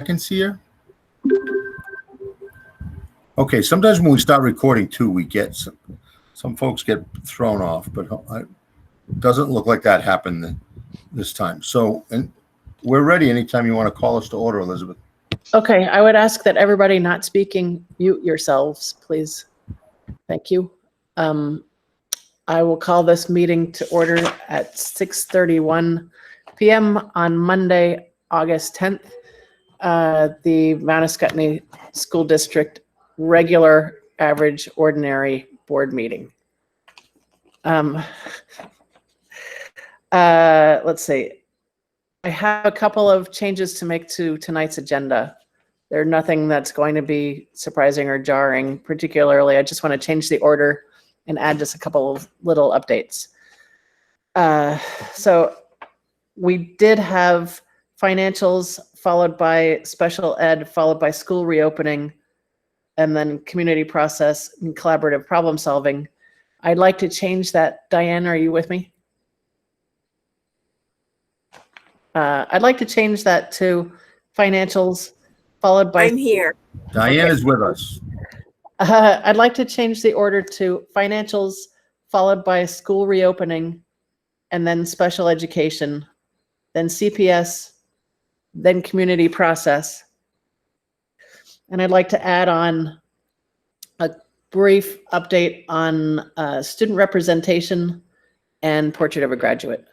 seconds here. Okay, sometimes when we start recording too, we get some folks get thrown off, but it doesn't look like that happened this time. So, and we're ready anytime you want to call us to order, Elizabeth. Okay, I would ask that everybody not speaking mute yourselves, please. Thank you. I will call this meeting to order at 6:31 p.m. on Monday, August 10th. The Mount Escutney School District regular average ordinary board meeting. Let's see. I have a couple of changes to make to tonight's agenda. There's nothing that's going to be surprising or jarring, particularly. I just want to change the order and add just a couple of little updates. So we did have financials followed by special ed, followed by school reopening, and then community process and collaborative problem solving. I'd like to change that. Diane, are you with me? I'd like to change that to financials followed by— I'm here. Diane is with us. I'd like to change the order to financials followed by school reopening, and then special education, then CPS, then community process. And I'd like to add on a brief update on student representation and portrait of a graduate.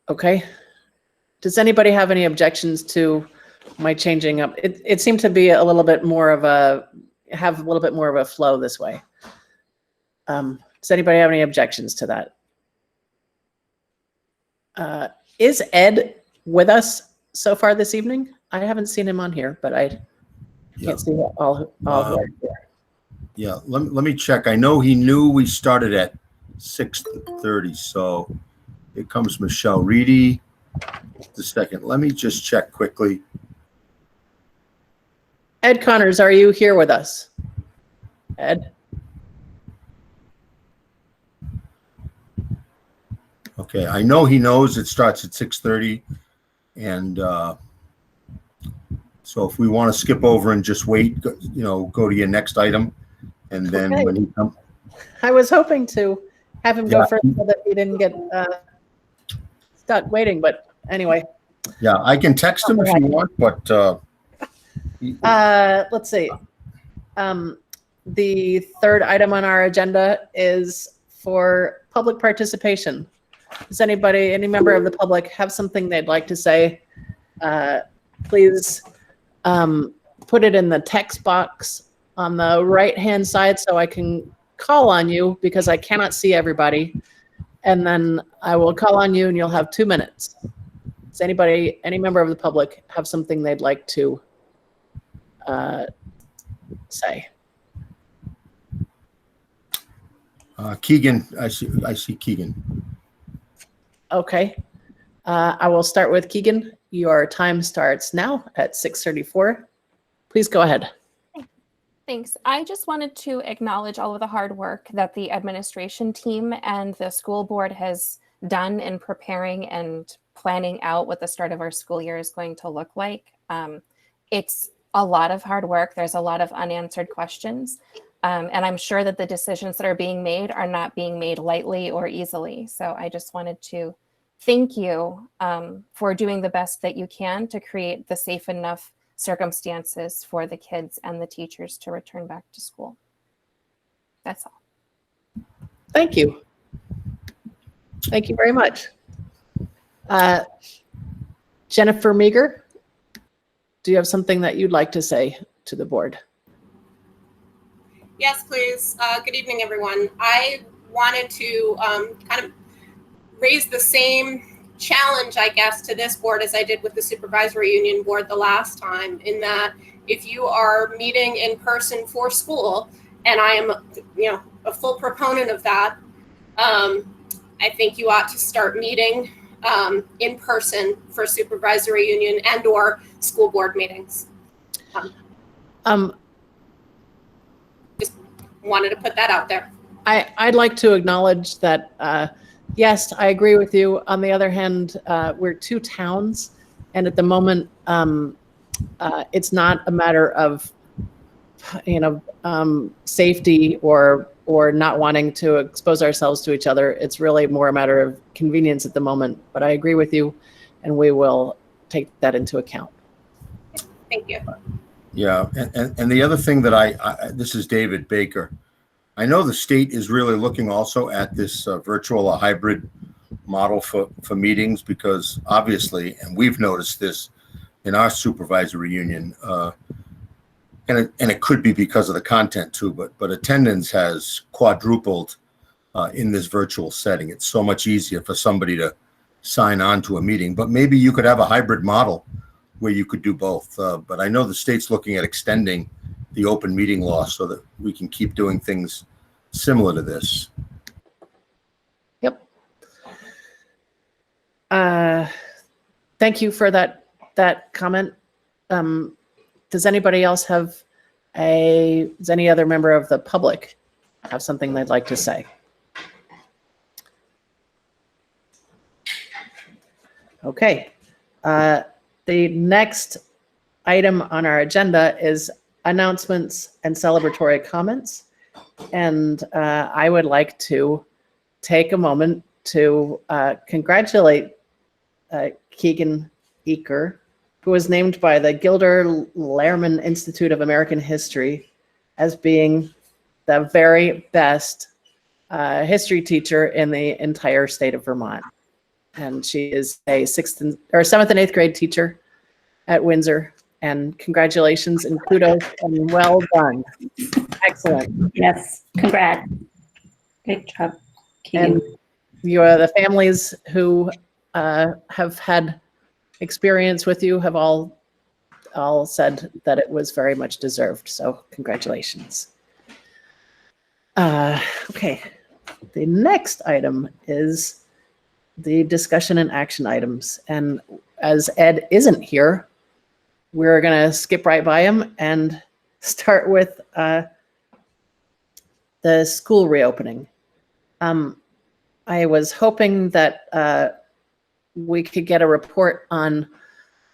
Okay. Does anybody have any objections to my changing up? It seemed to be a little bit more of a, have a little bit more of a flow this way. Does anybody have any objections to that? Is Ed with us so far this evening? I haven't seen him on here, but I can't see all who are here. Yeah, let me check. I know he knew we started at 6:30, so here comes Michelle Reedy. Just a second. Let me just check quickly. Ed Connors, are you here with us? Ed? Okay, I know he knows it starts at 6:30, and so if we want to skip over and just wait, go to your next item, and then when he comes. I was hoping to have him go first so that he didn't get stuck waiting, but anyway. Yeah, I can text him if you want, but let's see. The third item on our agenda is for public participation. Does anybody, any member of the public, have something they'd like to say? Please put it in the text box on the right-hand side so I can call on you, because I cannot see everybody. And then I will call on you and you'll have 2 minutes. Does anybody, any member of the public, have something they'd like to say? Keegan, I see Keegan. Okay. I will start with Keegan. Your time starts now at 6:34. Please go ahead. Thanks. I just wanted to acknowledge all of the hard work that the administration team and the school board has done in preparing and planning out what the start of our school year is going to look like. It's a lot of hard work. There's a lot of unanswered questions. And I'm sure that the decisions that are being made are not being made lightly or easily. So I just wanted to thank you for doing the best that you can to create the safe enough circumstances for the kids and the teachers to return back to school. That's all. Thank you. Thank you very much. Jennifer Meager, do you have something that you'd like to say to the board? Yes, please. Good evening, everyone. I wanted to kind of raise the same challenge, I guess, to this board as I did with the supervisory union board the last time, in that if you are meeting in person for school, and I am, a full proponent of that, I think you ought to start meeting in person for supervisory union and or school board meetings. Just wanted to put that out there. I'd like to acknowledge that Yes, I agree with you. On the other hand, we're two towns, and at the moment, it's not a matter of, safety or not wanting to expose ourselves to each other. It's really more a matter of convenience at the moment. But I agree with you, and we will take that into account. Thank you. Yeah, and the other thing that this is David Baker. I know the state is really looking also at this virtual or hybrid model for meetings, because obviously, and we've noticed this in our supervisory union, and it could be because of the content too, but attendance has quadrupled in this virtual setting. It's so much easier for somebody to sign on to a meeting, but maybe you could have a hybrid model where you could do both. But I know the state's looking at extending the open meeting law so that we can keep doing things similar to this. Yep. Thank you for that comment. Does anybody else does any other member of the public have something they'd like to say? Okay. The next item on our agenda is announcements and celebratory comments. And I would like to take a moment to congratulate Keegan Eaker, who was named by the Gilder Lehrman Institute of American History as being the very best history teacher in the entire state of Vermont. And she is a 7th and 8th grade teacher at Windsor. And congratulations and kudos and well done. Excellent. Yes, congrats. Great job, Keegan. And you are the families who have had experience with you have all said that it was very much deserved. So congratulations. Okay, the next item is the discussion and action items. And as Ed isn't here, we're going to skip right by him and start with the school reopening. I was hoping that we could get a report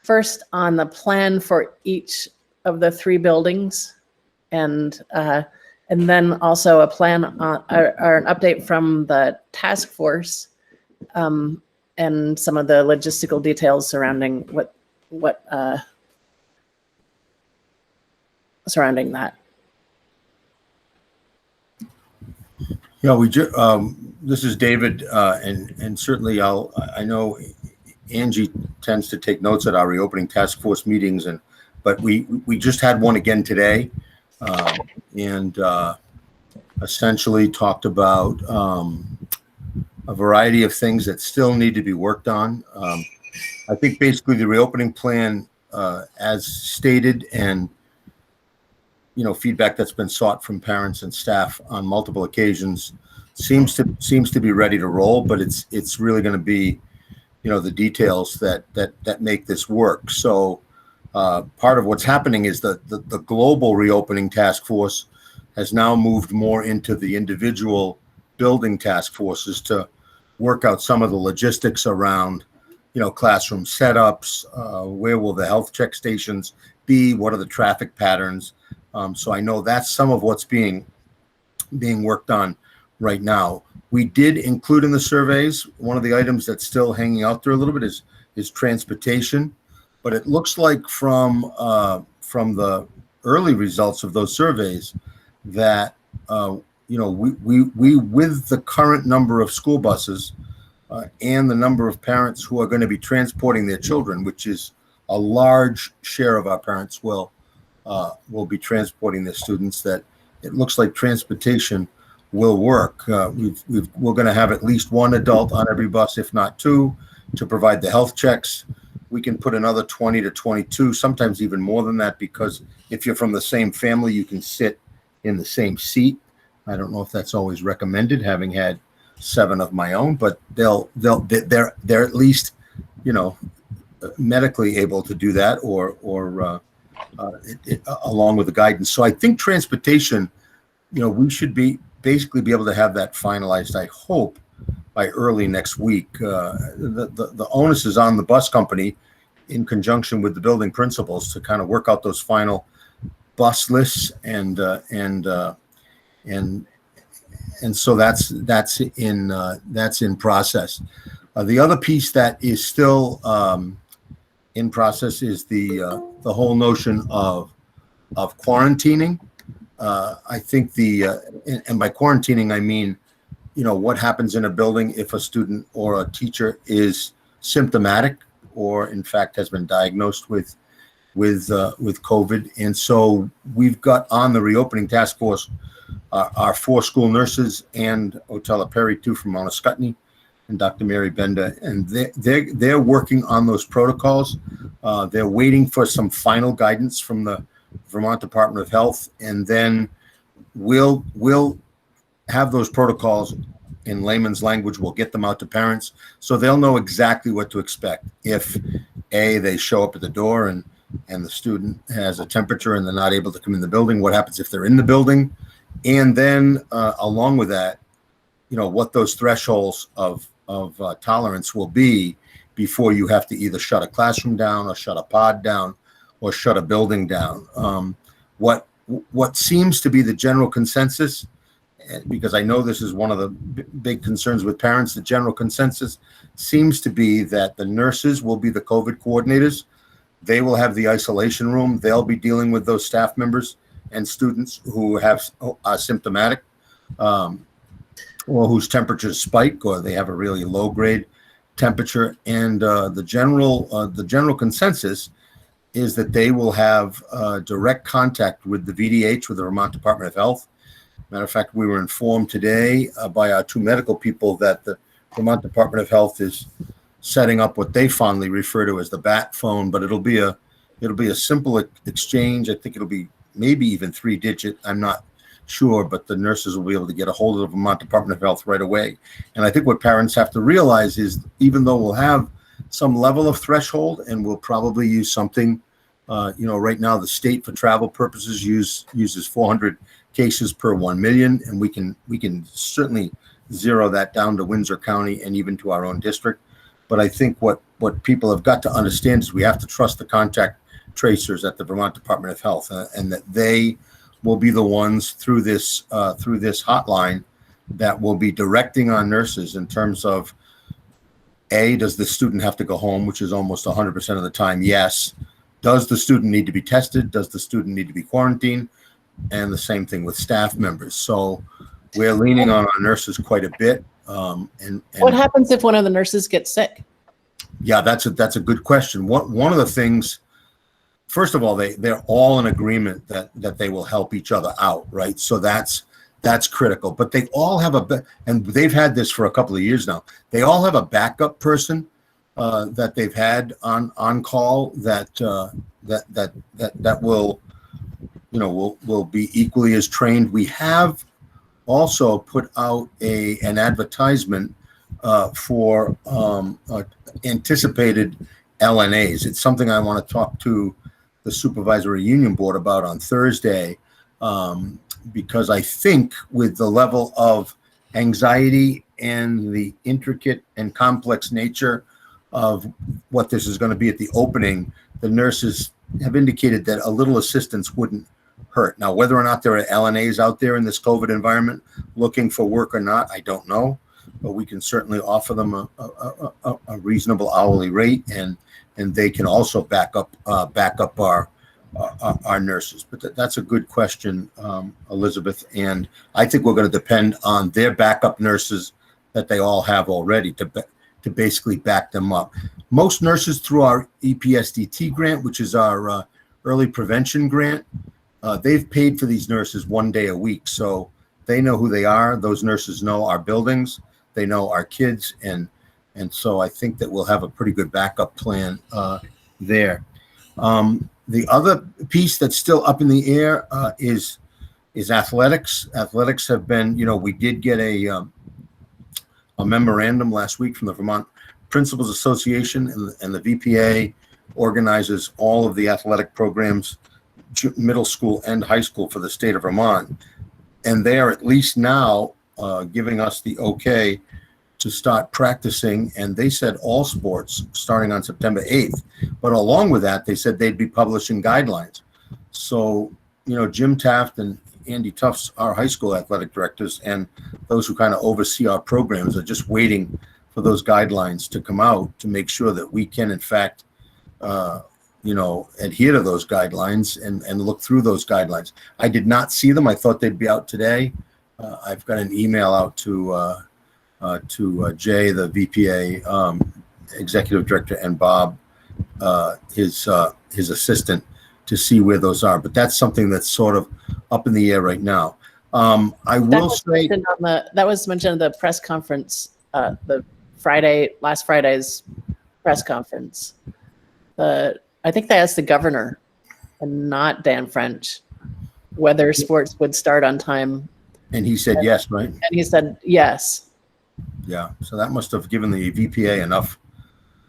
first on the plan for each of the 3 buildings, and then also a plan or an update from the task force, and some of the logistical details surrounding surrounding that. Yeah, this is David, and certainly I know Angie tends to take notes at our reopening task force meetings, but we just had one again today, and essentially talked about a variety of things that still need to be worked on. I think basically the reopening plan, as stated, and feedback that's been sought from parents and staff on multiple occasions, seems to be ready to roll, but it's really going to be the details that make this work. So part of what's happening is that the global reopening task force has now moved more into the individual building task forces to work out some of the logistics around classroom setups, where will the health check stations be, what are the traffic patterns. So I know that's some of what's being worked on right now. We did include in the surveys, one of the items that's still hanging out there a little bit is transportation, but it looks like from the early results of those surveys that we with the current number of school buses and the number of parents who are going to be transporting their children, which is a large share of our parents will be transporting their students, that it looks like transportation will work. We're going to have at least 1 adult on every bus, if not 2, to provide the health checks. We can put another 20 to 22, sometimes even more than that, because if you're from the same family, you can sit in the same seat. I don't know if that's always recommended, having had 7 of my own, but they're at least medically able to do that, or along with the guidance. So I think transportation, we should basically be able to have that finalized, I hope, early next week. The onus is on the bus company in conjunction with the building principals to kind of work out those final bus lists, and so that's in process. The other piece that is still in process is the whole notion of quarantining. I think and by quarantining I mean, what happens in a building if a student or a teacher is symptomatic or in fact has been diagnosed with COVID. And so we've got on the reopening task force our 4 school nurses and Otella Perry, 2 from Mount Scottney, and Dr. Mary Benda, and they're working on those protocols. They're waiting for some final guidance from the Vermont Department of Health, and then we'll have those protocols in layman's language. We'll get them out to parents so they'll know exactly what to expect. If they show up at the door and the student has a temperature and they're not able to come in the building, what happens if they're in the building? And then along with that, what those thresholds of tolerance will be before you have to either shut a classroom down or shut a pod down or shut a building down. What seems to be the general consensus, because I know this is one of the big concerns with parents, the general consensus seems to be that the nurses will be the COVID coordinators. They will have the isolation room. They'll be dealing with those staff members and students who are symptomatic, or whose temperatures spike, or they have a really low grade temperature. And the general consensus is that they will have direct contact with the VDH, with the Vermont Department of Health. Matter of fact, we were informed today by our 2 medical people that the Vermont Department of Health is setting up what they fondly refer to as the bat phone, but it'll be a simple exchange. I think it'll be maybe even 3-digit. I'm not sure, but the nurses will be able to get a hold of the Vermont Department of Health right away. And I think what parents have to realize is, even though we'll have some level of threshold, and we'll probably use something, right now the state for travel purposes uses 400 cases per 1 million, and we can certainly zero that down to Windsor County and even to our own district. But I think what people have got to understand is we have to trust the contact tracers at the Vermont Department of Health, and that they will be the ones through this hotline that will be directing our nurses in terms of, does the student have to go home, which is almost 100% of the time, yes. Does the student need to be tested? Does the student need to be quarantined? And the same thing with staff members. So we're leaning on our nurses quite a bit. And what happens if one of the nurses gets sick? Yeah, that's a good question. One of the things, first of all, they're all in agreement that they will help each other out, right? So that's critical. But they all have and they've had this for a couple of years now. They all have a backup person that they've had on call that will be equally as trained. We have also put out an advertisement for anticipated LNAs. It's something I want to talk to the Supervisory Union Board about on Thursday, because I think with the level of anxiety and the intricate and complex nature of what this is going to be at the opening, the nurses have indicated that a little assistance wouldn't hurt. Now, whether or not there are LNAs out there in this COVID environment looking for work or not, I don't know, but we can certainly offer them a reasonable hourly rate, and they can also back up our nurses. But that's a good question, Elizabeth, and I think we're going to depend on their backup nurses that they all have already to basically back them up. Most nurses, through our EPSDT grant, which is our early prevention grant, they've paid for these nurses 1 day a week. So they know who they are. Those nurses know our buildings. They know our kids. And so I think that we'll have a pretty good backup plan there. The other piece that's still up in the air is athletics. Athletics have been, we did get a memorandum last week from the Vermont Principals Association, and the VPA organizes all of the athletic programs, middle school and high school, for the state of Vermont. And they are at least now giving us the okay to start practicing, and they said all sports starting on September 8th. But along with that, they said they'd be publishing guidelines. So, Jim Taft and Andy Tufts, our high school athletic directors, and those who kind of oversee our programs are just waiting for those guidelines to come out to make sure that we can, in fact, adhere to those guidelines and look through those guidelines. I did not see them. I thought they'd be out today. I've got an email out to Jay, the VPA executive director, and Bob, his assistant, to see where those are. But that's something that's sort of up in the air right now. I will say that was mentioned at the press conference, last Friday's press conference. I think they asked the governor, and not Dan French, whether sports would start on time. And he said yes, right? And he said yes. Yeah, so that must have given the VPA enough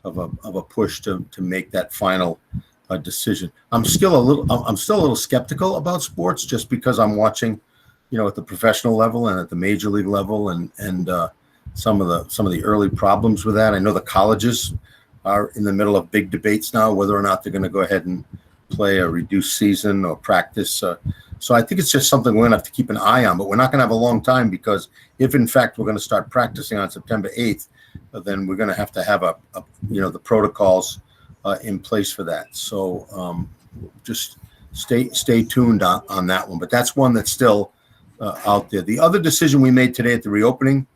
of a push to make that final decision. I'm still a little skeptical about sports, just because I'm watching, at the professional level and at the major league level, and some of the early problems with that. I know the colleges are in the middle of big debates now whether or not they're going to go ahead and play a reduced season or practice. So I think it's just something we're going to have to keep an eye on, but we're not going to have a long time, because if in fact we're going to start practicing on September 8th, then we're going to have the protocols in place for that. So just stay tuned on that one. But that's one that's still out there. The other decision we made today at the reopening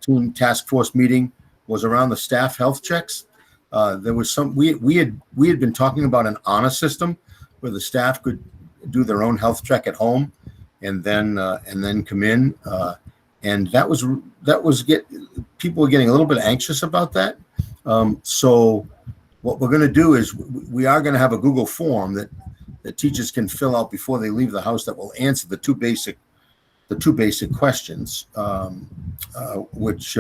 team task force meeting was around the staff health checks. There was we had been talking about an honor system where the staff could do their own health check at home and then come in. And people were getting a little bit anxious about that. So what we're going to do is we are going to have a Google form that teachers can fill out before they leave the house that will answer the two basic questions, which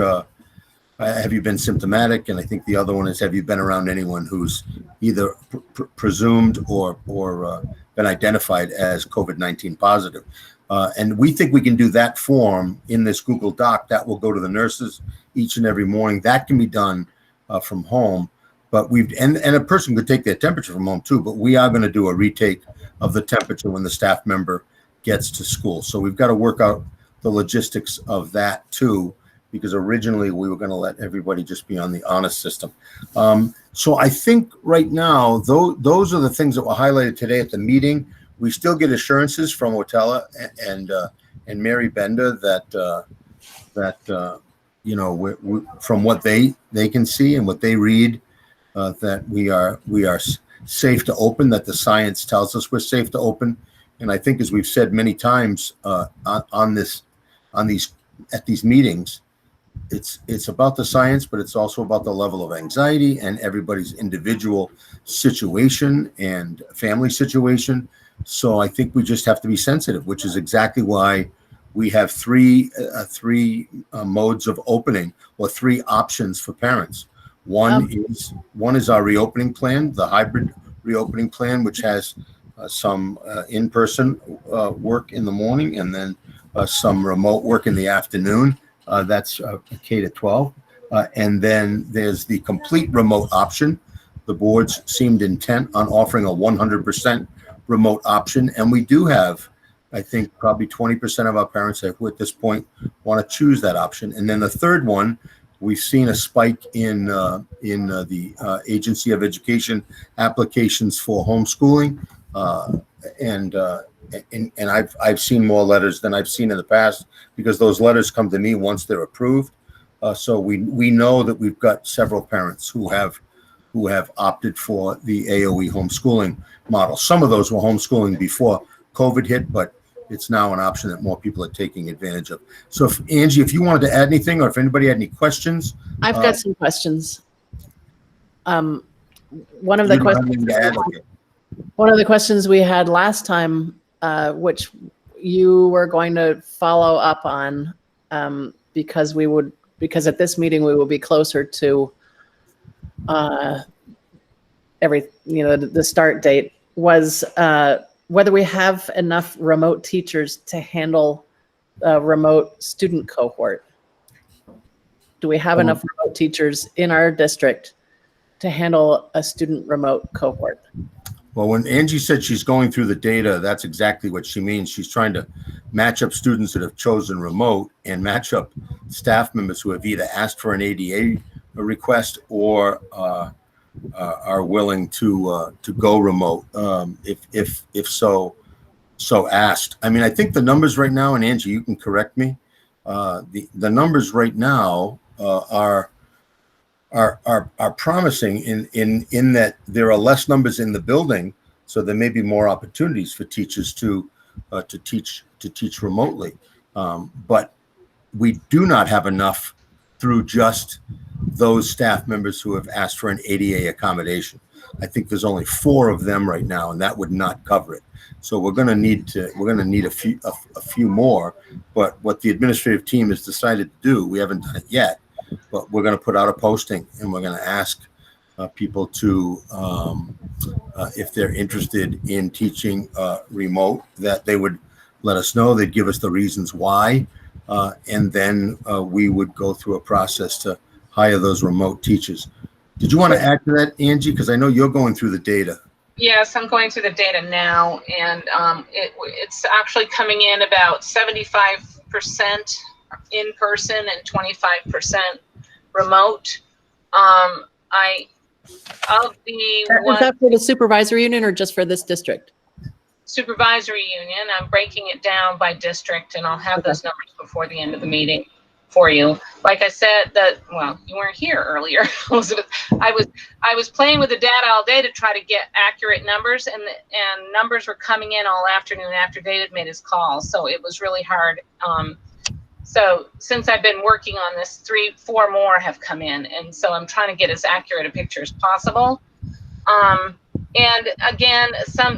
have you been symptomatic? And I think the other one is, have you been around anyone who's either presumed or been identified as COVID-19 positive? And we think we can do that form in this Google Doc. That will go to the nurses each and every morning. That can be done from home. But and a person could take their temperature from home too, but we are going to do a retake of the temperature when the staff member gets to school. So we've got to work out the logistics of that too, because originally we were going to let everybody just be on the honor system. So I think right now, those are the things that were highlighted today at the meeting. We still get assurances from Otella and Mary Bender that from what they can see and what they read, that we are safe to open, that the science tells us we're safe to open. And I think, as we've said many times at these meetings, it's about the science, but it's also about the level of anxiety and everybody's individual situation and family situation. So I think we just have to be sensitive, which is exactly why we have three modes of opening, or three options for parents. One is our reopening plan, the hybrid reopening plan, which has some in-person work in the morning and then some remote work in the afternoon. That's K to 12. And then there's the complete remote option. The boards seemed intent on offering a 100% remote option. And we do have, I think, probably 20% of our parents who at this point want to choose that option. And then the third one, we've seen a spike in the Agency of Education applications for homeschooling. And I've seen more letters than I've seen in the past, because those letters come to me once they're approved. So we know that we've got several parents who have opted for the AOE homeschooling model. Some of those were homeschooling before COVID hit, but it's now an option that more people are taking advantage of. So Angie, if you wanted to add anything, or if anybody had any questions. I've got some questions. One of the questions we had last time, which you were going to follow up on, because at this meeting we will be closer to the start date, was whether we have enough remote teachers to handle a remote student cohort. Do we have enough remote teachers in our district to handle a student remote cohort? Well, when Angie said she's going through the data, that's exactly what she means. She's trying to match up students that have chosen remote and match up staff members who have either asked for an ADA request or are willing to go remote if so asked. I mean, I think the numbers right now, and Angie, you can correct me. The numbers right now are promising in that there are less numbers in the building, so there may be more opportunities for teachers to teach remotely. But we do not have enough through just those staff members who have asked for an ADA accommodation. I think there's only 4 of them right now, and that would not cover it. So we're going to need a few more. But what the administrative team has decided to do, we haven't done it yet, but we're going to put out a posting, and we're going to ask people to, if they're interested in teaching remote, that they would let us know. They'd give us the reasons why, and then we would go through a process to hire those remote teachers. Did you want to add to that, Angie? Because I know you're going through the data. Yes, I'm going through the data now, and it's actually coming in about 75% in person and 25% remote. Of the Is that for the supervisory union or just for this district? supervisory union, I'm breaking it down by district, and I'll have those numbers before the end of the meeting for you. Like I said, well, you weren't here earlier. I was playing with the data all day to try to get accurate numbers, and numbers were coming in all afternoon after David made his call, so it was really hard. So since I've been working on this, 4 more have come in, and so I'm trying to get as accurate a picture as possible. And again,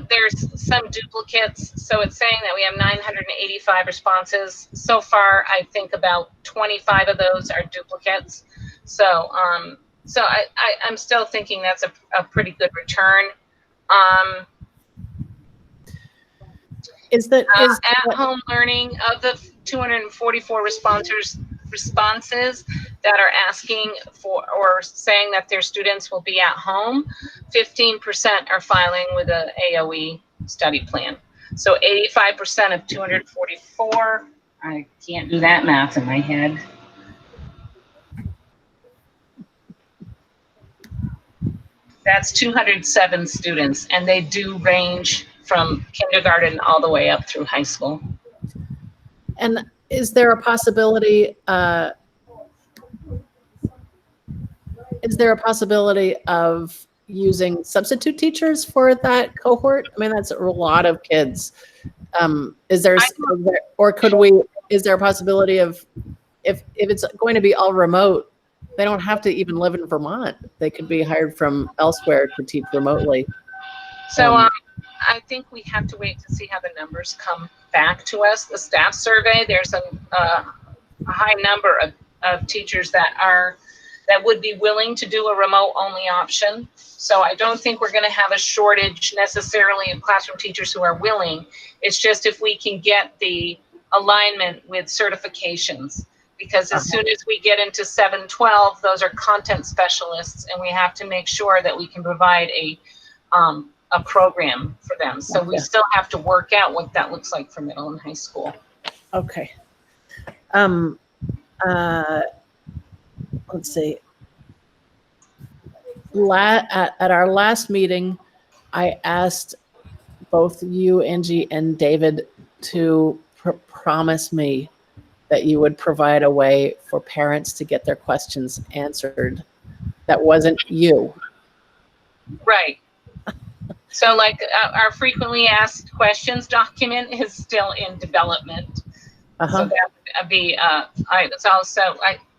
there's some duplicates. So it's saying that we have 985 responses so far. I think about 25 of those are duplicates. So I'm still thinking that's a pretty good return. At-home learning, of the 244 responses that are asking for or saying that their students will be at home, 15% are filing with a AOE study plan. So 85% of 244, I can't do that math in my head. That's 207 students, and they do range from kindergarten all the way up through high school. And is there a possibility? Is there a possibility of using substitute teachers for that cohort? I mean, that's a lot of kids. Is there a possibility of, if it's going to be all remote, they don't have to even live in Vermont. They could be hired from elsewhere to teach remotely. So I think we have to wait to see how the numbers come back to us. The staff survey, there's a high number of teachers that would be willing to do a remote only option. So I don't think we're going to have a shortage necessarily of classroom teachers who are willing. It's just if we can get the alignment with certifications, because as soon as we get into 712, those are content specialists, and we have to make sure that we can provide a program for them. So we still have to work out what that looks like for middle and high school. Okay. Let's see. At our last meeting, I asked both you, Angie, and David to promise me that you would provide a way for parents to get their questions answered. That wasn't you. Right. So like our frequently asked questions document is still in development. So that would be, I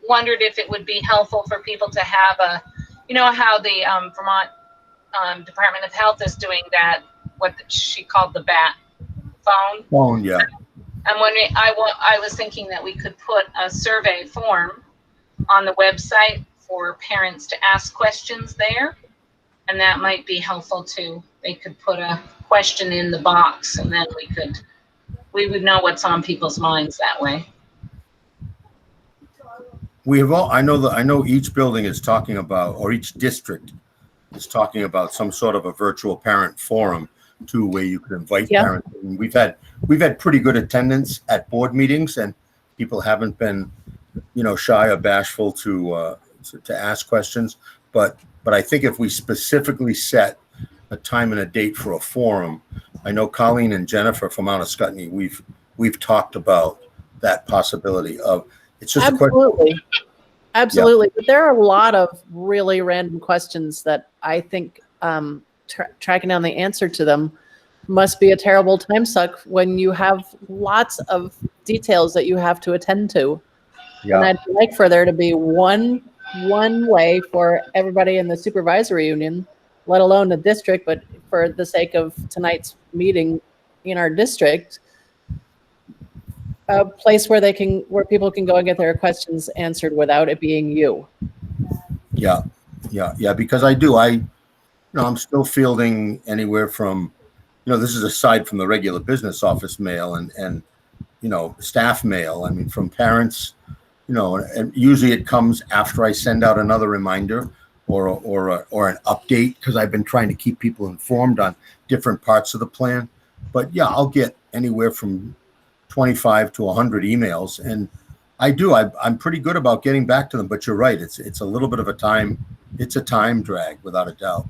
wondered if it would be helpful for people to have how the Vermont Department of Health is doing that, what she called the BAT phone. Yeah. And when I was thinking that we could put a survey form on the website for parents to ask questions there. And that might be helpful too. They could put a question in the box, and then we would know what's on people's minds that way. we have all, I know each building is talking about, or each district is talking about some sort of a virtual parent forum too, where you could invite Yeah. parents. And we've had pretty good attendance at board meetings, and people haven't been, shy or bashful to ask questions. But I think if we specifically set a time and a date for a forum, I know Colleen and Jennifer from Mount Scottney, we've talked about that possibility of, it's just a question. Absolutely. Absolutely. But there are a lot of really random questions that I think tracking down the answer to them must be a terrible time suck when you have lots of details that you have to attend to. Yeah. And I'd like for there to be one way for everybody in the supervisory union, let alone the district, but for the sake of tonight's meeting in our district, a place where people can go and get their questions answered without it being you. Yeah. Because I'm still fielding anywhere from, this is aside from the regular business office mail and staff mail. I mean, from parents, and usually it comes after I send out another reminder or an update, because I've been trying to keep people informed on different parts of the plan. But yeah, I'll get anywhere from 25 to 100 emails, and I'm pretty good about getting back to them. But you're right, it's a little bit of a time drag, without a doubt.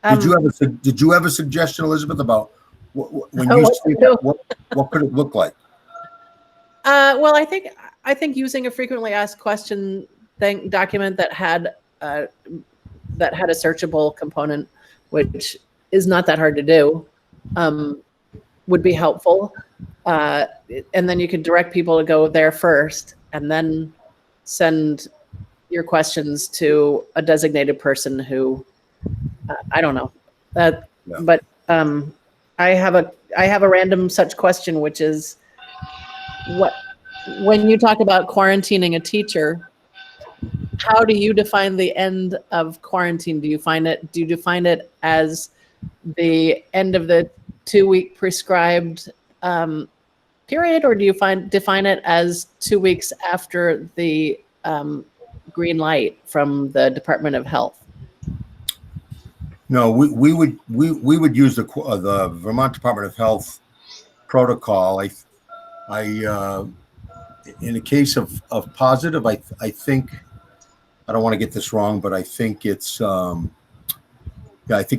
Did you have a suggestion, Elizabeth, about when you see that, what could it look like? Well, I think using a frequently asked question document that had a searchable component, which is not that hard to do, would be helpful. And then you could direct people to go there first, and then send your questions to a designated person who, I don't know. But I have a random such question, which is, when you talk about quarantining a teacher, how do you define the end of quarantine? Do you define it as the end of the 2-week prescribed period, or do you define it as 2 weeks after the green light from the Department of Health? No, we would use the Vermont Department of Health protocol. I in a case of positive, I think, I don't want to get this wrong, but I think it's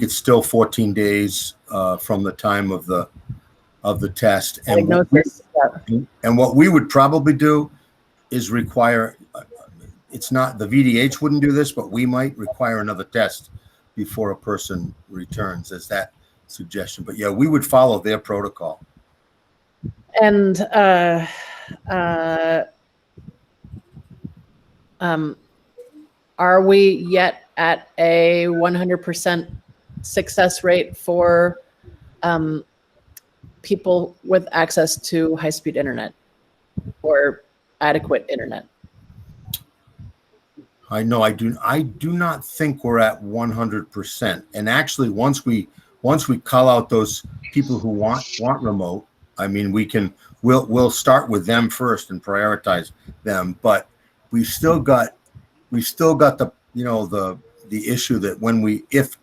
still 14 days from the time of the test. And what we would probably do is require, it's not, the VDH wouldn't do this, but we might require another test before a person returns, as that suggestion. But yeah, we would follow their protocol. And are we yet at a 100% success rate for people with access to high-speed internet or adequate internet? I know I do not think we're at 100%. And actually, once we call out those people who want remote, I mean, we'll start with them first and prioritize them. But we've still got the the issue that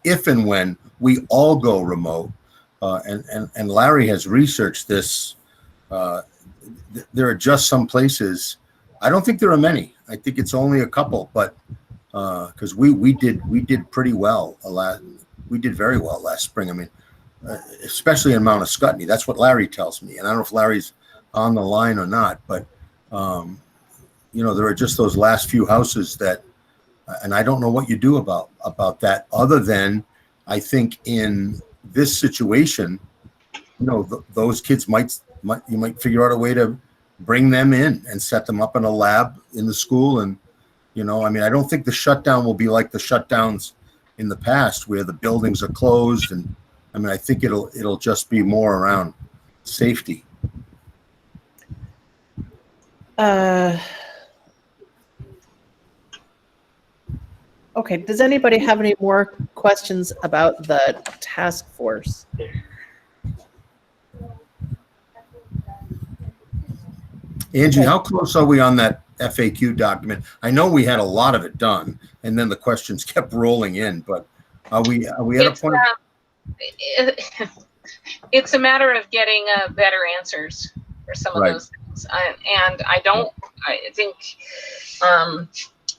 if and when we all go remote, and Larry has researched this, there are just some places. I don't think there are many. I think it's only a couple, but because we did pretty well we did very well last spring. I mean, especially in Mount Scottney. That's what Larry tells me, and I don't know if Larry's on the line or not, but there are just those last few houses that, and I don't know what you do about that, other than I think in this situation, those kids you might figure out a way to bring them in and set them up in a lab in the school. And, I mean, I don't think the shutdown will be like the shutdowns in the past where the buildings are closed. And I mean, I think it'll just be more around safety. Okay. Does anybody have any more questions about the task force? Angie, how close are we on that FAQ document. I know we had a lot of it done, and then the questions kept rolling in. But are we at a point? It's a matter of getting better answers for some of those things, and I think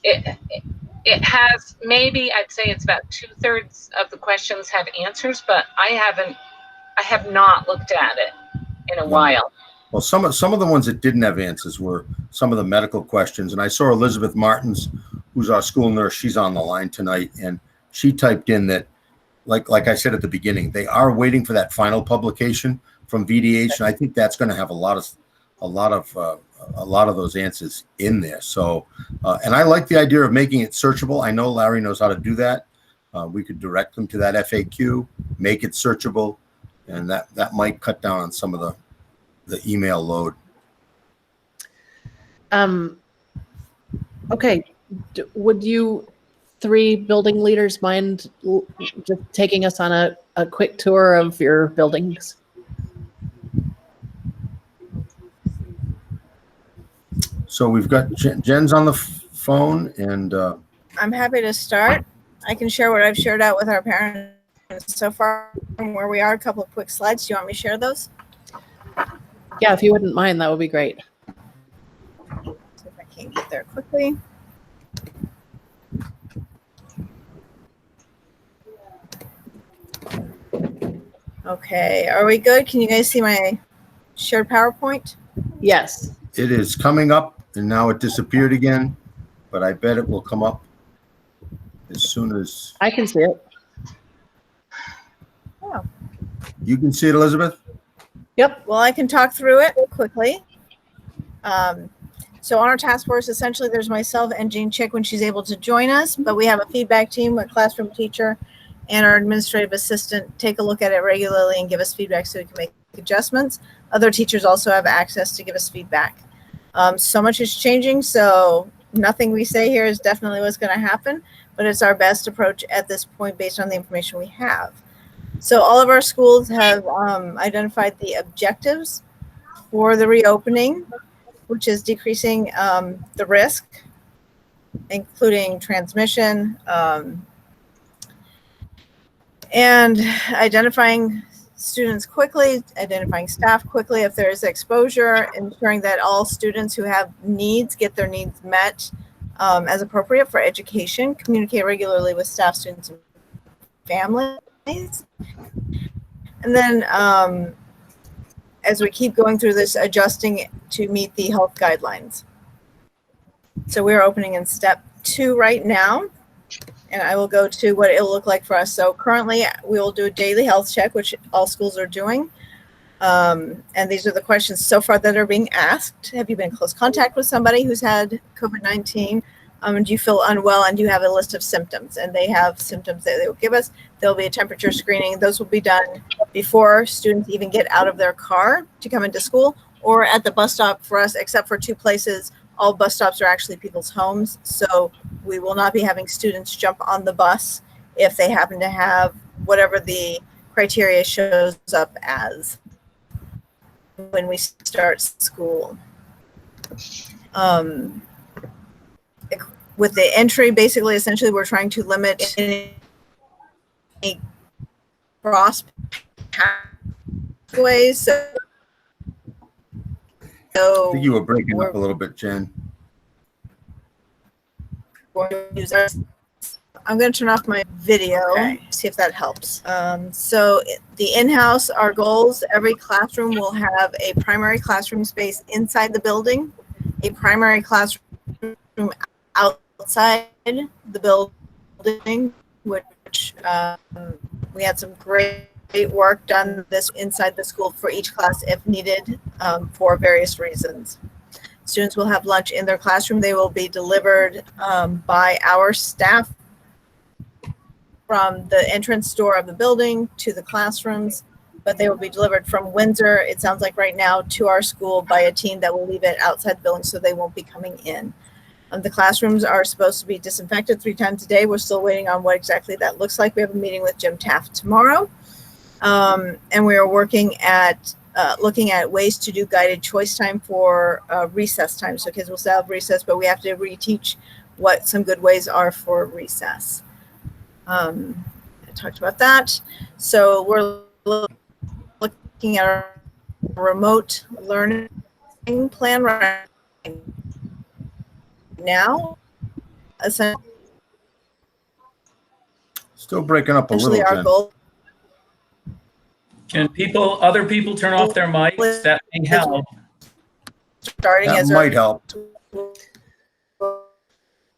it has, maybe I'd say it's about 2/3 of the questions have answers, but I have not looked at it in a while. Well, some of the ones that didn't have answers were some of the medical questions, and I saw Elizabeth Martins, who's our school nurse. She's on the line tonight, and she typed in that, like I said at the beginning, they are waiting for that final publication from VDH, and I think that's going to have a lot of those answers in there. So, and I like the idea of making it searchable. I know Larry knows how to do that. We could direct them to that FAQ, make it searchable, and that might cut down on some of the email load. Okay, would you 3 building leaders mind just taking us on a quick tour of your buildings? So we've got Jen's on the phone, and I'm happy to start. I can share what I've shared out with our parents so far from where we are. A couple of quick slides. Do you want me to share those? Yeah, if you wouldn't mind, that would be great. See if I can get there quickly. Okay, are we good? Can you guys see my shared PowerPoint? Yes. it is coming up, and now it disappeared again, but I bet it will come up as soon as I can see it. Oh. you can see it, Elizabeth. Yep. Well, I can talk through it quickly. So on our task force, essentially, there's myself and Jean Chick when she's able to join us, but we have a feedback team, a classroom teacher, and our administrative assistant take a look at it regularly and give us feedback so we can make adjustments. Other teachers also have access to give us feedback. So much is changing, so nothing we say here is definitely what's going to happen, but it's our best approach at this point based on the information we have. So all of our schools have identified the objectives for the reopening, which is decreasing the risk, including transmission, and identifying students quickly, identifying staff quickly if there is exposure, ensuring that all students who have needs get their needs met as appropriate for education, communicate regularly with staff, students, and families. And then as we keep going through this, adjusting to meet the health guidelines. So we're opening in step 2 right now, and I will go to what it'll look like for us. So currently we will do a daily health check, which all schools are doing. And these are the questions so far that are being asked. Have you been in close contact with somebody who's had COVID-19? Do you feel unwell, and do you have a list of symptoms? And they have symptoms that they will give us. There'll be a temperature screening. Those will be done before students even get out of their car to come into school, or at the bus stop for us, except for 2 places. All bus stops are actually people's homes. So we will not be having students jump on the bus if they happen to have whatever the criteria shows up as when we start school. With the entry, basically, essentially, we're trying to limit any cross pathways. So I think you were breaking up a little bit, Jen. I'm going to turn off my video, see if that helps. So the in-house, our goals, every classroom will have a primary classroom space inside the building, a primary classroom outside the building, which we had some great work done this inside the school for each class if needed for various reasons. Students will have lunch in their classroom. They will be delivered by our staff from the entrance door of the building to the classrooms, but they will be delivered from Windsor, it sounds like right now, to our school by a team that will leave it outside the building, so they won't be coming in. The classrooms are supposed to be disinfected 3 times a day. We're still waiting on what exactly that looks like. We have a meeting with Jim Taft tomorrow. And we are working at looking at ways to do guided choice time for recess time. So kids will still have recess, but we have to reteach what some good ways are for recess. I talked about that. So we're looking at our remote learning plan right now. Essentially, Still breaking up a little, our Jen. goal Can other people turn off their mics? That may help. starting That as might help.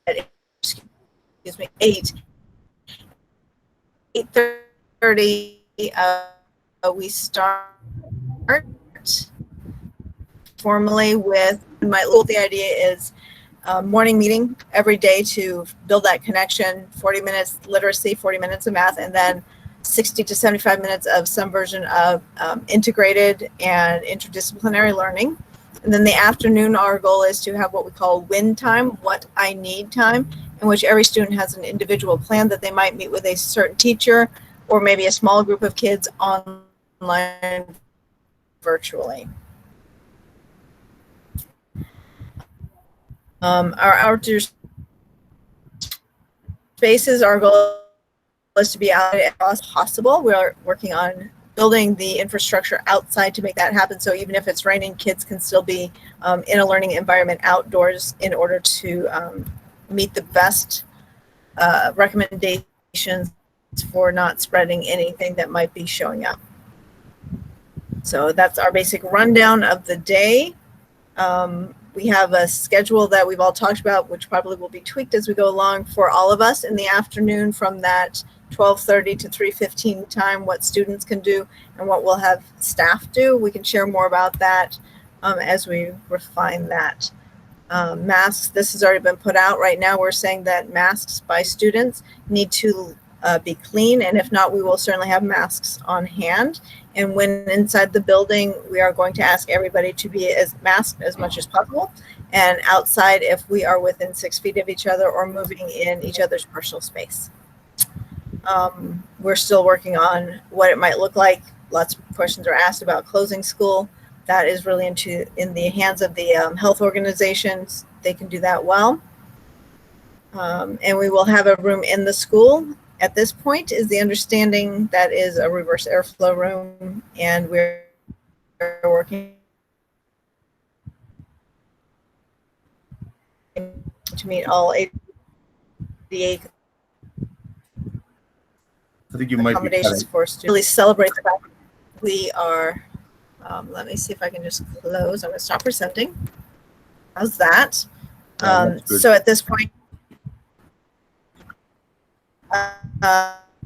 excuse me, 8:30, we start formally with the idea is morning meeting every day to build that connection, 40 minutes literacy, 40 minutes of math, and then 60 to 75 minutes of some version of integrated and interdisciplinary learning. And then the afternoon, our goal is to have what we call win time, what I need time, in which every student has an individual plan that they might meet with a certain teacher or maybe a small group of kids online virtually. Our outdoor spaces, our goal is to be out as possible. We are working on building the infrastructure outside to make that happen. So even if it's raining, kids can still be in a learning environment outdoors in order to meet the best recommendations for not spreading anything that might be showing up. So that's our basic rundown of the day. We have a schedule that we've all talked about, which probably will be tweaked as we go along for all of us in the afternoon from that 12:30 to 3:15 time, what students can do and what we'll have staff do. We can share more about that as we refine that. Masks, this has already been put out. Right now we're saying that masks by students need to be clean, and if not, we will certainly have masks on hand. And when inside the building, we are going to ask everybody to be as masked as much as possible. And outside, if we are within 6 feet of each other or moving in each other's personal space. We're still working on what it might look like. Lots of questions are asked about closing school. That is really in the hands of the health organizations. They can do that well. And we will have a room in the school. At this point is the understanding that is a reverse airflow room, and we're working to meet all 88 I think you might be accommodations cutting. for students. Really celebrate the fact we are, let me see if I can just close. I'm going to stop presenting. How's that? That's good. So at this point,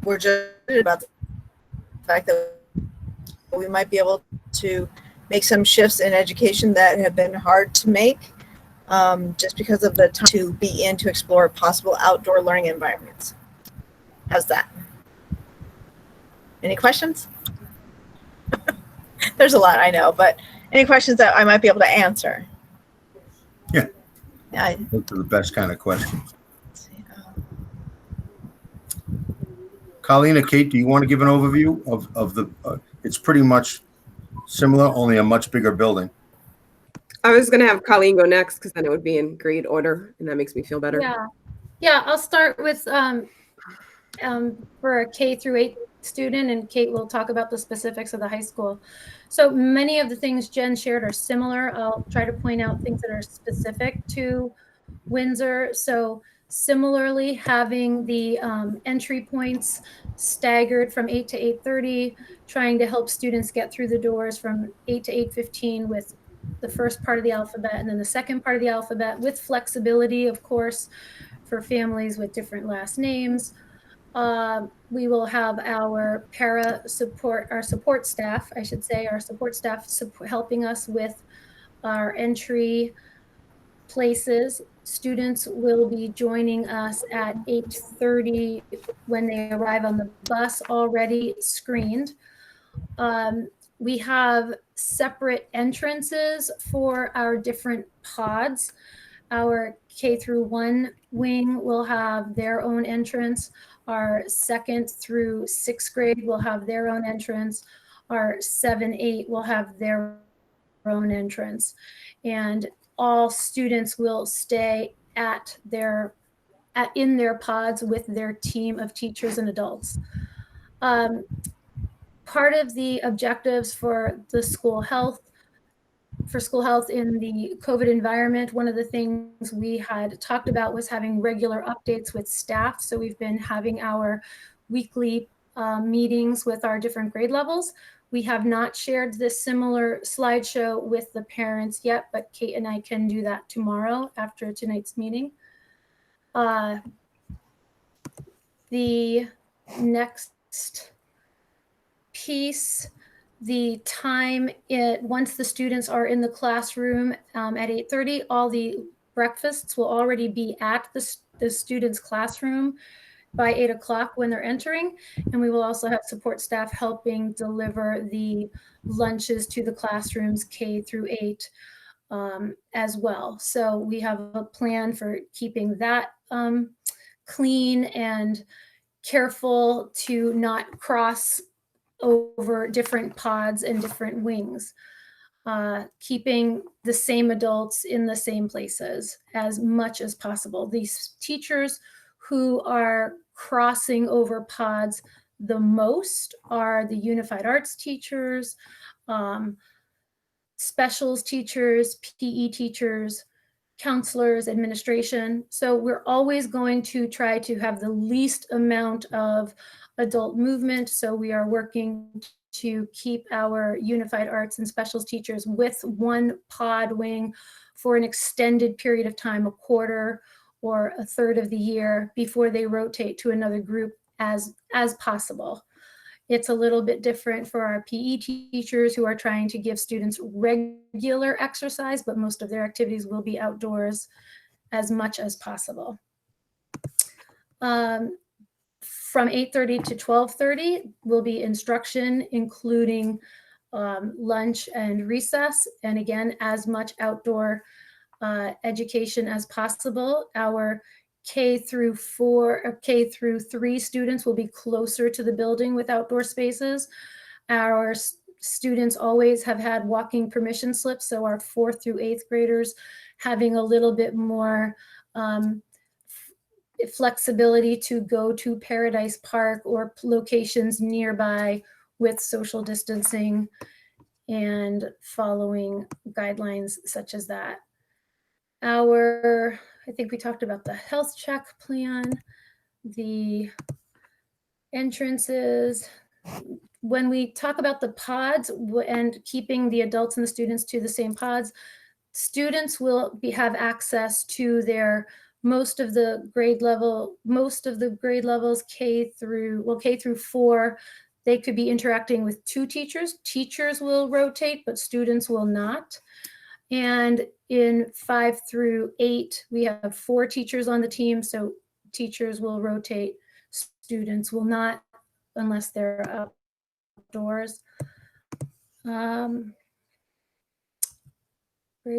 we're just about the fact that we might be able to make some shifts in education that have been hard to make just because of the time to be in to explore possible outdoor learning environments. How's that? Any questions? There's a lot, I know, but any questions that I might be able to answer? Yeah. Yeah. Those are the best kind of questions. Colleen or Kate, do you want to give an overview of the, it's pretty much similar, only a much bigger building. I was going to have Colleen go next because then it would be in grade order, and that makes me feel better. Yeah. I'll start with for a K through 8 student, and Kate will talk about the specifics of the high school. So many of the things Jen shared are similar. I'll try to point out things that are specific to Windsor. So similarly, having the entry points staggered from 8 to 8:30, trying to help students get through the doors from 8 to 8:15 with the first part of the alphabet and then the second part of the alphabet, with flexibility, of course, for families with different last names. We will have our our support staff helping us with our entry places. Students will be joining us at 8:30 when they arrive on the bus, already screened. We have separate entrances for our different pods. Our K through 1 wing will have their own entrance. Our 2nd through 6th grade will have their own entrance. our 7, 8 will have their own entrance, and all students will stay in their pods with their team of teachers and adults. Part of the objectives for school health in the COVID environment, one of the things we had talked about was having regular updates with staff. So we've been having our weekly meetings with our different grade levels. We have not shared this similar slideshow with the parents yet, but Kate and I can do that tomorrow after tonight's meeting. The next piece, the time once the students are in the classroom at 8:30, all the breakfasts will already be at the students' classroom by 8 o'clock when they're entering. And we will also have support staff helping deliver the lunches to the classrooms K through 8 as well. So we have a plan for keeping that clean and careful to not cross over different pods and different wings, keeping the same adults in the same places as much as possible. These teachers who are crossing over pods the most are the Unified Arts teachers, specials teachers, PE teachers, counselors, administration. So we're always going to try to have the least amount of adult movement. So we are working to keep our Unified Arts and specials teachers with one pod wing for an extended period of time, a quarter or a third of the year, before they rotate to another group as possible. It's a little bit different for our PE teachers who are trying to give students regular exercise, but most of their activities will be outdoors as much as possible. From 8:30 to 12:30 will be instruction, including lunch and recess, and again, as much outdoor education as possible. Our K through 3 students will be closer to the building with outdoor spaces. Our students always have had walking permission slips, so our 4th through 8th graders having a little bit more flexibility to go to Paradise Park or locations nearby with social distancing and following guidelines such as that. I think we talked about the health check plan, the entrances. When we talk about the pods and keeping the adults and the students to the same pods, students will have access to their most of the grade levels K through 4. They could be interacting with 2 teachers. Teachers will rotate, but students will not. And in 5 through 8, we have 4 teachers on the team, so teachers will rotate, students will not unless they're outdoors. Grade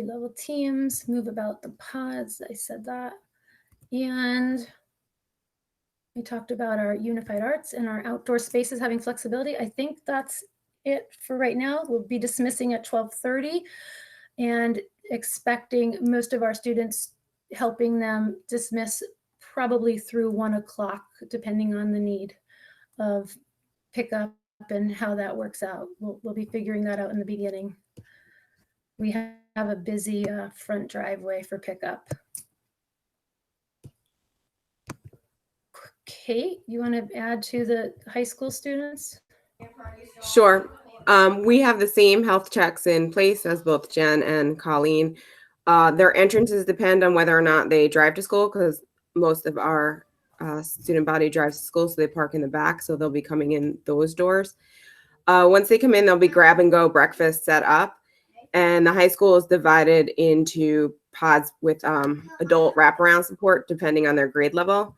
level teams, move about the pods, I said that. And we talked about our Unified Arts and our outdoor spaces having flexibility. I think that's it for right now. We'll be dismissing at 12:30 and expecting most of our students, helping them dismiss probably through 1 o'clock, depending on the need of pickup and how that works out. We'll be figuring that out in the beginning. We have a busy front driveway for pickup. Kate, you want to add to the high school students? Sure. We have the same health checks in place as both Jen and Colleen. Their entrances depend on whether or not they drive to school, because most of our student body drives to school, so they park in the back, so they'll be coming in those doors. Once they come in, they'll be grab and go breakfast set up, and the high school is divided into pods with adult wraparound support depending on their grade level.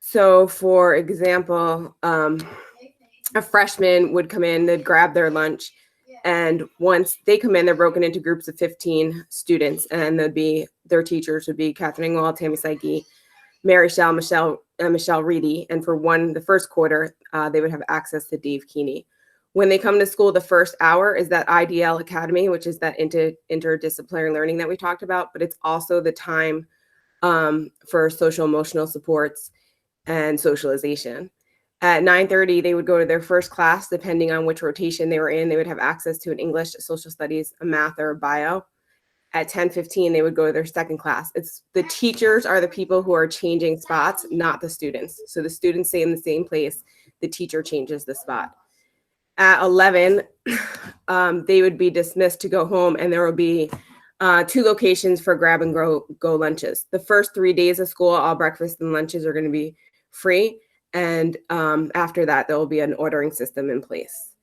So for example, a freshman would come in, they'd grab their lunch, and once they come in, they're broken into groups of 15 students, and their teachers would be Catherine Ingwall, Tammy Psyche, Mary Shell, Michelle Reedy, and for the first quarter, they would have access to Dave Keeney. When they come to school, the first hour is that IDL Academy, which is that interdisciplinary learning that we talked about, but it's also the time for social emotional supports and socialization. At 9:30, they would go to their first class, depending on which rotation they were in. They would have access to an English, a social studies, a math, or a bio. At 10:15, they would go to their second class. It's the teachers are the people who are changing spots, not the students. So the students stay in the same place. The teacher changes the spot. At 11, they would be dismissed to go home, and there will be 2 locations for grab and go lunches. The first 3 days of school, all breakfast and lunches are going to be free. And after that, there will be an ordering system in place.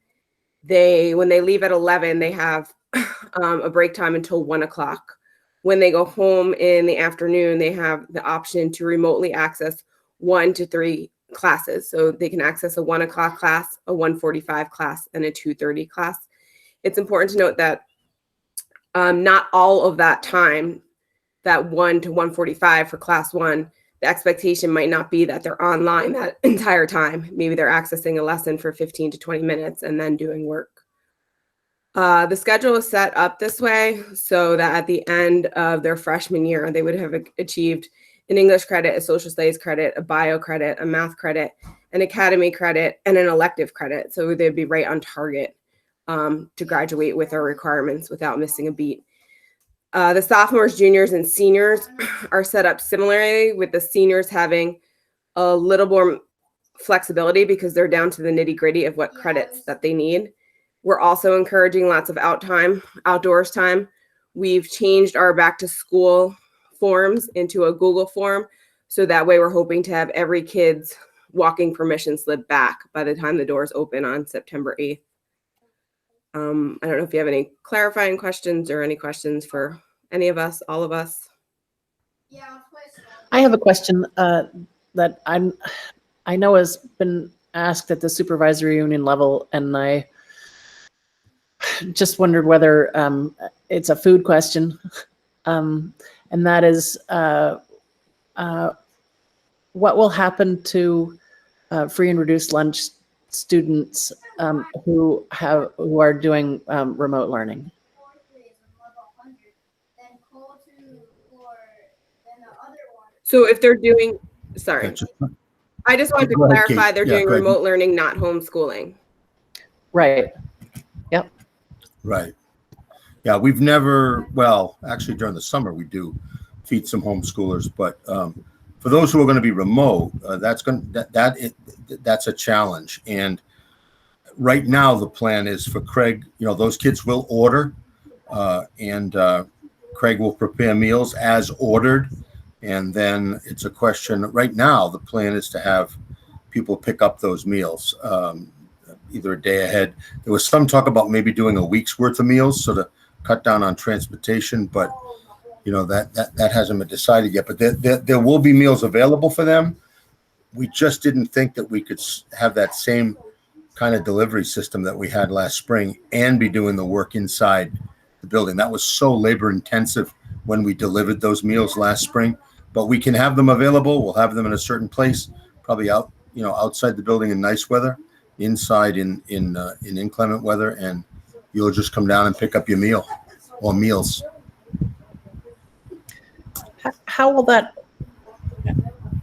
When they leave at 11, they have a break time until 1 o'clock. When they go home in the afternoon, they have the option to remotely access 1 to 3 classes. So they can access a 1 o'clock class, a 1:45 class, and a 2:30 class. It's important to note that not all of that time, that 1 to 1:45 for class 1, the expectation might not be that they're online that entire time. Maybe they're accessing a lesson for 15 to 20 minutes and then doing work. The schedule is set up this way so that at the end of their freshman year, they would have achieved an English credit, a social studies credit, a bio credit, a math credit, an academy credit, and an elective credit. So they'd be right on target to graduate with our requirements without missing a beat. The sophomores, juniors, and seniors are set up similarly, with the seniors having a little more flexibility because they're down to the nitty-gritty of what credits that they need. We're also encouraging lots of outdoors time. We've changed our back to school forms into a Google form. So that way we're hoping to have every kid's walking permission slip back by the time the doors open on September 8th. I don't know if you have any clarifying questions or any questions for any of us, all of us. I have a question that I know has been asked at the supervisory union level, and I just wondered whether it's a food question, and that is what will happen to free and reduced lunch students who are doing remote learning? So if they're doing, sorry, I just wanted to Go ahead, clarify, Kate. they're Yeah, doing go ahead. remote learning, not homeschooling. Right. Yep. Right. Yeah, we've never, well, actually during the summer we do feed some homeschoolers, but for those who are going to be remote, that's a challenge. And right now the plan is for Craig, those kids will order and Craig will prepare meals as ordered. And then it's a question, right now the plan is to have people pick up those meals either a day ahead. There was some talk about maybe doing a week's worth of meals so to cut down on transportation, but that hasn't been decided yet. But there will be meals available for them. We just didn't think that we could have that same kind of delivery system that we had last spring and be doing the work inside the building. That was so labor intensive when we delivered those meals last spring. But we can have them available. We'll have them in a certain place, probably outside the building in nice weather, inside in inclement weather, and you'll just come down and pick up your meal or meals. How will that?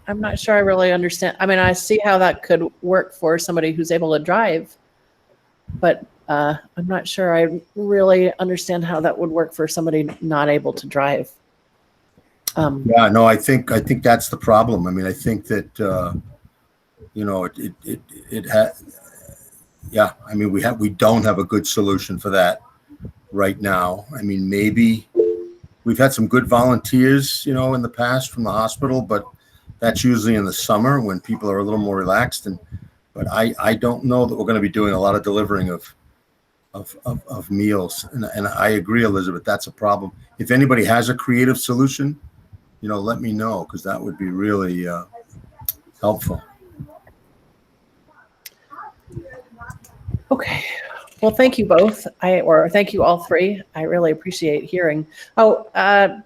I'm not sure I really understand. I mean, I see how that could work for somebody who's able to drive, but I'm not sure I really understand how that would work for somebody not able to drive. Yeah, no, I think that's the problem. I mean, I think that we don't have a good solution for that right now. I mean, maybe we've had some good volunteers, in the past from the hospital, but that's usually in the summer when people are a little more relaxed. But I don't know that we're going to be doing a lot of delivering of meals. And I agree, Elizabeth, that's a problem. If anybody has a creative solution, let me know, because that would be really helpful. Okay. Well, thank you both. Thank you all three. I really appreciate hearing. The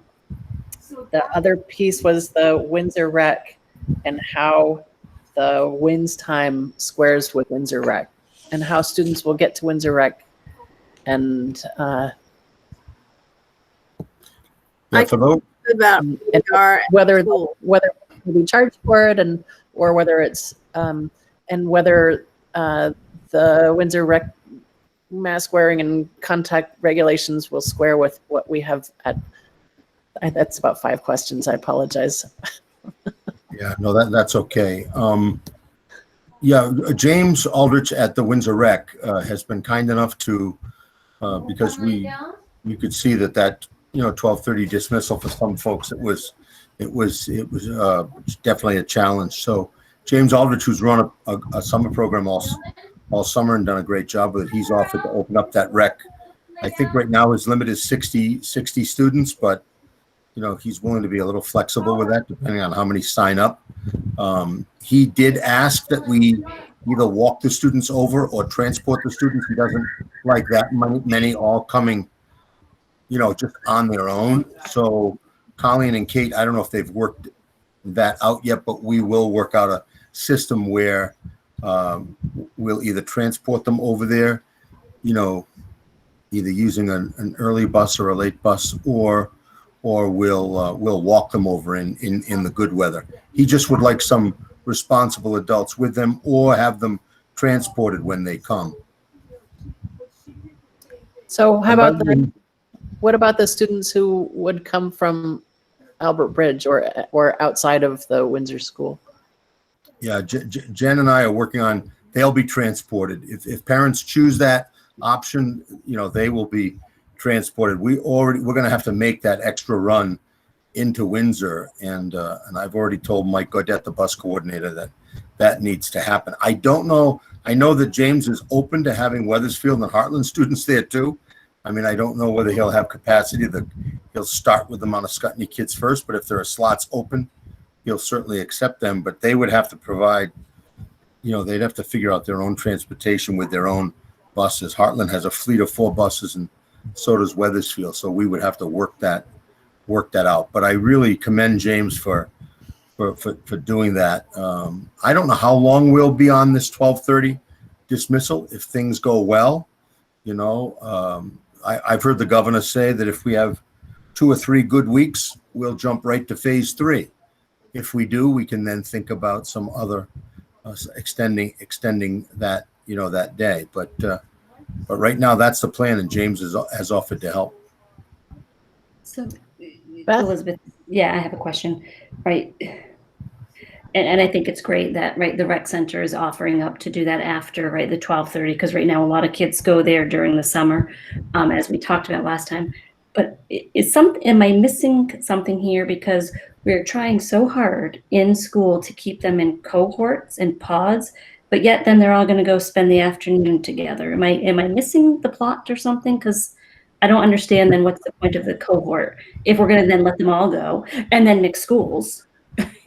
other piece was the Windsor Rec and how the WINS time squares with Windsor Rec. and how students will get to Windsor Rec. And Yeah, for those, About and whether whether we charge for it, and or whether it's and whether the Windsor Rec mask wearing and contact regulations will square with what we have at. That's about 5 questions. I apologize. yeah, no, that's okay. Yeah, James Aldrich at the Windsor Rec has been kind enough to, because we could see that 12:30 dismissal for some folks, it was definitely a challenge. So James Aldrich, who's run a summer program all summer and done a great job with it, he's offered to open up that rec. I think right now his limit is 60 students, but he's willing to be a little flexible with that depending on how many sign up. He did ask that we either walk the students over or transport the students. He doesn't like that many all coming, just on their own. So Colleen and Kate, I don't know if they've worked that out yet, but we will work out a system where we'll either transport them over there, either using an early bus or a late bus, or we'll walk them over in the good weather. He just would like some responsible adults with them, or have them transported when they come. So how about what about the students who would come from Albert Bridge or outside of the Windsor School? Yeah, Jen and I are working on, they'll be transported. If parents choose that option, they will be transported. We're going to have to make that extra run into Windsor, and I've already told Mike Gaudette, the bus coordinator, that needs to happen. I don't know. I know that James is open to having Wethersfield and Heartland students there too. I mean, I don't know whether he'll have capacity. He'll start with the Mount Scottney kids first, but if there are slots open, he'll certainly accept them. But they would have to provide, they'd have to figure out their own transportation with their own buses. Heartland has a fleet of 4 buses, and so does Wethersfield. So we would have to work that out. But I really commend James for doing that. I don't know how long we'll be on this 12:30 dismissal. If things go well, I've heard the governor say that if we have 2 or 3 good weeks, we'll jump right to phase 3. If we do, we can then think about some other extending that that day. But right now, that's the plan, and James has offered to help. So, Beth? Elizabeth, yeah, I have a question, right? And I think it's great that, right, the rec center is offering up to do that after, right, the 12:30, because right now a lot of kids go there during the summer, as we talked about last time. But am I missing something here? Because we're trying so hard in school to keep them in cohorts and pods, but yet then they're all going to go spend the afternoon together. Am I missing the plot or something? Because I don't understand then what's the point of the cohort if we're going to then let them all go and then mix schools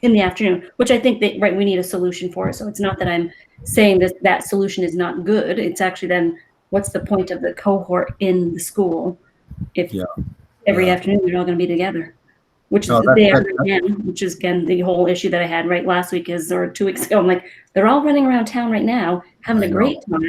in the afternoon, which I think that, right, we need a solution for. So it's not that I'm saying that solution is not good. It's actually then what's the point of the cohort in the school if every afternoon they're all going to be together, which they are right now, which is again the whole issue that I had right last week or 2 weeks ago. I'm like, they're all running around town right now having a great time,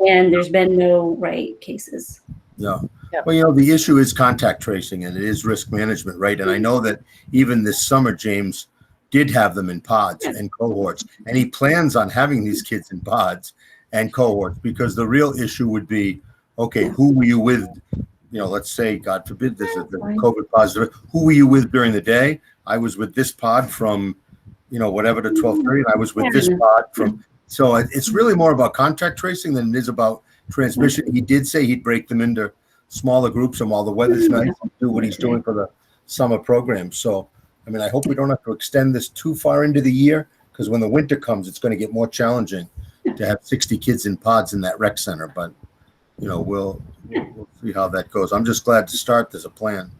and there's been no cases. Yeah. Well, the issue is contact tracing, and it is risk management, right? And I know that even this summer, James did have them in pods and cohorts, and he plans on having these kids in pods and cohorts, because the real issue would be, okay, who were you with? Let's say, God forbid, this is the COVID positive. Who were you with during the day? I was with this pod from, whatever to 12:30, and I was with this pod from. So it's really more about contact tracing than it is about transmission. He did say he'd break them into smaller groups, and while the weather's nice, do what he's doing for the summer program. So, I mean, I hope we don't have to extend this too far into the year, because when the winter comes, it's going to get more challenging to have 60 kids in pods in that rec center. But, we'll see how that goes. I'm just glad to start. There's a plan,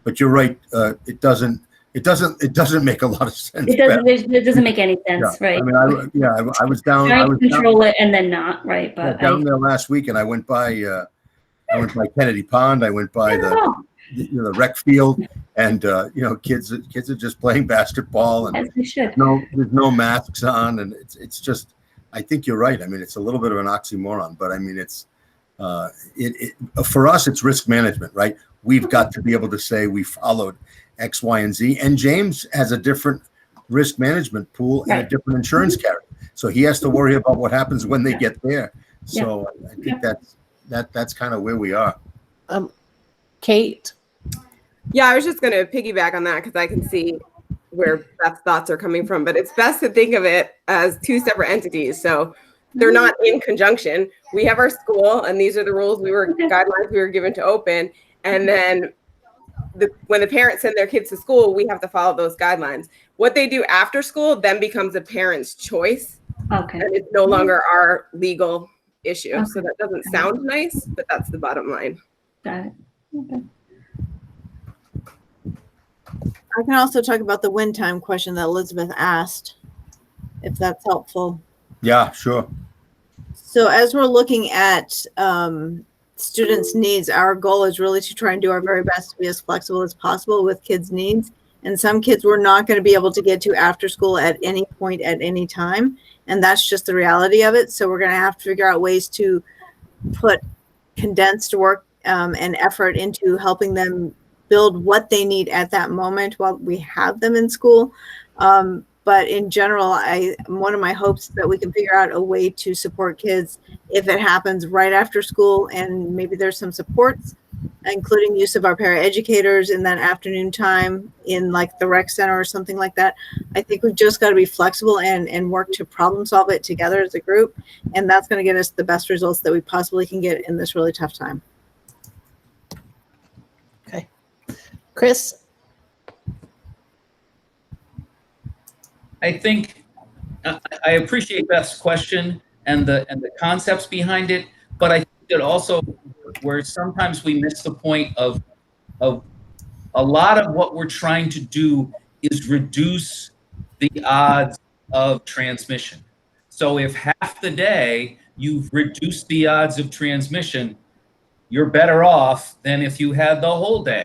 but you're right. It doesn't make a lot of sense. It doesn't make any sense, right? I mean, I was down. Trying to control it and then not, right? But down there last week, and I went by Kennedy Pond. I went by the rec field, and kids are just playing basketball, and as they should. there's no masks on, and it's just I think you're right. I mean, it's a little bit of an oxymoron, but I mean, it's for us, it's risk management, right? We've got to be able to say we followed X, Y, and Z. And James has a different risk management pool and a different insurance carrier. So he has to worry about what happens when they get there. So I think that's kind of where we are. Kate? Yeah, I was just going to piggyback on that because I can see where Beth's thoughts are coming from, but it's best to think of it as two separate entities. So they're not in conjunction. We have our school, and these are the rules guidelines we were given to open. And then when the parents send their kids to school, we have to follow those guidelines. What they do after school then becomes a parent's choice. Okay. And it's no longer our legal issue. Okay. So that doesn't sound nice, but that's the bottom line. Got it. Okay. I can also talk about the win time question that Elizabeth asked, if that's helpful. Yeah, sure. So as we're looking at students' needs, our goal is really to try and do our very best to be as flexible as possible with kids' needs. And some kids we're not going to be able to get to after school at any point at any time. And that's just the reality of it. So we're going to have to figure out ways to put condensed work and effort into helping them build what they need at that moment while we have them in school. But in general, one of my hopes is that we can figure out a way to support kids if it happens right after school, and maybe there's some supports, including use of our paraeducators in that afternoon time in like the rec center or something like that. I think we've just got to be flexible and work to problem solve it together as a group. And that's going to get us the best results that we possibly can get in this really tough time. Okay. Chris? I think I appreciate Beth's question and the concepts behind it, but I think that also where sometimes we miss the point of a lot of what we're trying to do is reduce the odds of transmission. So if half the day you've reduced the odds of transmission, you're better off than if you had the whole day,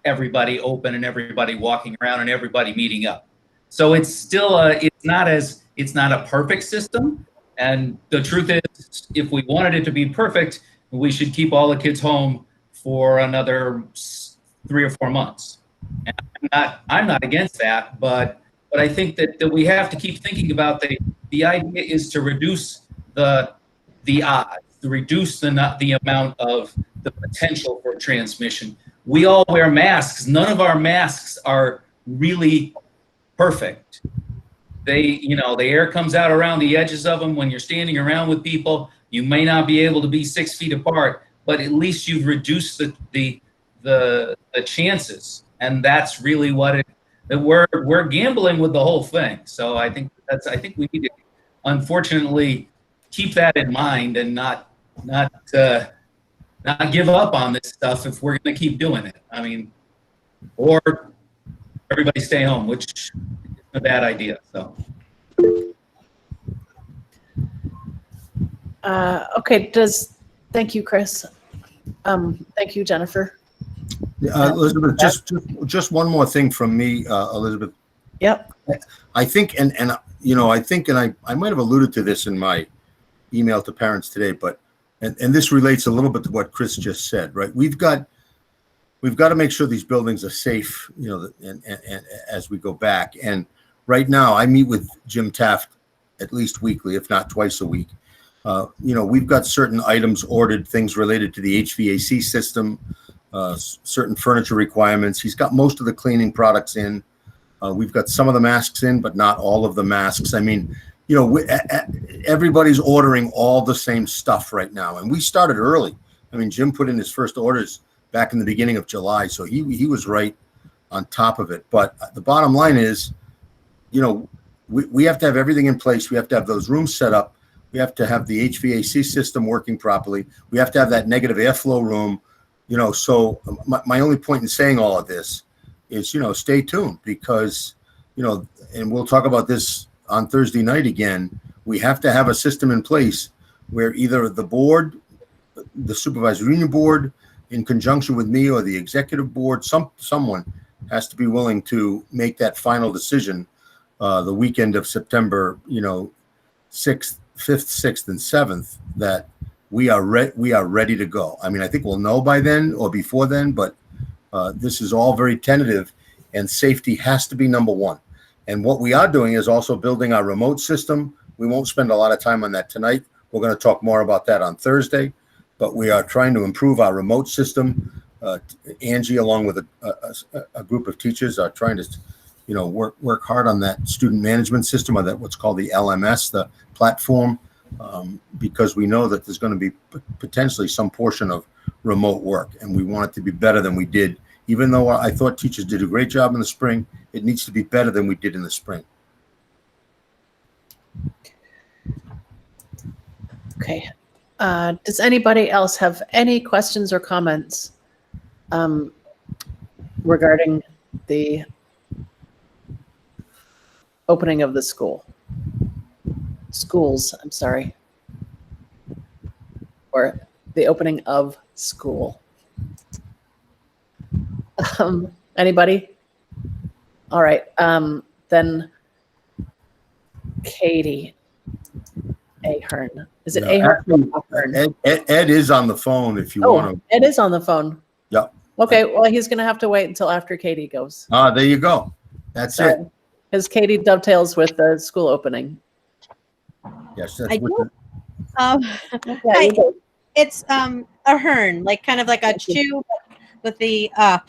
everybody open and everybody walking around and everybody meeting up. So it's still it's not a perfect system. And the truth is, if we wanted it to be perfect, we should keep all the kids home for another 3 or 4 months. And I'm not against that, but I think that we have to keep thinking about the idea is to reduce the odds, to reduce the amount of the potential for transmission. We all wear masks. None of our masks are really perfect. The air comes out around the edges of them when you're standing around with people. You may not be able to be 6 feet apart, but at least you've reduced the chances. And that's really what we're gambling with the whole thing. So I think we need to unfortunately keep that in mind and not give up on this stuff if we're going to keep doing it. I mean, or everybody stay home, which is a bad idea. So. Okay. Thank you, Chris. Thank you, Jennifer. Elizabeth, just one more thing from me, Elizabeth. Yep. I think, and I might have alluded to this in my email to parents today, but and this relates a little bit to what Chris just said, right? We've got to make sure these buildings are safe, and as we go back. And right now, I meet with Jim Taft at least weekly, if not twice a week. We've got certain items ordered, things related to the HVAC system, certain furniture requirements. He's got most of the cleaning products in. We've got some of the masks in, but not all of the masks. I mean, everybody's ordering all the same stuff right now. And we started early. I mean, Jim put in his first orders back in the beginning of July. So he was right on top of it. But the bottom line is, we have to have everything in place. We have to have those rooms set up. We have to have the HVAC system working properly. We have to have that negative airflow room, so my only point in saying all of this is, stay tuned because, and we'll talk about this on Thursday night again. We have to have a system in place where either the board, the supervisory union board, in conjunction with me or the executive board, someone has to be willing to make that final decision the weekend of September, 6th, 5th, 6th, and 7th, that we are ready to go. I mean, I think we'll know by then or before then, but this is all very tentative, and safety has to be number one. And what we are doing is also building our remote system. We won't spend a lot of time on that tonight. We're going to talk more about that on Thursday, but we are trying to improve our remote system. Angie, along with a group of teachers, are trying to, work hard on that student management system, or that what's called the LMS, the platform, because we know that there's going to be potentially some portion of remote work, and we want it to be better than we did. Even though I thought teachers did a great job in the spring, it needs to be better than we did in the spring. Okay. Does anybody else have any questions or comments regarding the opening of the schools, I'm sorry, or the opening of school? Anybody? All right. Then Katie Ahern. Is it Ahern? Ed is on the phone if you want to. Ed is on the phone. Yep. Okay. Well, he's going to have to wait until after Katie goes. There you go. That's it. Because Katie dovetails with the school opening. Yes, that's I with do. Hi, it's Ahern, like kind of like a chew with the Thank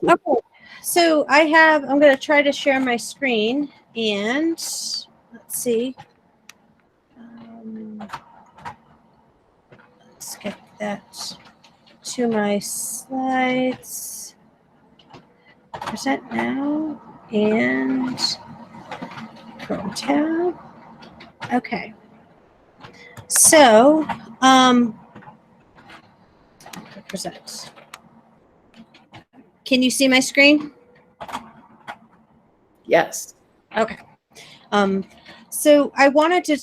you. Okay, so I'm going to try to share my screen, and let's see. Let's get that to my slides. Present now, and Chrome tab. Okay. So, present. Can you see my screen? Yes. Okay. So I wanted to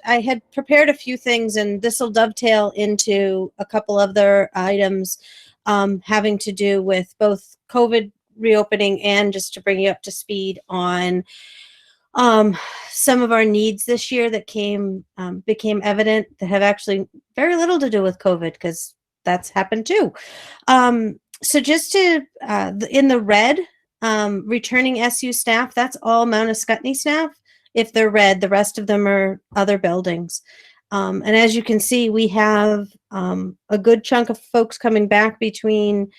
I had prepared a few things, and this will dovetail into a couple other items having to do with both COVID reopening and just to bring you up to speed on some of our needs this year that became evident that have actually very little to do with COVID, because that's happened too. So just to, in the red, returning SU staff, that's all Mount Escutney staff. If they're red, the rest of them are other buildings. And as you can see, we have a good chunk of folks coming back between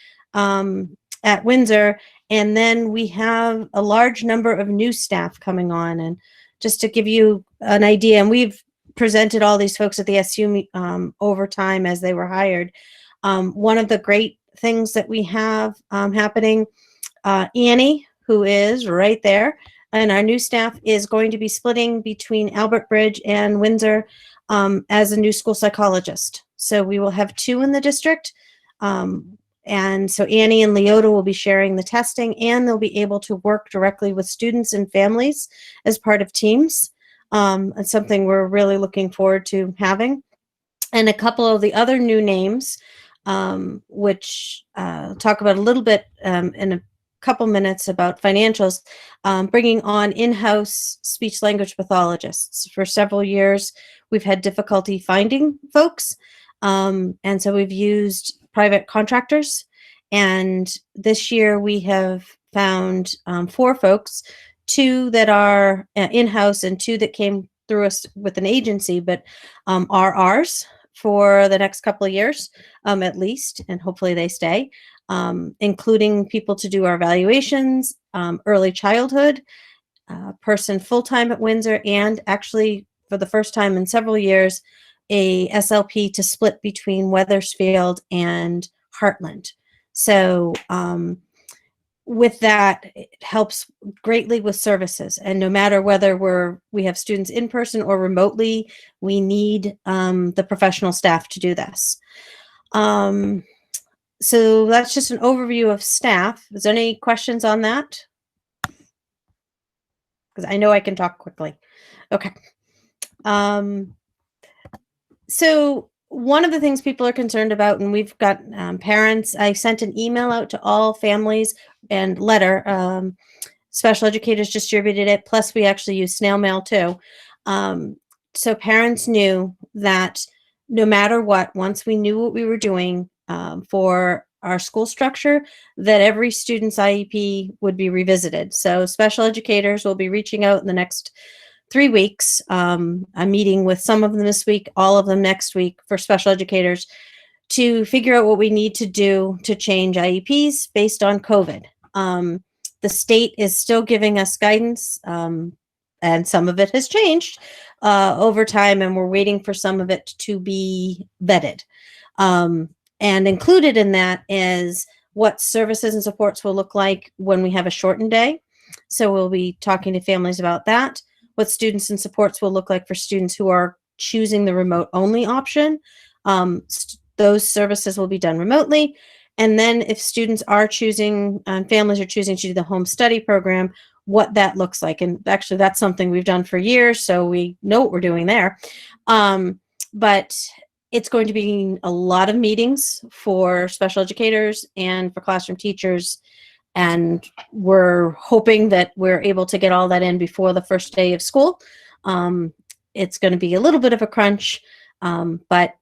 at Windsor, and then we have a large number of new staff coming on. And just to give you an idea, and we've presented all these folks at the SU over time as they were hired. One of the great things that we have happening, Annie, who is right there, and our new staff is going to be splitting between Albert Bridge and Windsor as a new school psychologist. So we will have 2 in the district. And so Annie and Leota will be sharing the testing, and they'll be able to work directly with students and families as part of teams. It's something we're really looking forward to having. And a couple of the other new names, which I'll talk about a little bit in a couple minutes about financials, bringing on in-house speech language pathologists. For several years, we've had difficulty finding folks. And so we've used private contractors. And this year we have found 4 folks, 2 that are in-house and 2 that came through us with an agency, but are ours for the next couple of years, at least, and hopefully they stay, including people to do our evaluations, early childhood, person full-time at Windsor, and actually for the first time in several years, a SLP to split between Wethersfield and Heartland. So with that, it helps greatly with services. And no matter whether we have students in person or remotely, we need the professional staff to do this. So that's just an overview of staff. Is there any questions on that? Because I know I can talk quickly. Okay. So one of the things people are concerned about, and we've got parents, I sent an email out to all families and letter, special educators distributed it, plus we actually use snail mail too, So parents knew that no matter what, once we knew what we were doing for our school structure, that every student's IEP would be revisited. So special educators will be reaching out in the next 3 weeks. I'm meeting with some of them this week, all of them next week for special educators to figure out what we need to do to change IEPs based on COVID. The state is still giving us guidance, and some of it has changed over time, and we're waiting for some of it to be vetted. And included in that is what services and supports will look like when we have a shortened day. So we'll be talking to families about that. What students and supports will look like for students who are choosing the remote only option. Those services will be done remotely. And then if students are choosing, families are choosing to do the home study program, what that looks like. And actually that's something we've done for years, so we know what we're doing there. But it's going to be a lot of meetings for special educators and for classroom teachers. And we're hoping that we're able to get all that in before the first day of school. It's going to be a little bit of a crunch, but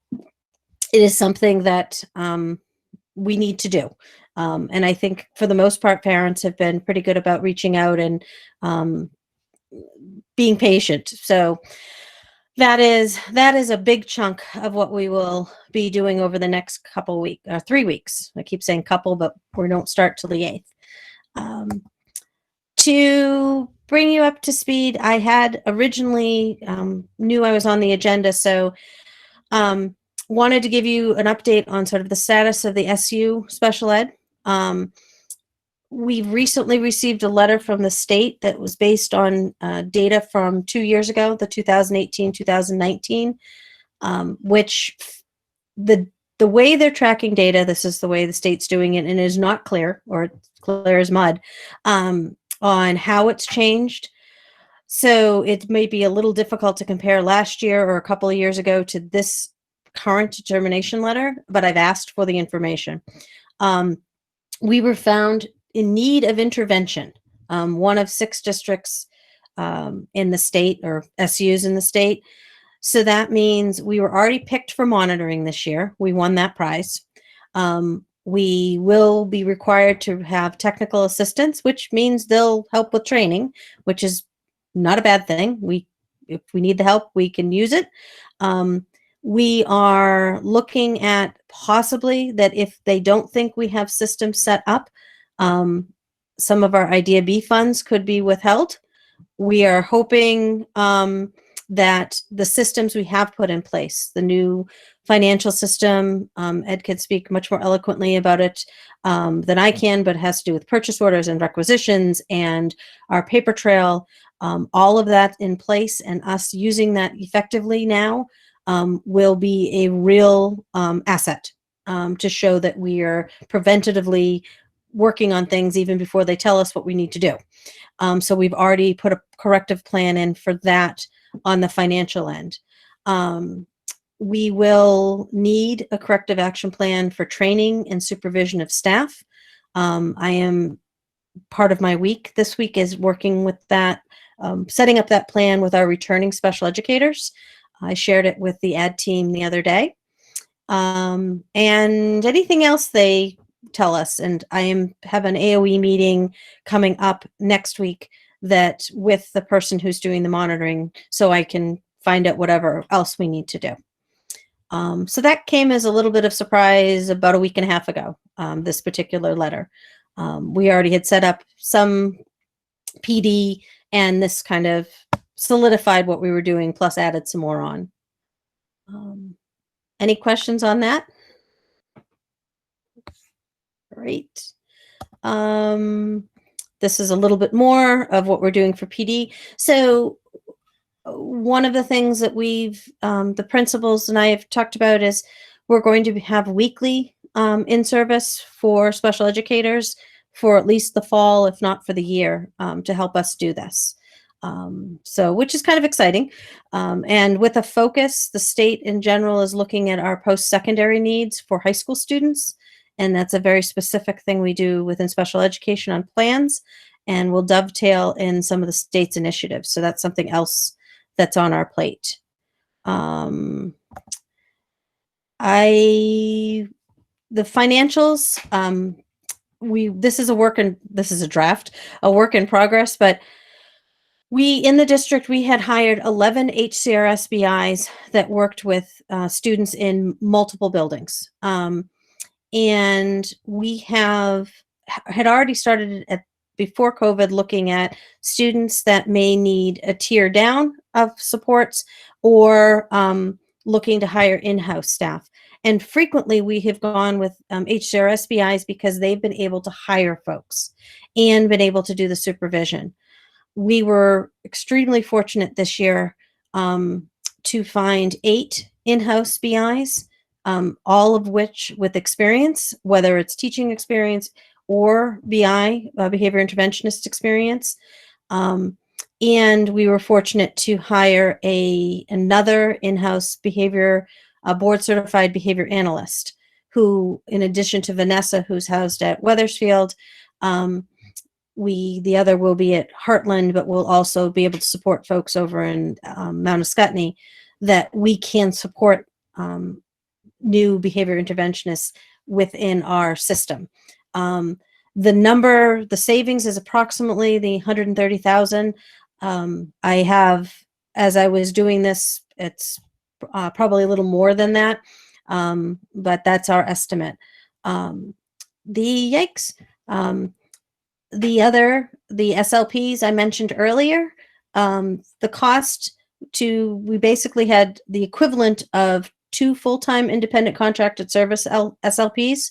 it is something that we need to do. And I think for the most part, parents have been pretty good about reaching out and being patient. So that is a big chunk of what we will be doing over the next couple weeks, 3 weeks. I keep saying couple, but we don't start till the 8th. To bring you up to speed, I had originally knew I was on the agenda, so wanted to give you an update on sort of the status of the SU special ed. We've recently received a letter from the state that was based on data from 2 years ago, the 2018-2019, which the way they're tracking data, this is the way the state's doing it, and it is not clear, or it's clear as mud, on how it's changed. So it may be a little difficult to compare last year or a couple of years ago to this current determination letter, but I've asked for the information. We were found in need of intervention. One of 6 districts in the state, or SUs in the state. So that means we were already picked for monitoring this year. We won that prize. We will be required to have technical assistance, which means they'll help with training, which is not a bad thing. If we need the help, we can use it. We are looking at possibly that if they don't think we have systems set up, some of our Idea B funds could be withheld. We are hoping that the systems we have put in place, the new financial system, Ed could speak much more eloquently about it than I can, but it has to do with purchase orders and requisitions and our paper trail, all of that in place, and us using that effectively now will be a real asset to show that we are preventatively working on things even before they tell us what we need to do. So we've already put a corrective plan in for that on the financial end. We will need a corrective action plan for training and supervision of staff. I am part of my week this week is working with that, setting up that plan with our returning special educators. I shared it with the ad team the other day. And anything else they tell us, and I have an AOE meeting coming up next week that with the person who's doing the monitoring, so I can find out whatever else we need to do. So that came as a little bit of surprise about a week and a half ago, this particular letter. We already had set up some PD, and this kind of solidified what we were doing, plus added some more on. Any questions on that? Great. This is a little bit more of what we're doing for PD. So one of the things that the principals and I have talked about is we're going to have weekly in-service for special educators for at least the fall, if not for the year, to help us do this. So, which is kind of exciting. And with a focus, the state in general is looking at our post-secondary needs for high school students. And that's a very specific thing we do within special education on plans, and will dovetail in some of the state's initiatives. So that's something else that's on our plate. The financials, this is a draft, a work in progress, but in the district, we had hired 11 HCRSBIs that worked with students in multiple buildings. And we had already started before COVID looking at students that may need a tier down of supports, or looking to hire in-house staff. And frequently we have gone with HCRSBIs because they've been able to hire folks and been able to do the supervision. We were extremely fortunate this year to find 8 in-house BIs, all of which with experience, whether it's teaching experience or BI, behavior interventionist experience. And we were fortunate to hire another in-house behavior, board certified behavior analyst, who, in addition to Vanessa, who's housed at Wethersfield, the other will be at Heartland, but we'll also be able to support folks over in Mount Escutney, that we can support new behavior interventionists within our system. The savings is approximately the 130,000. I have, as I was doing this, it's probably a little more than that, but that's our estimate. The SLPs I mentioned earlier, the cost we basically had the equivalent of 2 full-time independent contracted service SLPs,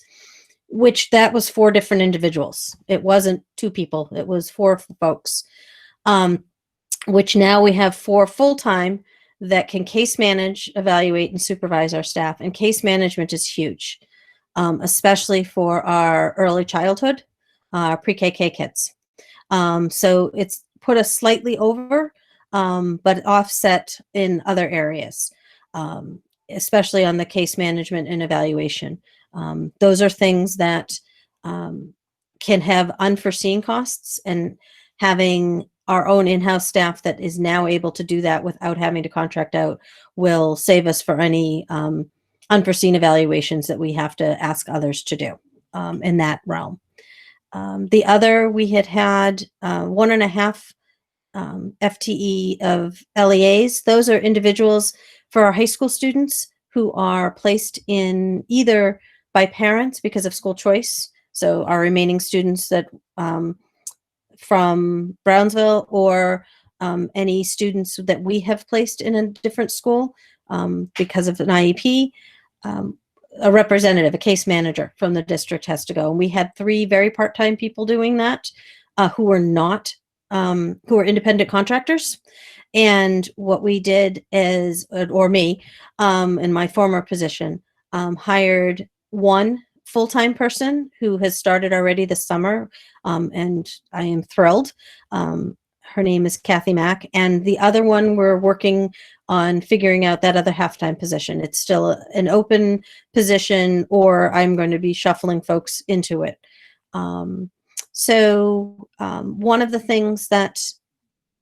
which that was 4 different individuals. It wasn't 2 people, it was 4 folks, which now we have 4 full-time that can case manage, evaluate, and supervise our staff. And case management is huge, especially for our early childhood, pre-KK kids. So it's put us slightly over, but offset in other areas, especially on the case management and evaluation. Those are things that can have unforeseen costs, and having our own in-house staff that is now able to do that without having to contract out will save us for any unforeseen evaluations that we have to ask others to do in that realm. The other, we had 1.5 FTE of LEAs. Those are individuals for our high school students who are placed in either by parents because of school choice. So our remaining students that from Brownsville, or any students that we have placed in a different school because of an IEP, a representative, a case manager from the district has to go. And we had 3 very part-time people doing that, who were independent contractors. And what we did is, or me, in my former position, hired 1 full-time person who has started already this summer, and I am thrilled. Her name is Kathy Mack, and the other one we're working on figuring out that other half-time position. It's still an open position, or I'm going to be shuffling folks into it. So one of the things that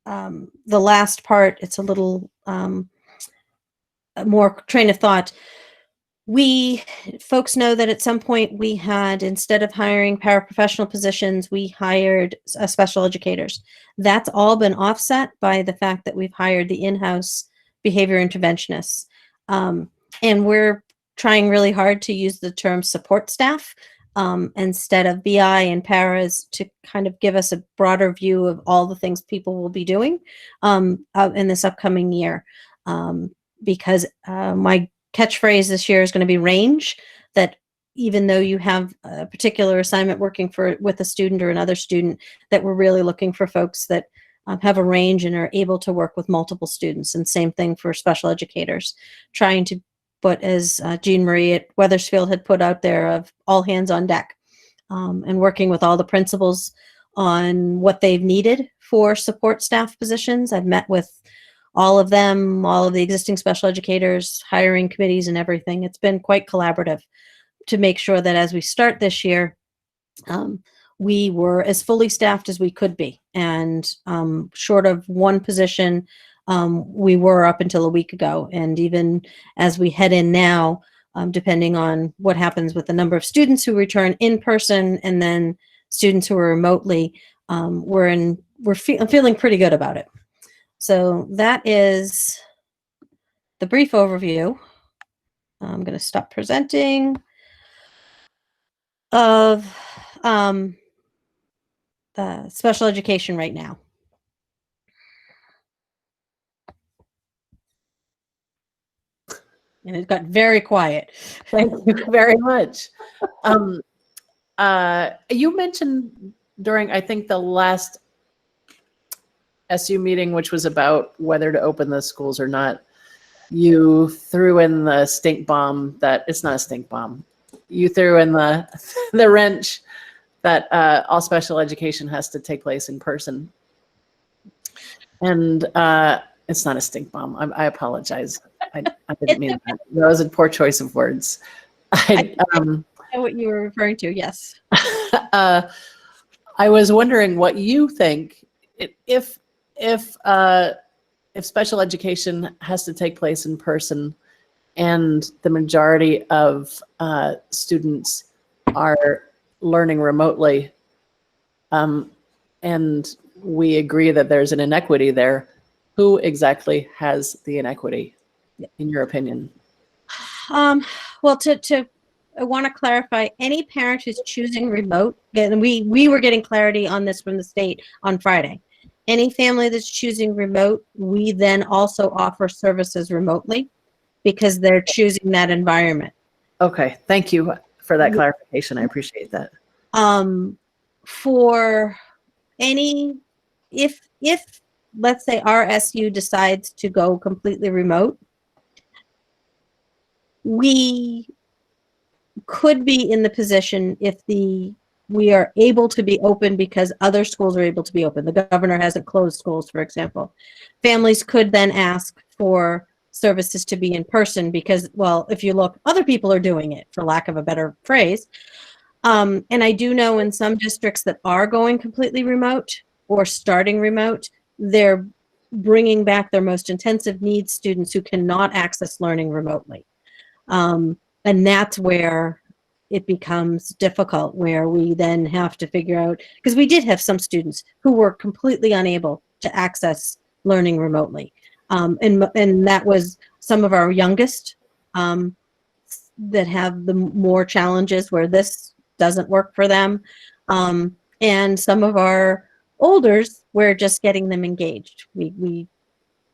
the last part, it's a little more train of thought. Folks know that at some point we had, instead of hiring paraprofessional positions, we hired special educators. That's all been offset by the fact that we've hired the in-house behavior interventionists. And we're trying really hard to use the term support staff instead of BI and paras, to kind of give us a broader view of all the things people will be doing in this upcoming year. Because my catchphrase this year is going to be range, that even though you have a particular assignment working with a student or another student, that we're really looking for folks that have a range and are able to work with multiple students. And same thing for special educators, trying to put, as Jean Marie at Wethersfield had put out there, of all hands on deck, and working with all the principals on what they've needed for support staff positions. I've met with all of them, all of the existing special educators, hiring committees and everything. It's been quite collaborative to make sure that as we start this year, we were as fully staffed as we could be. And short of 1 position We were up until a week ago. And even as we head in now, depending on what happens with the number of students who return in person and then students who are remotely, I'm feeling pretty good about it. So that is the brief overview. I'm going to stop presenting of special education right now. And it got very quiet. Thank you very much. You mentioned during, I think, the last SU meeting, which was about whether to open the schools or not, you threw in the stink bomb that it's not a stink bomb. You threw in the wrench that all special education has to take place in person. And it's not a stink bomb. I apologize. I didn't mean that. That was a poor choice of words. I know what you were referring to, yes. I was wondering what you think if special education has to take place in person and the majority of students are learning remotely, and we agree that there's an inequity there, who exactly has the inequity, in your opinion? Well, I want to clarify, any parent who's choosing remote, and we were getting clarity on this from the state on Friday. Any family that's choosing remote, we then also offer services remotely because they're choosing that environment. Okay, thank you for that clarification. I appreciate that. For any, if let's say our SU decides to go completely remote, we could be in the position if we are able to be open because other schools are able to be open. The governor hasn't closed schools, for example. Families could then ask for services to be in person because, well, if you look, other people are doing it, for lack of a better phrase. And I do know in some districts that are going completely remote or starting remote, they're bringing back their most intensive needs students who cannot access learning remotely. And that's where it becomes difficult, where we then have to figure out, because we did have some students who were completely unable to access learning remotely. And that was some of our youngest that have the more challenges where this doesn't work for them. And some of our olders, we're just getting them engaged. We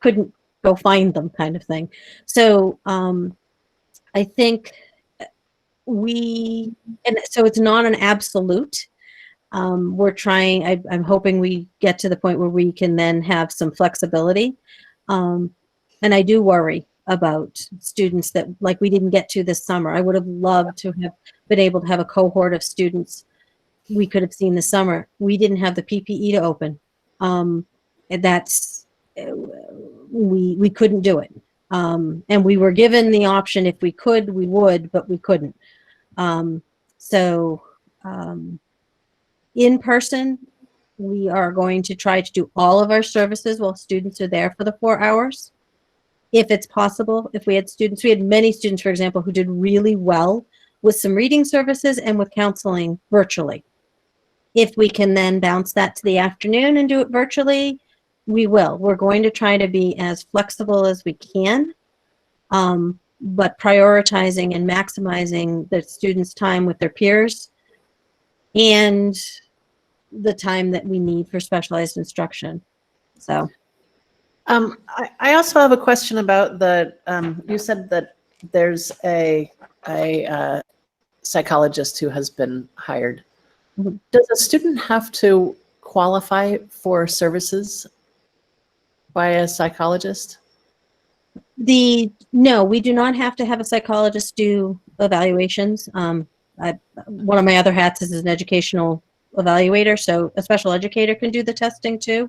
couldn't go find them, kind of thing. So I think and so it's not an absolute. We're trying, I'm hoping we get to the point where we can then have some flexibility. And I do worry about students that, like, we didn't get to this summer. I would have loved to have been able to have a cohort of students we could have seen this summer. We didn't have the PPE to open. We couldn't do it. And we were given the option, if we could, we would, but we couldn't. In person, we are going to try to do all of our services while students are there for the 4 hours. If it's possible, if we had students, we had many students, for example, who did really well with some reading services and with counseling virtually. If we can then bounce that to the afternoon and do it virtually, we will. We're going to try to be as flexible as we can, but prioritizing and maximizing the students' time with their peers and the time that we need for specialized instruction. So. I also have a question about you said that there's a psychologist who has been hired. Mm-hmm. Does a student have to qualify for services by a psychologist? No, we do not have to have a psychologist do evaluations. One of my other hats is an educational evaluator, so a special educator can do the testing too.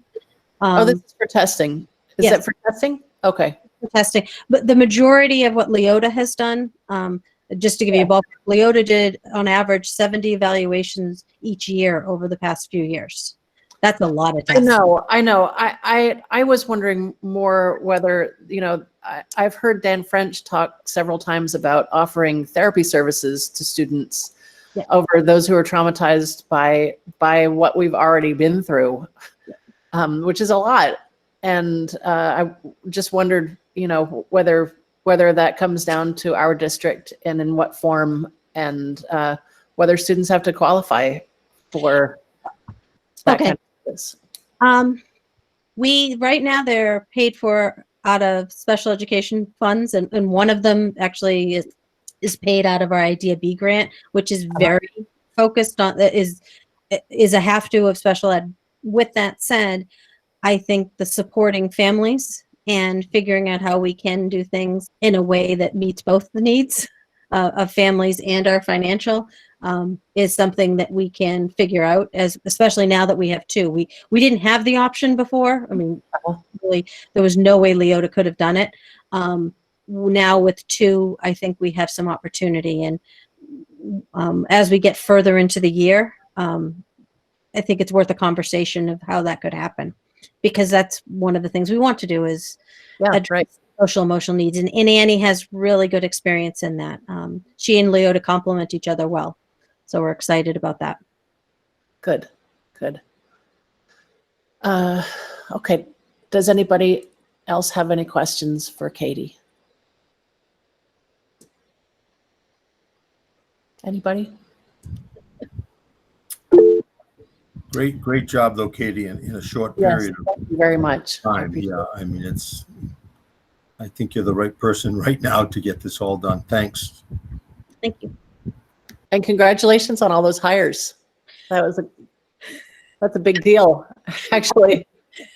This is for testing. Is yes. that for testing? Okay. For testing. But the majority of what Leota has done, just to give you a ballpark, Leota did on average 70 evaluations each year over the past few years. That's a lot of I tests. know. I was wondering more whether, I've heard Dan French talk several times about offering therapy services to students Yeah. over those who are traumatized by what we've already been through, which is a lot. And I just wondered, whether that comes down to our district and in what form, and whether students have to qualify for that Okay. kind of this. We right now they're paid for out of special education funds, and one of them actually is paid out of our Idea B grant, which is very focused on is a have to of special ed. With that said, I think the supporting families and figuring out how we can do things in a way that meets both the needs of families and our financial is something that we can figure out, especially now that we have two. We didn't have the option before. I mean, really, there was no way Leota could have done it. Now with two, I think we have some opportunity. And as we get further into the year, I think it's worth a conversation of how that could happen, because that's one of the things we want to do is address social emotional needs. And Annie has really good experience in that. She and Leota complement each other well. So we're excited about that. Good. Okay. Does anybody else have any questions for Katie? Anybody? Great job though, Katie, in a short Yes, period of thank you very much. time. Yeah, I mean, I think you're the right person right now to get this all done. Thanks. Thank you. And congratulations on all those hires. That's a big deal. Actually,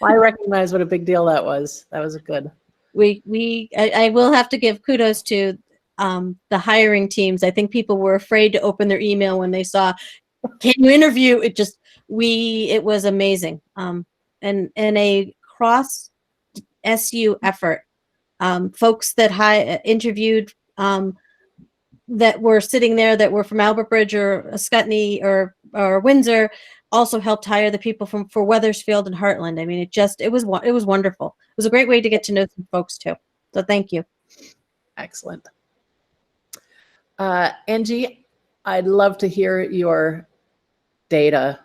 I recognize what a big deal that was. That was good. I will have to give kudos to the hiring teams. I think people were afraid to open their email when they saw, can you interview? It was amazing. And a cross SU effort. Folks that interviewed that were sitting there that were from Albert Bridge or Scutney or Windsor also helped hire the people for Wethersfield and Heartland. I mean, it was wonderful. It was a great way to get to know some folks too. So thank you. Excellent. Angie, I'd love to hear your data.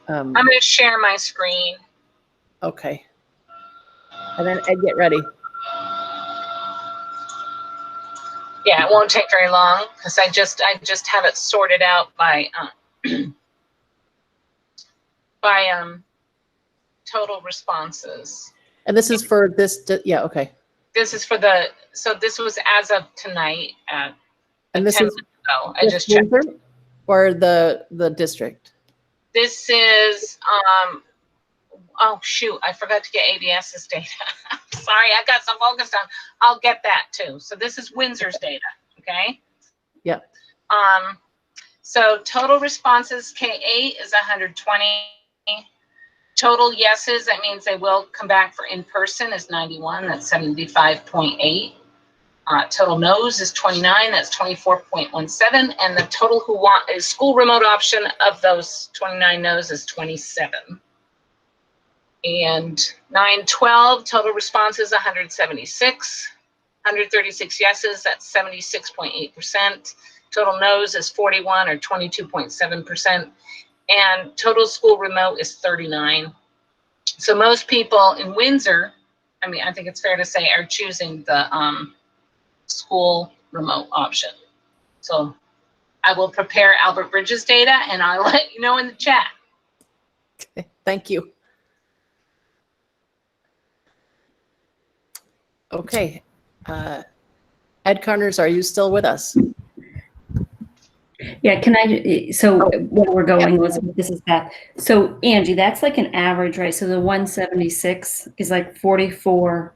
I'm going to share my screen. Okay. And then Ed, get ready. Yeah, it won't take very long because I just have it sorted out by total responses. And this is for this. Yeah. Okay. This is so this was as of tonight at And this 10 is minutes ago. I just checked. Windsor or the district. This is oh shoot, I forgot to get ABS's data. Sorry, I got some focused on. I'll get that too. So this is Windsor's data, okay? Yep. So total responses K8 is 120. Total yeses, that means they will come back for in-person, is 91. That's 75.8. Total no's is 29. That's 24.17. And the total who want is school remote option of those 29 no's is 27. And 912 total responses 176. 136 yeses, that's 76.8%. Total no's is 41 or 22.7%. And total school remote is 39. So most people in Windsor, I mean, I think it's fair to say, are choosing the school remote option. So I will prepare Albert Bridges data and I'll let you know in the chat. Okay. Thank you. Okay. Ed Connors, are you still with us? Yeah, so where we're going was, this is Beth. So Angie, that's like an average, right? So the 176 is like 44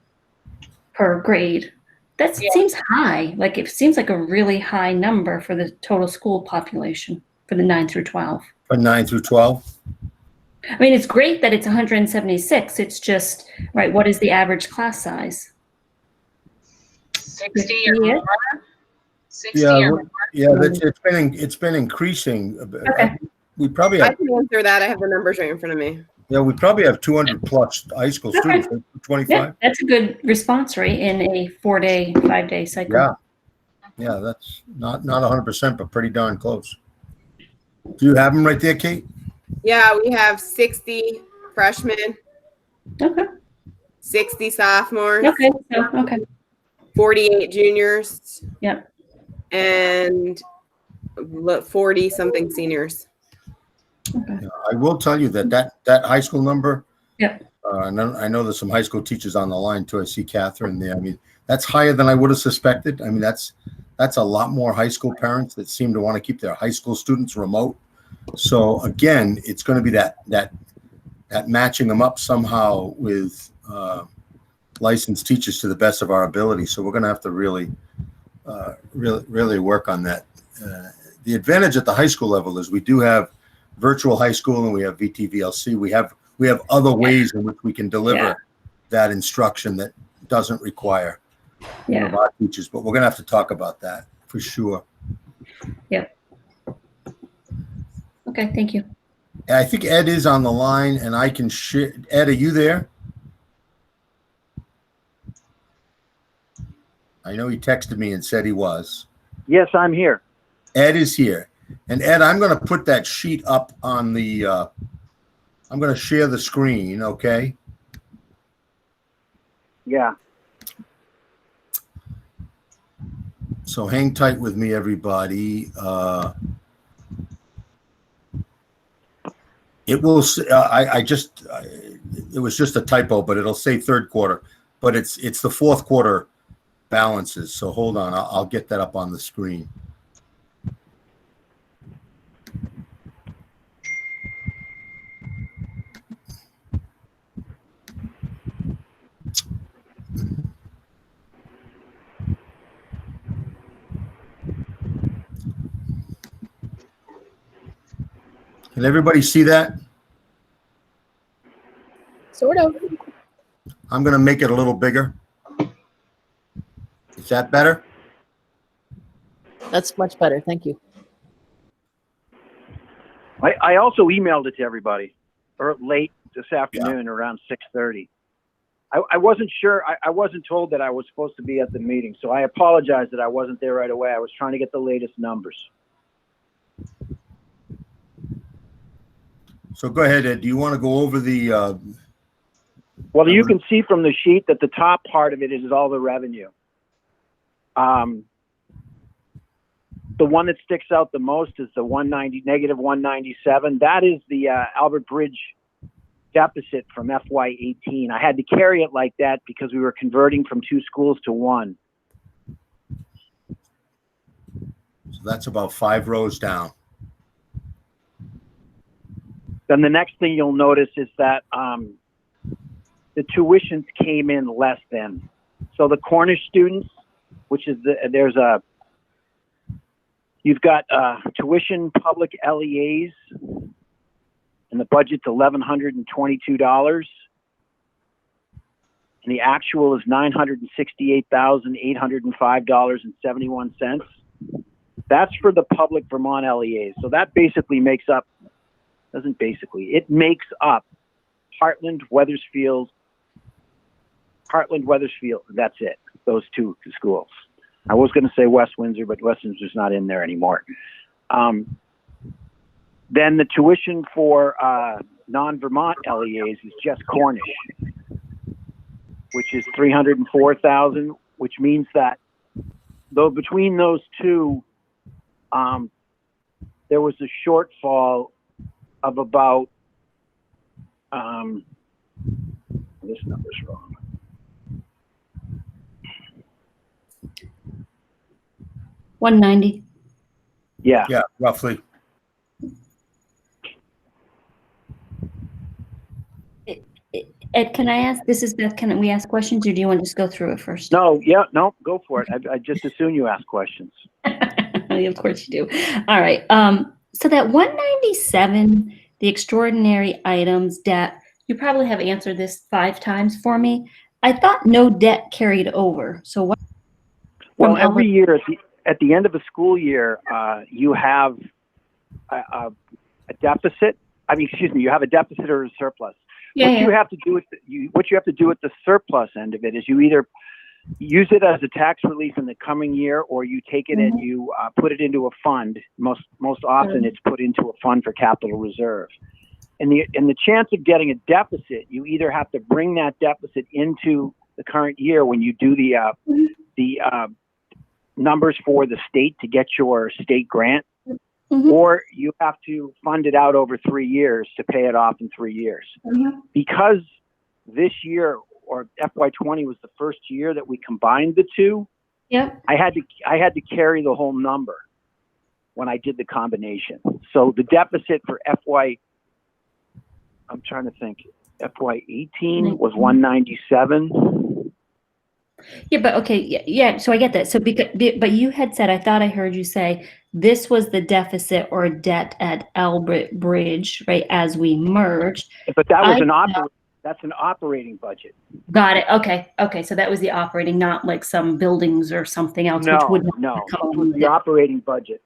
per grade. That seems high. Like it seems like a really high number for the total school population for the 9 through 12. For 9 through 12? I mean, it's great that it's 176. It's just, right, what is the average class size? 60 or more? 60 Yeah, or more? yeah, it's been increasing. Okay. we probably I have, can answer that. I have the numbers right in front of me. yeah, we probably have 200 plus high school Okay. students, Yeah, 25. that's a good response rate in a 4-day, 5-day cycle. Yeah. Yeah, that's not 100%, but pretty darn close. Do you have them right there, Kate? Yeah, we have 60 freshmen, Okay. 60 sophomores, Okay. So, okay. 48 juniors, Yep. and 40 something seniors. Okay. I will tell you that high school number. Yep. I know there's some high school teachers on the line too. I see Catherine there. I mean, that's higher than I would have suspected. I mean, that's a lot more high school parents that seem to want to keep their high school students remote. So again, it's going to be that matching them up somehow with licensed teachers to the best of our ability. So we're going to have to really work on that. The advantage at the high school level is we do have virtual high school and we have VTVLC. We have other ways in which we can deliver that instruction that doesn't require one of our teachers. But we're going to have to talk about that for sure. Yep. Okay. Thank you. I think Ed is on the line, and I can share. Ed, are you there? I know he texted me and said he was. Yes, I'm here. Ed is here. And Ed, I'm going to put that sheet up on the, I'm going to share the screen, okay? Yeah. So hang tight with me, everybody. It will, it was just a typo, but it'll say third quarter, but it's the fourth quarter balances. So hold on, I'll get that up on the screen. Can everybody see that? Sort of. I'm going to make it a little bigger. Is that better? That's much better. Thank you. I also emailed it to everybody late this afternoon around 6:30. I wasn't sure. I wasn't told that I was supposed to be at the meeting, so I apologize that I wasn't there right away. I was trying to get the latest numbers. So go ahead, Ed. Do you want to go over the? Well, you can see from the sheet that the top part of it is all the revenue. The one that sticks out the most is the negative 197. That is the Albert Bridge deficit from FY18. I had to carry it like that because we were converting from 2 schools to 1. So that's about 5 rows down. Then the next thing you'll notice is that the tuitions came in less than. So the Cornish students, which is you've got tuition public LEAs, and the budget's $1,122, and the actual is $968,805.71. That's for the public Vermont LEAs. So that basically makes up. It makes up Heartland, Wethersfield. That's it. Those 2 schools. I was going to say West Windsor, but West Windsor's not in there anymore. Then the tuition for non-Vermont LEAs is just Cornish, which is $304,000, which means that though between those 2, there was a shortfall of about, this number's wrong. $190. Yeah. Yeah, roughly. Ed, can I ask, this is Beth, can we ask questions or do you want to just go through it first? No, go for it. I just assume you ask questions. Of course you do. All right. So that 197, the extraordinary items debt, you probably have answered this 5 times for me. I thought no debt carried over. So what? Well, every year at the end of a school year, you have a deficit. I mean, excuse me, you have a deficit or a surplus. Yeah, What you have to do with what you have to do with the surplus end of it is you either use it as a tax relief in the coming year, or you take it and you put it into a fund. Most often, it's put into a fund for capital reserve. In the chance of getting a deficit, you either have to bring that deficit into the current year when you do the numbers for the state to get your state grant, or you have to fund it out over 3 years to pay it off in 3 years. Because this year, or FY20, was the first year that we combined the two. Yep. I had to carry the whole number when I did the combination. So the deficit for I'm trying to think, FY18 was 197. Yeah, but okay, yeah. So I get that. So but you had said, I thought I heard you say this was the deficit or debt at Albert Bridge, right? As we merged. But that was that's an operating budget. Got it. Okay. Okay. So that was the operating, not like some buildings or something else, which would not come it was the operating budget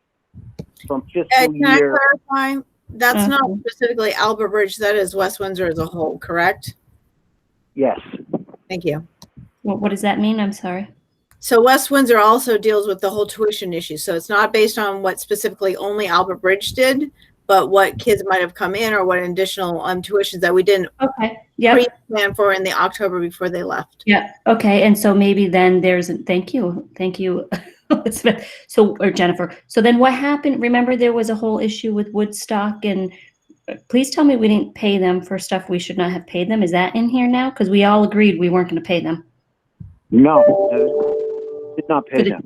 from fiscal Can I year. clarify? That's not specifically Albert Bridge. That is West Windsor as a whole, correct? Yes. Thank you. What does that mean? I'm sorry. So West Windsor also deals with the whole tuition issue. So it's not based on what specifically only Albert Bridge did, but what kids might have come in or what additional tuitions that we didn't pre-plan for in the October before they left. Yeah. Okay. And so maybe then thank you. Elizabeth. So, or Jennifer. So then what happened? Remember there was a whole issue with Woodstock, and please tell me we didn't pay them for stuff we should not have paid them. Is that in here now? Because we all agreed we weren't going to pay them. No, did not pay them.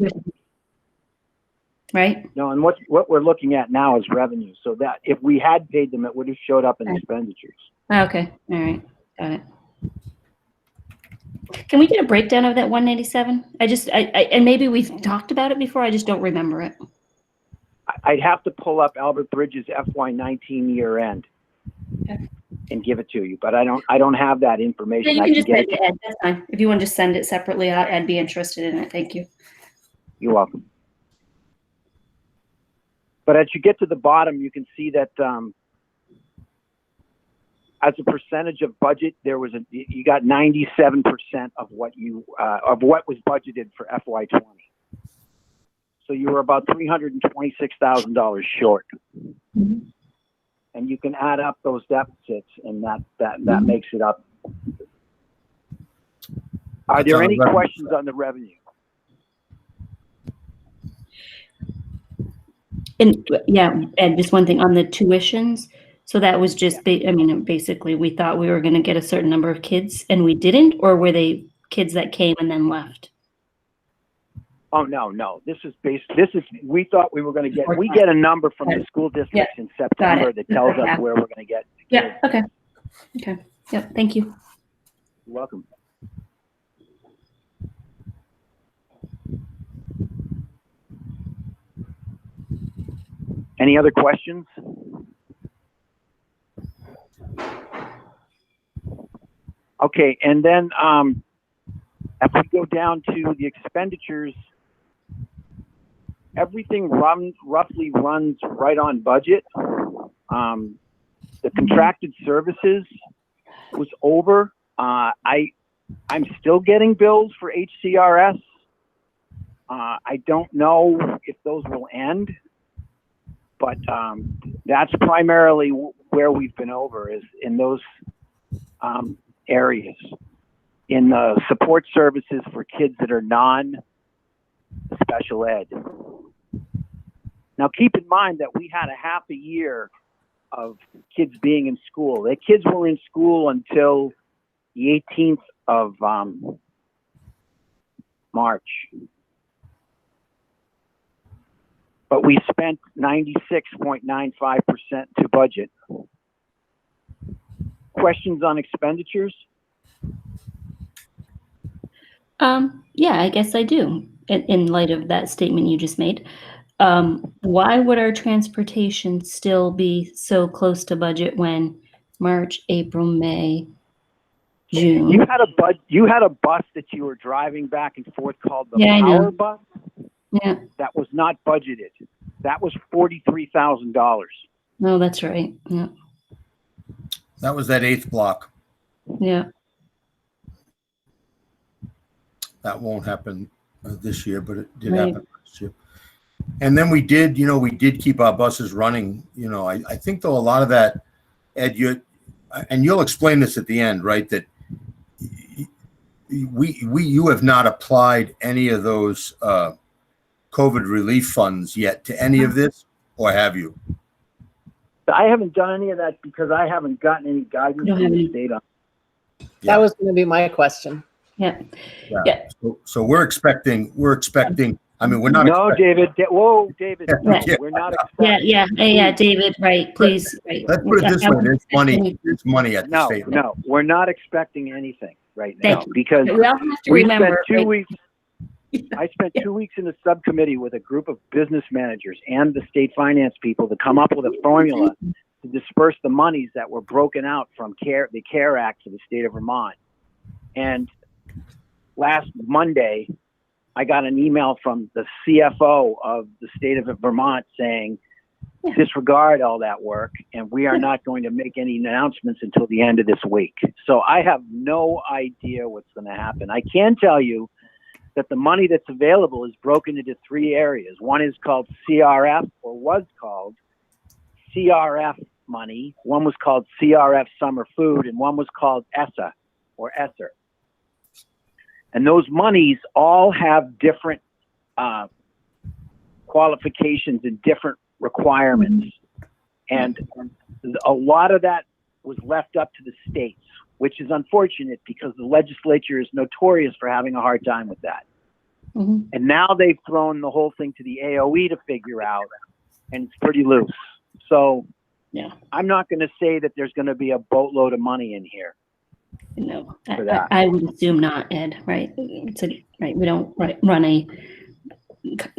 Right? No, and what we're looking at now is revenue. So that if we had paid them, it would have showed up in expenditures. Okay. All right. Got it. Can we get a breakdown of that 187? And maybe we've talked about it before. I just don't remember it. I'd have to pull up Albert Bridge's FY19 year end and give it to you, but I don't have that information. Yeah, you can just send it, Ed. That's fine. If you want to just send it separately, I'd be interested in it. Thank you. You're welcome. But as you get to the bottom, you can see that as a percentage of budget, you got 97% of what was budgeted for FY20. So you were about $326,000 short. And you can add up those deficits, and that makes it up. Are there any questions on the revenue? And yeah, and just one thing on the tuitions. So that was just, basically we thought we were going to get a certain number of kids and we didn't, or were they kids that came and then left? Oh, no. We thought we were going to we get a number from the school districts in September that tells us where we're going to get. Yeah. Okay. Yep. Thank you. You're welcome. Any other questions? Okay, and then if we go down to the expenditures, everything roughly runs right on budget. The contracted services was over. I'm still getting bills for HCRS. I don't know if those will end, but that's primarily where we've been over, is in those areas, in the support services for kids that are non-special ed. Now, keep in mind that we had a half a year of kids being in school. The kids were in school until the 18th of March. But we spent 96.95% to budget. Questions on expenditures? Yeah, I guess I do. In light of that statement you just made, why would our transportation still be so close to budget when March, April, May, June? You had a bus that you were driving back and forth called the Power Bus. Yeah. That was not budgeted. That was $43,000. No, that's right. Yeah. That was that 8th block. Yeah. That won't happen this year, but it did Right. happen last year. And then we did keep our buses running. I think though a lot of that, Ed, you'll explain this at the end, right? That you have not applied any of those COVID relief funds yet to any of this, or have you? I haven't done any of that because I haven't gotten any guidance from the state on. That was going to be my question. Yeah. Yeah. Yeah. So we're expecting. I mean, we're not. No, expecting, David. Whoa, David. No, Yeah. we're not expecting. Yeah, David. Right. Please. Right. Let's put it this way: there's money. There's money at the state. No, we're not expecting anything right now Thank you. because We all have to we remember. spent 2 right? weeks. I spent 2 weeks in a subcommittee with a group of business managers and the state finance people to come up with a formula to disperse the monies that were broken out from the CARE Act for the state of Vermont. And last Monday, I got an email from the CFO of the state of Vermont saying, disregard all that work, and we are not going to make any announcements until the end of this week. So I have no idea what's going to happen. I can tell you that the money that's available is broken into 3 areas. One is called CRF, or was called CRF money. One was called CRF summer food, and one was called ESSA, or ESSER. And those monies all have different qualifications and different requirements. And a lot of that was left up to the states, which is unfortunate because the legislature is notorious for having a hard time with that. Mm-hmm. And now they've thrown the whole thing to the AOE to figure out, and it's pretty loose. So Yeah. I'm not going to say that there's going to be a boatload of money in here. No, For that. I would assume not, Ed. Right? Right. We don't run a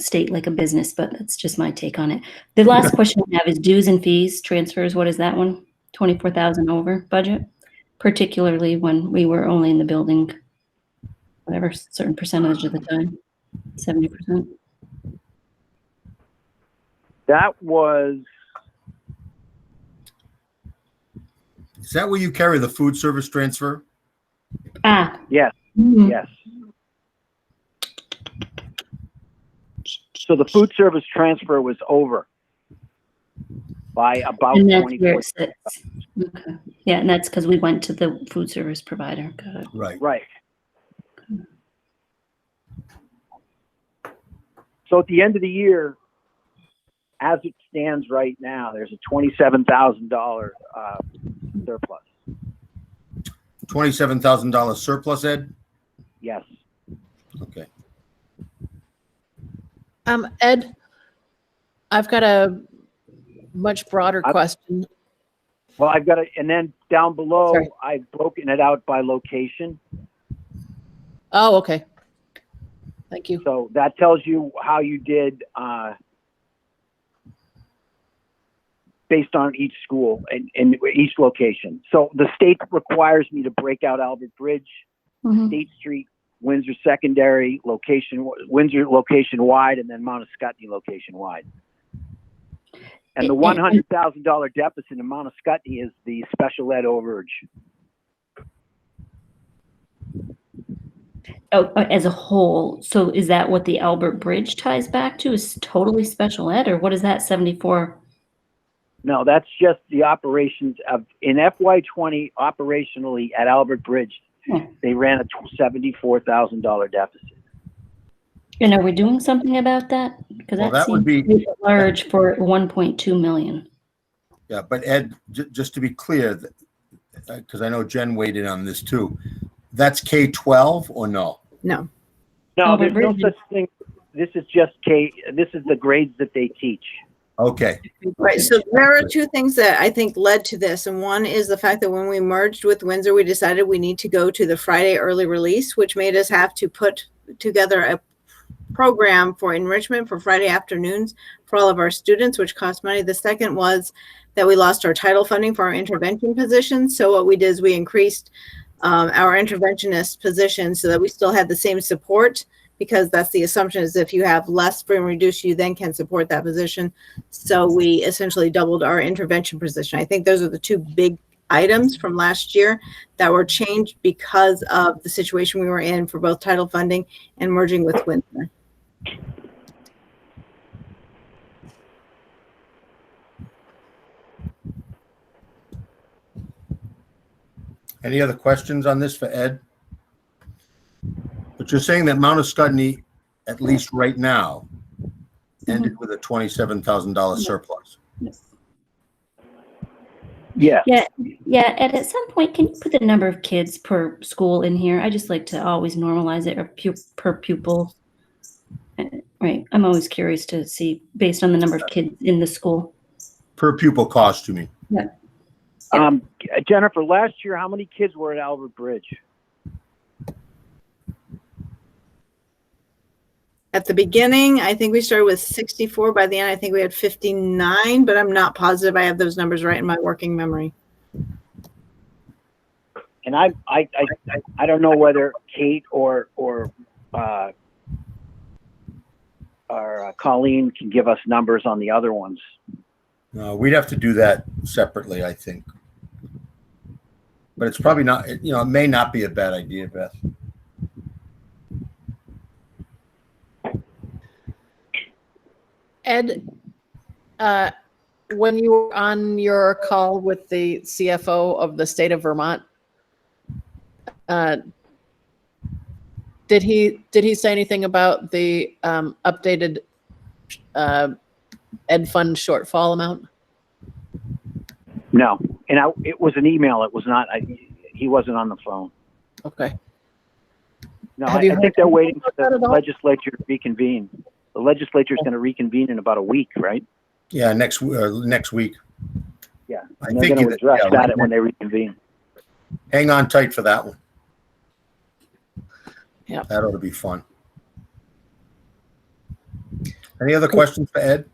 state like a business, but that's just my take on it. The last question I have is dues and fees transfers. What is that one? 24,000 over budget, particularly when we were only in the building, whatever certain percentage of the time, 70%. That was, Is that where you carry the food service transfer? Ah, yes, mhm. yes. So the food service transfer was over by about And that's 24. where it sits. Okay. Yeah, and that's because we went to the food service provider. Got it. Right. Right. So at the end of the year, as it stands right now, there's a $27,000 surplus. $27,000 surplus, Ed? Yes. Okay. Ed, I've got a much broader question. Well, I've got it, and then down below, Sorry. I've broken it out by location. Oh, okay. Thank you. So that tells you how you did based on each school and each location. So the state requires me to break out Albert Bridge, Mhm. State Street, Windsor Secondary location, Windsor location wide, and then Mount Scottney location wide. And the $100,000 deficit in Mount Scottney is the special ed overage. Oh, as a whole. So is that what the Albert Bridge ties back to? Is totally special ed, or what is that 74? No, that's just the operations of in FY20 operationally at Albert Bridge. They ran a $74,000 deficit. And are we doing something about that? Because Well, that that would seems be- large for 1.2 million. Yeah, but Ed, just to be clear, because I know Jen weighed in on this too, that's K-12 or no? No. No, Albert there's no Bridge. such thing. This is just this is the grades that they teach. Okay. Right. So there are 2 things that I think led to this. And one is the fact that when we merged with Windsor, we decided we need to go to the Friday early release, which made us have to put together a program for enrichment for Friday afternoons for all of our students, which cost money. The second was that we lost our title funding for our intervention positions. So what we did is we increased our interventionist position so that we still had the same support because that's the assumption is if you have less free and reduced, you then can support that position. So we essentially doubled our intervention position. I think those are the two big items from last year that were changed because of the situation we were in for both title funding and merging with Windsor. Any other questions on this for Ed? But you're saying that Mount Scottney, at least right now, ended with a $27,000 surplus. Yes. Yeah. And at some point, can you put the number of kids per school in here? I just like to always normalize it, or per pupil. Right. I'm always curious to see based on the number of kids in the school. Per pupil cost, you mean? Yeah. Jennifer, last year, how many kids were at Albert Bridge? At the beginning, I think we started with 64. By the end, I think we had 59, but I'm not positive I have those numbers right in my working memory. And I don't know whether Kate or Colleen can give us numbers on the other ones. We'd have to do that separately, I think. But it's probably not, it may not be a bad idea, Beth. Ed, when you were on your call with the CFO of the state of Vermont, did he say anything about the updated Ed Fund shortfall amount? No, and it was an email. It was not. He wasn't on the phone. Okay. No, I think they're waiting for the legislature to reconvene. The legislature is going to reconvene in about a week, right? Yeah, next week. Yeah, I and they're think going to address that when they reconvene. Hang on tight for that one. Yeah, that ought to be fun. Any other questions for Ed?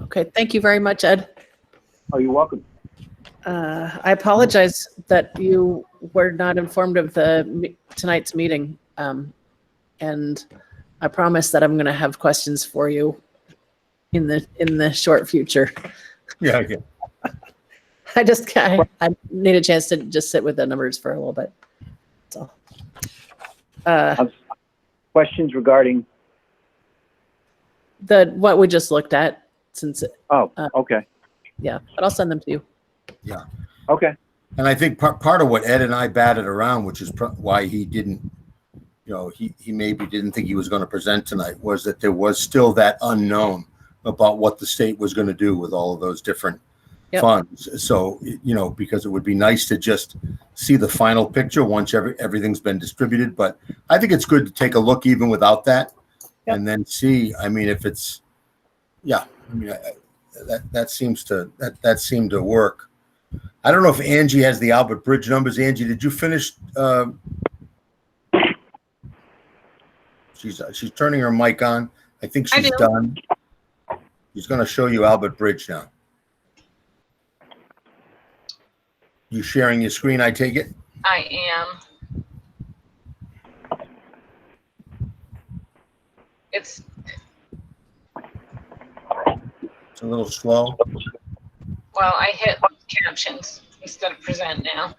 Okay, thank you very much, Ed. Oh, you're welcome. I apologize that you were not informed of tonight's meeting, and I promise that I'm going to have questions for you in the short future. Yeah, okay. I need a chance to just sit with the numbers for a little bit. So, questions regarding what we just looked at. Since okay. Yeah, but I'll send them to you. Yeah. Okay. And I think part of what Ed and I batted around, which is why he didn't, he maybe didn't think he was going to present tonight, was that there was still that unknown about what the state was going to do with all of those different funds. So, because it would be nice to just see the final picture once everything's been distributed. But I think it's good to take a look even without that and then see, if it's, that seemed to work. I don't know if Angie has the Albert Bridge numbers. Angie, did you finish? She's turning her mic on. I think she's done. She's going to show you Albert Bridge now. You sharing your screen, I take it? I am. It's a little slow. Well, I hit captions instead of present now.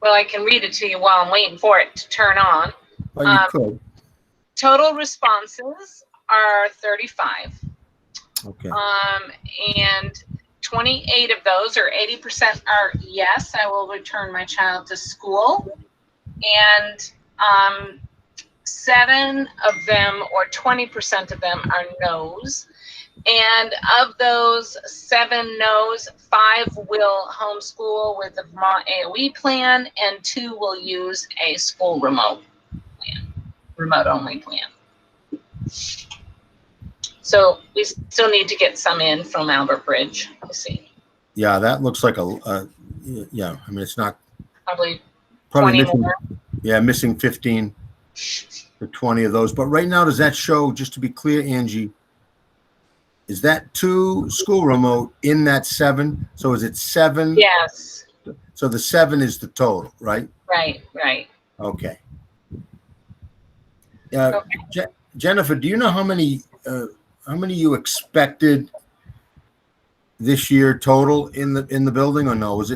Well, I can read it to you while I'm waiting for it to turn on. Well, you could. Total responses are 35. Okay. And 28 of those, or 80%, are yes, I will return my child to school. And 7 of them, or 20% of them, are no's. And of those 7 no's, 5 will homeschool with the Vermont AOE plan, and 2 will use a school remote only plan. So we still need to get some in from Albert Bridge. We'll see. Yeah, that looks like it's not probably 20 missing, more. Yeah, missing 15 or 20 of those. But right now, does that show, just to be clear, Angie, is that 2 school remote in that 7? So is it 7? Yes. So the 7 is the total, right? Right. Okay. Okay. Jennifer, do you know how many you expected this year total in the building, or no? Was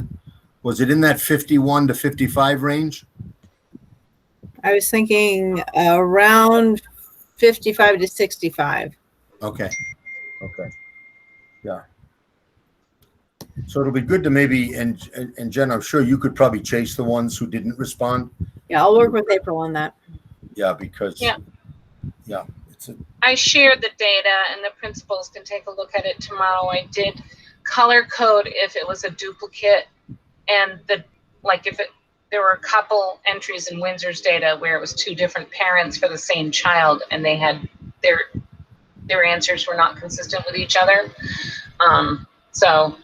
it in that 51 to 55 range? I was thinking around 55 to 65. Okay. Yeah. So it'll be good to maybe, and Jen, I'm sure you could probably chase the ones who didn't respond. Yeah, I'll work with April on that. Yeah, because Yeah. It's I shared the data, and the principals can take a look at it tomorrow. I did color code if it was a duplicate, and there were a couple entries in Windsor's data where it was 2 different parents for the same child, and they had their answers were not consistent with each other. So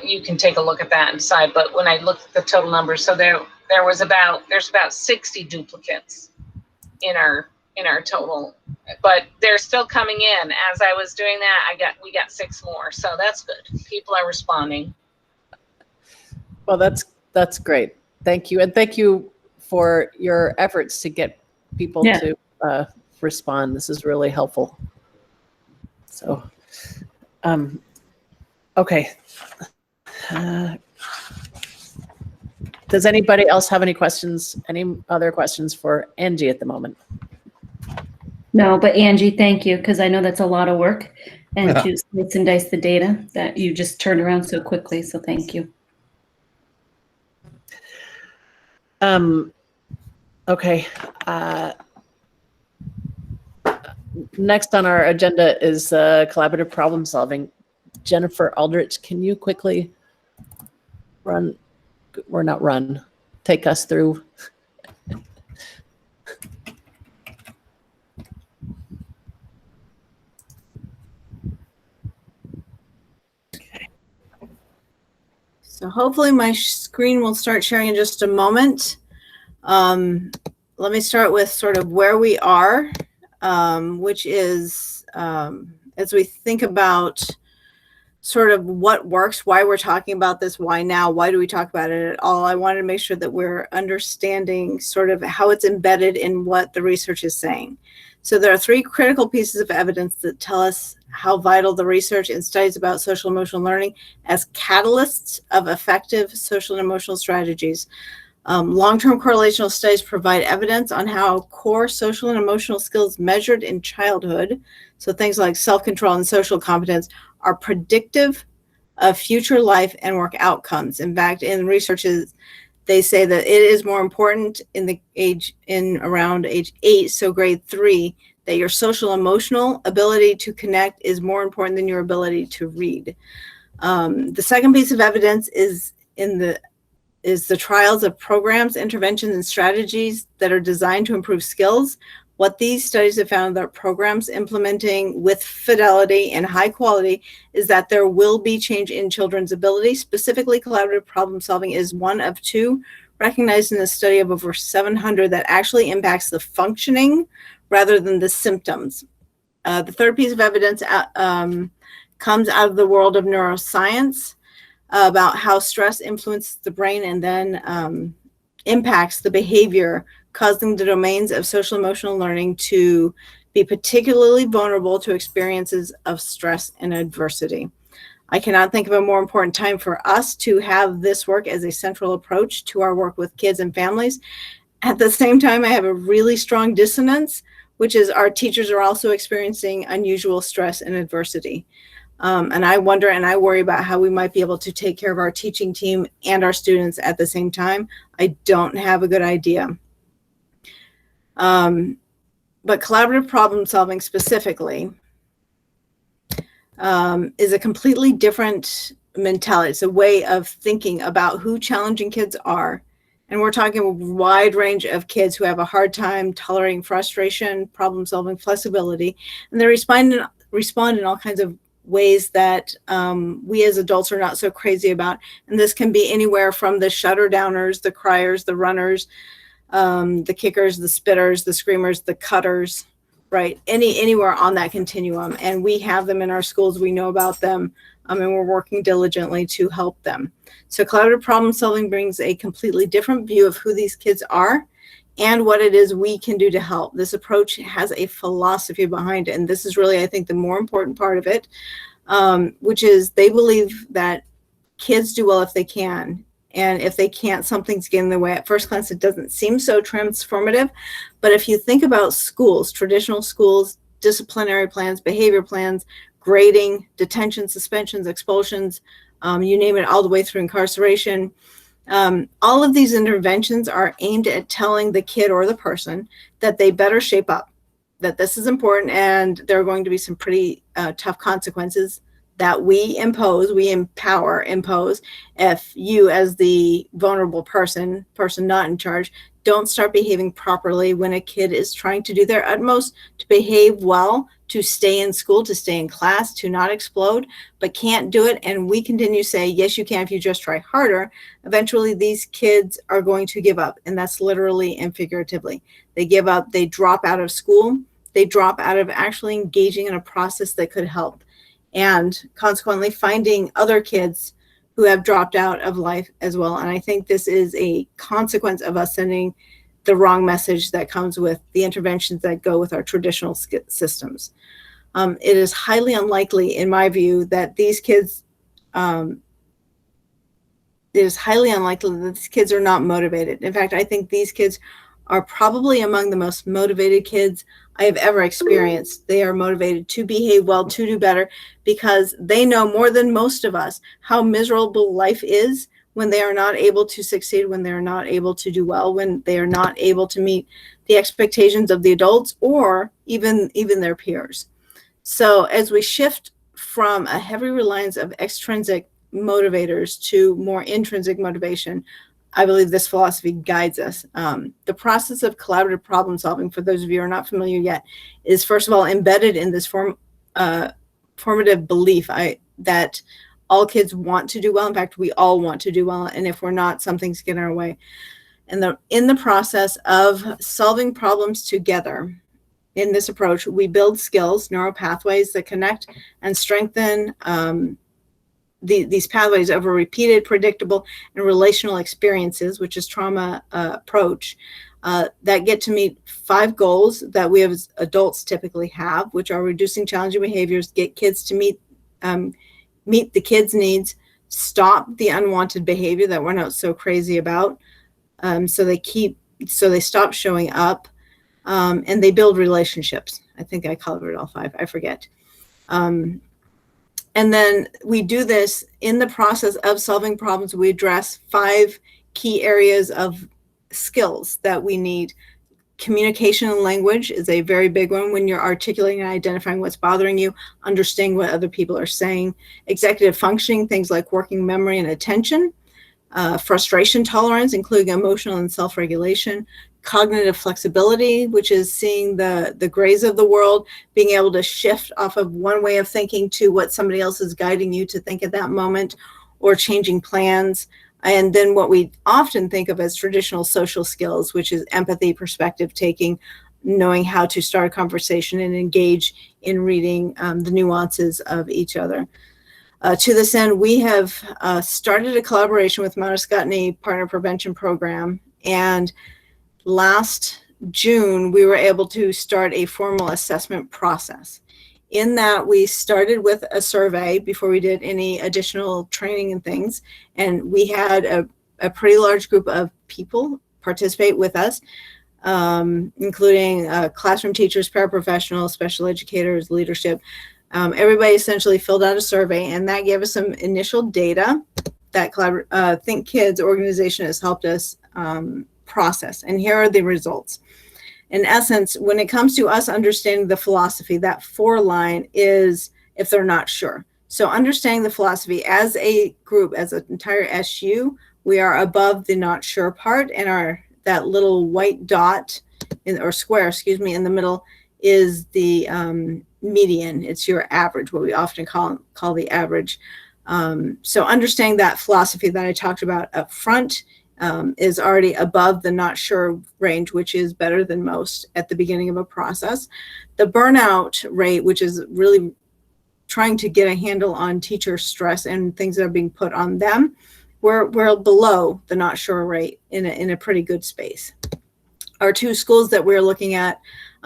you can take a look at that and decide. But when I looked at the total numbers, so there's about 60 duplicates in our total, but they're still coming in. As I was doing that, we got 6 more, so that's good. People are responding. Well, that's great. Thank you, and thank you for your efforts to get people to respond. This is really helpful. So, okay. Does anybody else have any questions? Any other questions for Angie at the moment? No, but Angie, thank you, because I know that's a lot of work, and to slice and dice the data that you just turned around so quickly. So thank you. Okay. Next on our agenda is collaborative problem solving. Jennifer Aldrich, can you quickly take us through? So hopefully my screen will start sharing in just a moment. Let me start with sort of where we are, which is as we think about sort of what works, why we're talking about this, why now, why do we talk about it at all? I wanted to make sure that we're understanding sort of how it's embedded in what the research is saying. So there are 3 critical pieces of evidence that tell us how vital the research and studies about social emotional learning as catalysts of effective social and emotional strategies. Long-term correlational studies provide evidence on how core social and emotional skills measured in childhood, so things like self-control and social competence, are predictive of future life and work outcomes. In fact, in researches, they say that it is more important around age 8, so grade 3, that your social emotional ability to connect is more important than your ability to read. The second piece of evidence is the trials of programs, interventions, and strategies that are designed to improve skills. What these studies have found that programs implementing with fidelity and high quality is that there will be change in children's ability. Specifically, collaborative problem solving is one of 2 recognized in a study of over 700 that actually impacts the functioning rather than the symptoms. The third piece of evidence comes out of the world of neuroscience about how stress influences the brain and then impacts the behavior, causing the domains of social emotional learning to be particularly vulnerable to experiences of stress and adversity. I cannot think of a more important time for us to have this work as a central approach to our work with kids and families. At the same time, I have a really strong dissonance, which is our teachers are also experiencing unusual stress and adversity. And I wonder and I worry about how we might be able to take care of our teaching team and our students at the same time. I don't have a good idea. But collaborative problem solving specifically is a completely different mentality. It's a way of thinking about who challenging kids are. And we're talking a wide range of kids who have a hard time tolerating frustration, problem solving, flexibility, and they respond in all kinds of ways that we as adults are not so crazy about. And this can be anywhere from the shutter downers, the criers, the runners, the kickers, the spitters, the screamers, the cutters, right? Anywhere on that continuum. And we have them in our schools. We know about them, and we're working diligently to help them. So collaborative problem solving brings a completely different view of who these kids are and what it is we can do to help. This approach has a philosophy behind it. And this is really, I think, the more important part of it, which is they believe that kids do well if they can. And if they can't, something's getting in the way. At first glance, it doesn't seem so transformative. But if you think about schools, traditional schools, disciplinary plans, behavior plans, grading, detention, suspensions, expulsions, you name it, all the way through incarceration, all of these interventions are aimed at telling the kid or the person that they better shape up, that this is important, and there are going to be some pretty tough consequences that we impose, impose, if you as the vulnerable person not in charge, don't start behaving properly when a kid is trying to do their utmost to behave well, to stay in school, to stay in class, to not explode, but can't do it. And we continue to say, yes, you can if you just try harder. Eventually, these kids are going to give up. And that's literally and figuratively. They give up, they drop out of school, they drop out of actually engaging in a process that could help. And consequently, finding other kids who have dropped out of life as well. And I think this is a consequence of us sending the wrong message that comes with the interventions that go with our traditional systems. It is highly unlikely, in my view, that these kids, are not motivated. In fact, I think these kids are probably among the most motivated kids I have ever experienced. They are motivated to behave well, to do better, because they know more than most of us how miserable life is when they are not able to succeed, when they're not able to do well, when they are not able to meet the expectations of the adults or even their peers. So as we shift from a heavy reliance of extrinsic motivators to more intrinsic motivation, I believe this philosophy guides us. The process of collaborative problem solving, for those of you who are not familiar yet, is first of all embedded in this formative belief that all kids want to do well. In fact, we all want to do well. And if we're not, something's getting in our way. And in the process of solving problems together, in this approach, we build skills, neural pathways that connect and strengthen these pathways over repeated, predictable, and relational experiences, which is trauma approach, that get to meet 5 goals that we as adults typically have, which are reducing challenging behaviors, get kids to meet the kids' needs, stop the unwanted behavior that we're not so crazy about, so they stop showing up, and they build relationships. I think I covered all 5. I forget. And then we do this in the process of solving problems. We address 5 key areas of skills that we need. Communication and language is a very big one when you're articulating and identifying what's bothering you, understanding what other people are saying. Executive functioning, things like working memory and attention. Frustration tolerance, including emotional and self-regulation. Cognitive flexibility, which is seeing the grays of the world, being able to shift off of one way of thinking to what somebody else is guiding you to think at that moment, or changing plans. And then what we often think of as traditional social skills, which is empathy, perspective taking, knowing how to start a conversation and engage in reading the nuances of each other. To this end, we have started a collaboration with Mount Scottney Partner Prevention Program, and last June, we were able to start a formal assessment process. In that, we started with a survey before we did any additional training and things. And we had a pretty large group of people participate with us, including classroom teachers, paraprofessionals, special educators, leadership. Everybody essentially filled out a survey, and that gave us some initial data that Think Kids organization has helped us process. And here are the results. In essence, when it comes to us understanding the philosophy, that 4 line is if they're not sure. So understanding the philosophy as a group, as an entire SU, we are above the not sure part, and that little white dot or square, in the middle is the median. It's your average, what we often call the average. So understanding that philosophy that I talked about up front is already above the not sure range, which is better than most at the beginning of a process. The burnout rate, which is really trying to get a handle on teacher stress and things that are being put on them, we're below the not sure rate in a pretty good space. Our two schools that we're looking at,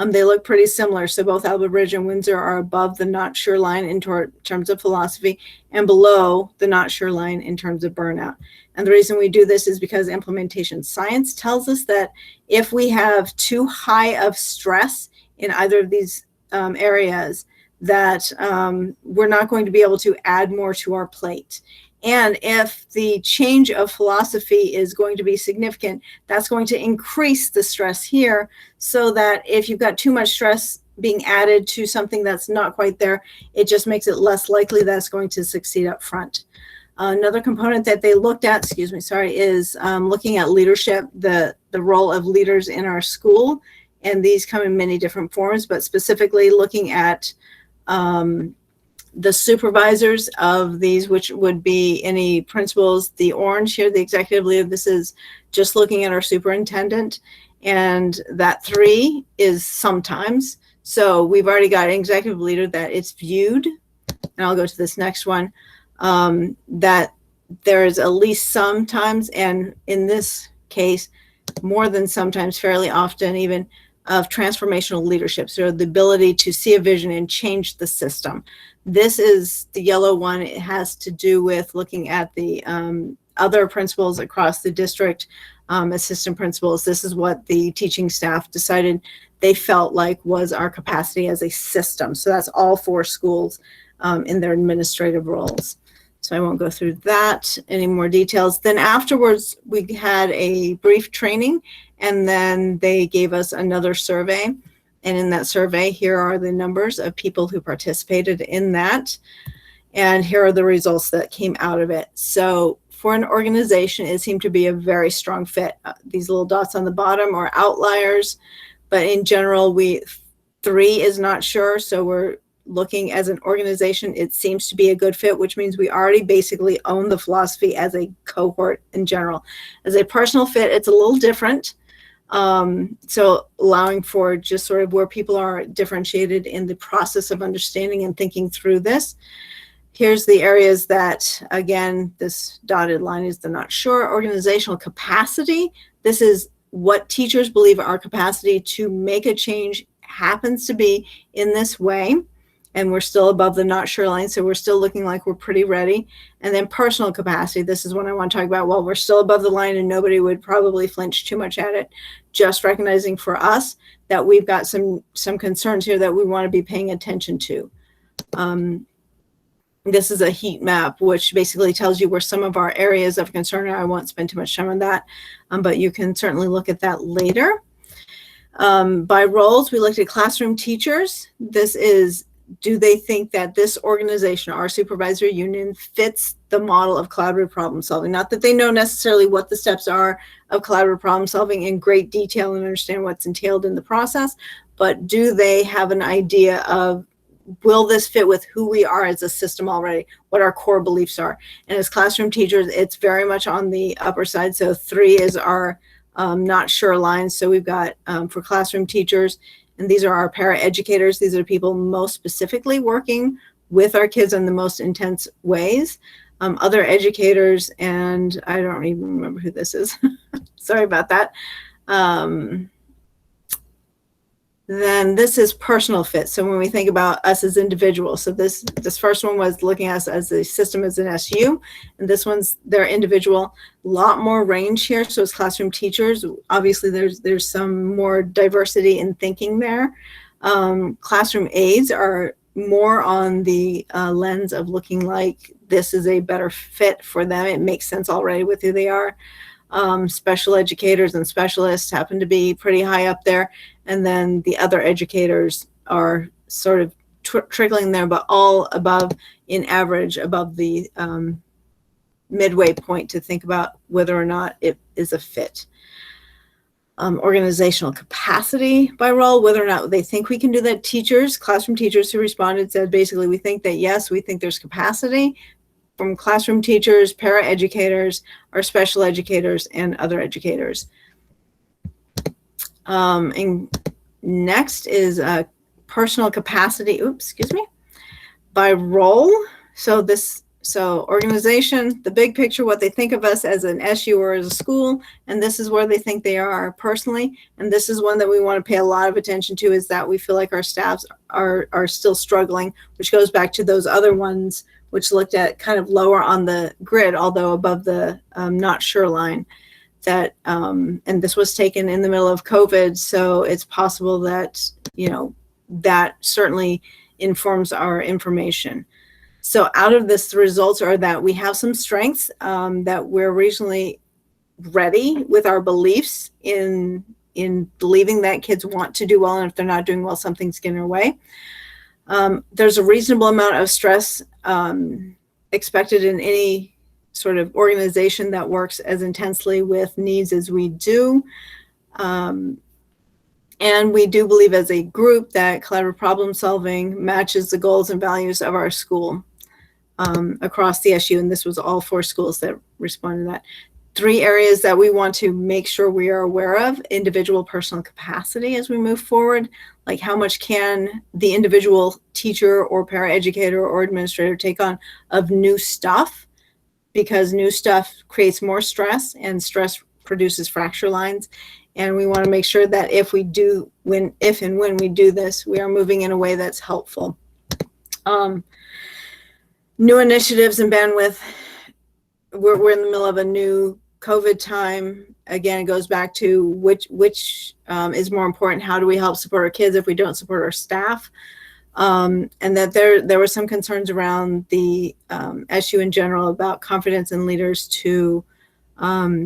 they look pretty similar. So both Albert Bridge and Windsor are above the not sure line in terms of philosophy and below the not sure line in terms of burnout. And the reason we do this is because implementation science tells us that if we have too high of stress in either of these areas, that we're not going to be able to add more to our plate. And if the change of philosophy is going to be significant, that's going to increase the stress here, so that if you've got too much stress being added to something that's not quite there, it just makes it less likely that it's going to succeed up front. Another component that they looked at, is looking at leadership, the role of leaders in our school. And these come in many different forms, but specifically looking at the supervisors of these, which would be any principals. The orange here, the executive leader, this is just looking at our superintendent. And that 3 is sometimes. So we've already got an executive leader that it's viewed, and I'll go to this next one, that there is at least sometimes, and in this case, more than sometimes, fairly often even, of transformational leadership. So the ability to see a vision and change the system. This is the yellow one. It has to do with looking at the other principals across the district, assistant principals. This is what the teaching staff decided they felt like was our capacity as a system. So that's all 4 schools in their administrative roles. So I won't go through that, any more details. Then afterwards, we had a brief training, and then they gave us another survey. And in that survey, here are the numbers of people who participated in that. And here are the results that came out of it. So for an organization, it seemed to be a very strong fit. These little dots on the bottom are outliers, but in general, 3 is not sure. So we're looking as an organization, it seems to be a good fit, which means we already basically own the philosophy as a cohort in general. As a personal fit, it's a little different. So allowing for just sort of where people are differentiated in the process of understanding and thinking through this. Here's the areas that, again, this dotted line is the not sure. Organizational capacity. This is what teachers believe our capacity to make a change happens to be in this way. And we're still above the not sure line, so we're still looking like we're pretty ready. And then personal capacity, this is what I want to talk about. Well, we're still above the line and nobody would probably flinch too much at it. Just recognizing for us that we've got some concerns here that we want to be paying attention to. This is a heat map, which basically tells you where some of our areas of concern are. I won't spend too much time on that, but you can certainly look at that later. By roles, we looked at classroom teachers. This is, do they think that this organization, our supervisory union, fits the model of collaborative problem solving? Not that they know necessarily what the steps are of collaborative problem solving in great detail and understand what's entailed in the process, but do they have an idea of, will this fit with who we are as a system already, what our core beliefs are? And as classroom teachers, it's very much on the upper side. So 3 is our not sure line. So we've got for classroom teachers, and these are our para-educators. These are people most specifically working with our kids in the most intense ways. Other educators, and I don't even remember who this is. Sorry about that. Then this is personal fit. So when we think about us as individuals, so this first one was looking at us as a system as an SU, and this one's their individual. A lot more range here. So as classroom teachers, obviously there's some more diversity in thinking there. Classroom aides are more on the lens of looking like this is a better fit for them. It makes sense already with who they are. Special educators and specialists happen to be pretty high up there. And then the other educators are sort of trickling there, but all above, in average, above the midway point to think about whether or not it is a fit. Organizational capacity by role, whether or not they think we can do that. Teachers, classroom teachers who responded said basically, we think that yes, we think there's capacity. from classroom teachers, para-educators, our special educators, and other educators. And next is personal capacity, by role. So organization, the big picture, what they think of us as an SU or as a school, and this is where they think they are personally. And this is one that we want to pay a lot of attention to, is that we feel like our staffs are still struggling, which goes back to those other ones, which looked at kind of lower on the grid, although above the not sure line. That and this was taken in the middle of COVID, so it's possible that, that certainly informs our information. So out of this, the results are that we have some strengths, that we're regionally ready with our beliefs in believing that kids want to do well, and if they're not doing well, something's getting in their way. There's a reasonable amount of stress expected in any sort of organization that works as intensely with needs as we do. And we do believe as a group that collaborative problem solving matches the goals and values of our school across the SU. And this was all 4 schools that responded to that. 3 areas that we want to make sure we are aware of: individual personal capacity as we move forward, like how much can the individual teacher or paraeducator or administrator take on of new stuff, because new stuff creates more stress, and stress produces fracture lines. And we want to make sure that if and when we do this, we are moving in a way that's helpful. New initiatives and bandwidth. We're in the middle of a new COVID time. Again, it goes back to which is more important. How do we help support our kids if we don't support our staff? And that there were some concerns around the SU in general about confidence in leaders to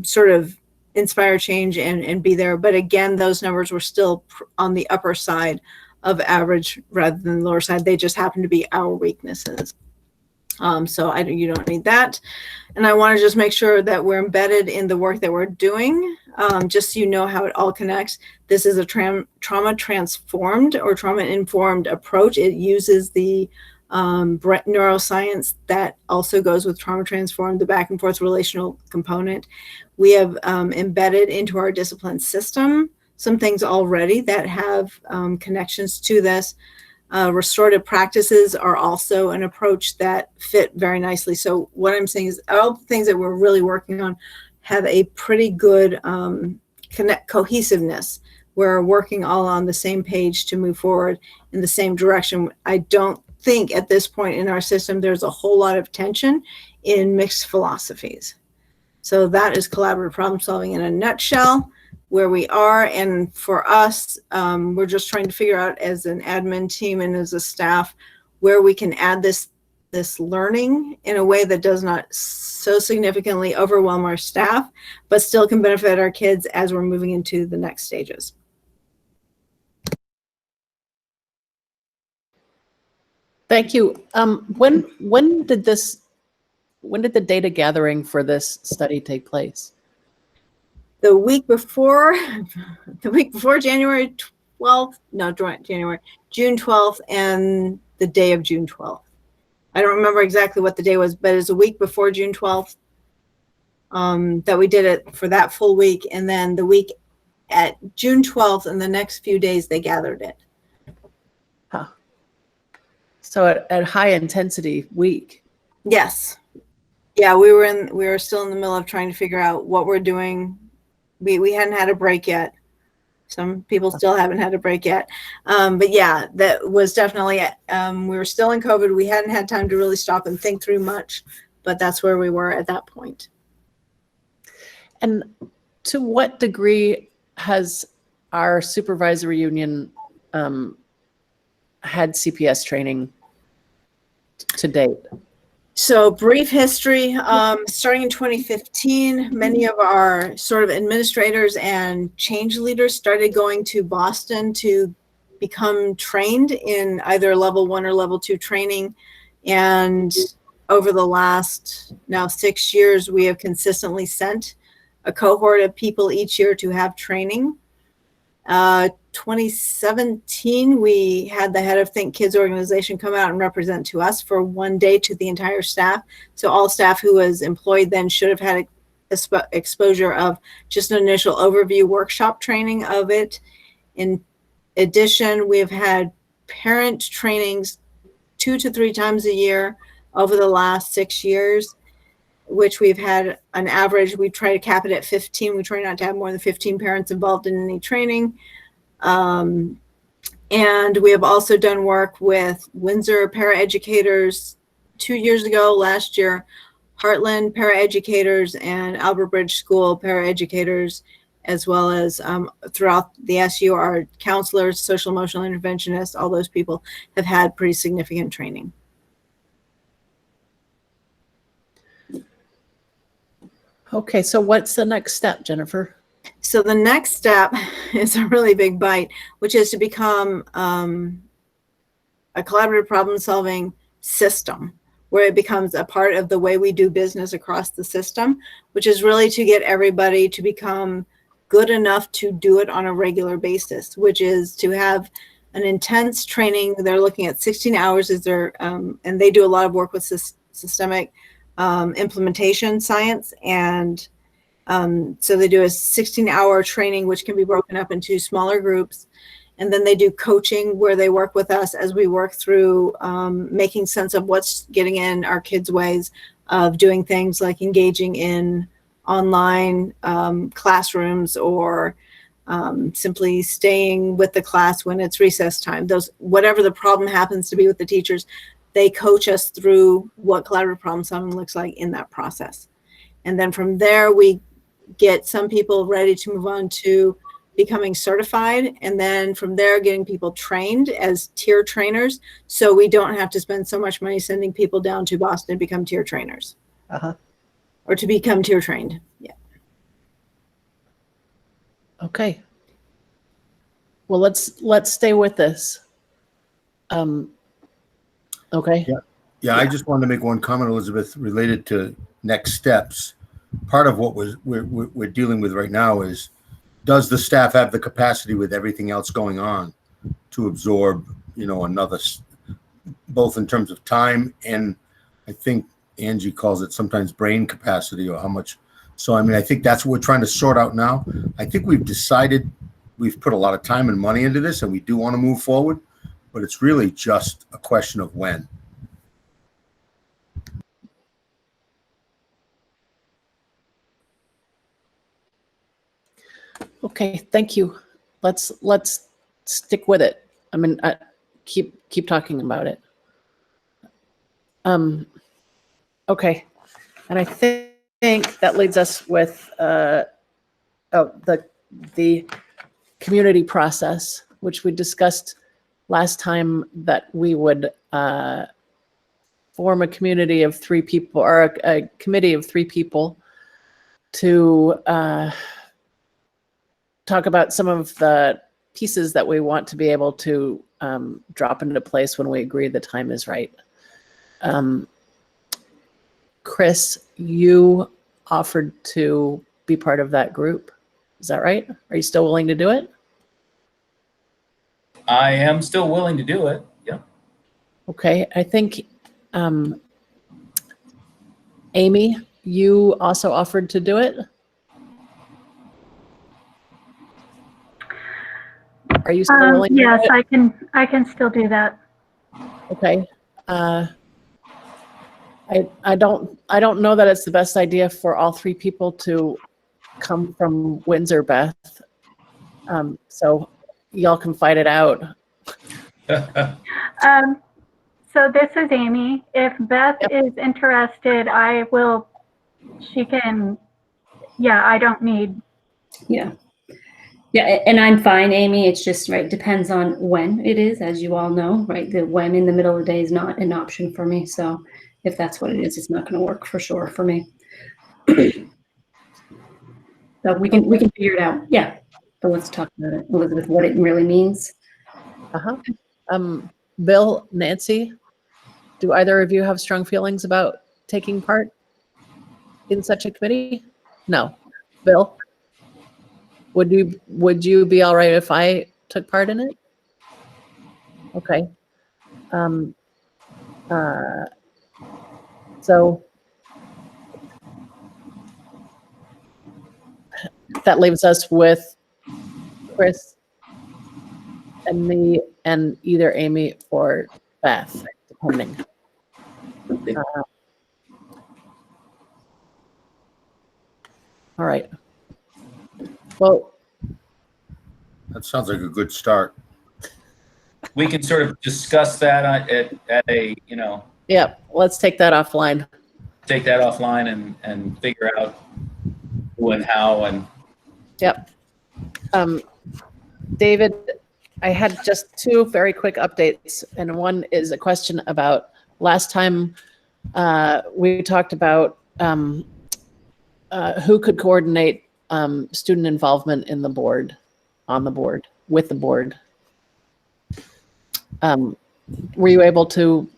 sort of inspire change and be there. But again, those numbers were still on the upper side of average rather than the lower side. They just happen to be our weaknesses. So you don't need that. And I want to just make sure that we're embedded in the work that we're doing, just so you know how it all connects. This is a trauma transformed or trauma informed approach. It uses the neuroscience that also goes with trauma transformed, the back and forth relational component. We have embedded into our discipline system some things already that have connections to this. Restorative practices are also an approach that fit very nicely. So what I'm saying is all the things that we're really working on have a pretty good cohesiveness. We're working all on the same page to move forward in the same direction. I don't think at this point in our system there's a whole lot of tension in mixed philosophies. So that is collaborative problem solving in a nutshell, where we are. And for us, we're just trying to figure out as an admin team and as a staff where we can add this learning in a way that does not so significantly overwhelm our staff, but still can benefit our kids as we're moving into the next stages. Thank you. When did the data gathering for this study take place? The week before January 12th, June 12th, and the day of June 12th. I don't remember exactly what the day was, but it's a week before June 12th that we did it for that full week. And then the week at June 12th and the next few days, they gathered it. Huh. So at high intensity week. Yes. Yeah, we were still in the middle of trying to figure out what we're doing. We hadn't had a break yet. Some people still haven't had a break yet. But yeah, that was definitely, we were still in COVID. We hadn't had time to really stop and think through much, but that's where we were at that point. And to what degree has our supervisory union had CPS training to date? So brief history, starting in 2015, many of our sort of administrators and change leaders started going to Boston to become trained in either level 1 or level 2 training. And over the last now 6 years, we have consistently sent a cohort of people each year to have training. 2017, we had the head of Think Kids organization come out and represent to us for one day to the entire staff. So all staff who was employed then should have had exposure of just an initial overview workshop training of it. In addition, we've had parent trainings 2 to 3 times a year over the last 6 years, which we've had an average. We try to cap it at 15. We try not to have more than 15 parents involved in any training. And we have also done work with Windsor paraeducators 2 years ago, last year, Heartland paraeducators and Albert Bridge School paraeducators, as well as throughout the SU, our counselors, social emotional interventionists, all those people have had pretty significant training. Okay, so what's the next step, Jennifer? So the next step is a really big bite, which is to become a collaborative problem-solving system, where it becomes a part of the way we do business across the system, which is really to get everybody to become good enough to do it on a regular basis, which is to have an intense training. They're looking at 16 hours as their, and they do a lot of work with systemic implementation science. And so they do a 16-hour training, which can be broken up into smaller groups. And then they do coaching where they work with us as we work through making sense of what's getting in our kids' ways of doing things like engaging in online classrooms, or simply staying with the class when it's recess time. Those, whatever the problem happens to be with the teachers, they coach us through what collaborative problem solving looks like in that process. And then from there, we get some people ready to move on to becoming certified, and then from there getting people trained as tier trainers, so we don't have to spend so much money sending people down to Boston to become tier trainers. Or to become tier trained. Yeah. Okay. Well, let's stay with this. Okay. Yeah, I just wanted to make one comment, Elizabeth, related to next steps. Part of what we're dealing with right now is, does the staff have the capacity with everything else going on to absorb, another, both in terms of time and I think Angie calls it sometimes brain capacity, or how much. So, I think that's what we're trying to sort out now. I think we've decided we've put a lot of time and money into this and we do want to move forward, but it's really just a question of when. Okay, thank you. Let's stick with it. Keep talking about it. Okay, and I think that leads us with the community process, which we discussed last time, that we would form a community of 3 people, or a committee of 3 people to talk about some of the pieces that we want to be able to drop into place when we agree the time is right. Chris, you offered to be part of that group. Is that right? Are you still willing to do it? I am still willing to do it. Yeah. Okay. I think, Amy, you also offered to do it. Are you still willing? Yes, to do it? I can still do that. Okay. I don't know that it's the best idea for all 3 people to come from Windsor, Beth. So y'all can fight it out. So this is Amy. If Beth is interested, she can, I don't need. Yeah. Yeah, and I'm fine, Amy. It's just, depends on when it is, as you all know, The when in the middle of the day is not an option for me. So if that's what it is, it's not going to work for sure for me. So we can figure it out. Yeah. But let's talk about it, Elizabeth, what it really means. Bill, Nancy, do either of you have strong feelings about taking part in such a committee? No. Bill? Would you be all right if I took part in it? Okay. So that leaves us with Chris and me and either Amy or Beth, depending. All right. Well, That sounds like a good start. We can sort of discuss that at a, you know, yeah, let's take that offline. take that offline and figure out who and how and. Yep. David, I had just two very quick updates, and one is a question about last time we talked about who could coordinate student involvement in the board, on the board, with the board. Were you able to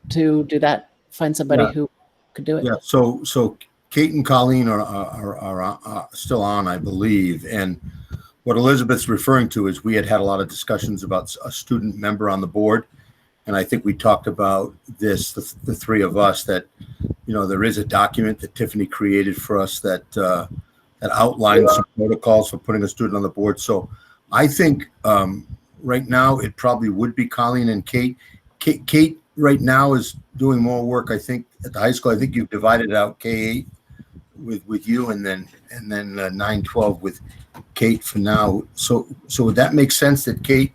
do that? Find somebody who could do it? Yeah. So Kate and Colleen are still on, I believe. And what Elizabeth's referring to is we had a lot of discussions about a student member on the board. And I think we talked about this, the three of us, that, you know, there is a document that Tiffany created for us that that outlines some protocols for putting a student on the board. So I think right now it probably would be Colleen and Kate. Kate right now is doing more work, I think, at the high school. I think you've divided out K8 with you, and then 9-12 with Kate for now. So would that make sense that Kate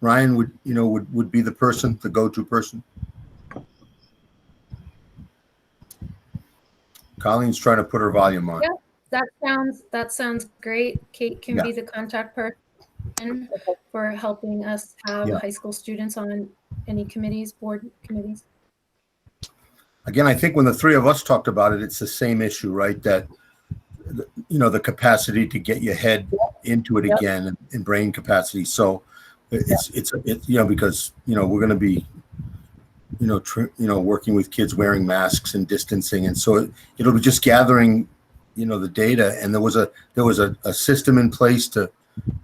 Ryan would be the person, the go-to person? Colleen's trying to put her volume on. Yeah, that sounds great. Kate can be the contact person for helping us have high school students on any committees, board committees. Again, I think when the three of us talked about it, it's the same issue, right? That, you know, the capacity to get your head into it again, and brain capacity. So it's you know, because, you know, we're going to be, you know, working with kids wearing masks and distancing, and so it'll be just gathering, you know, the data. And there was a system in place to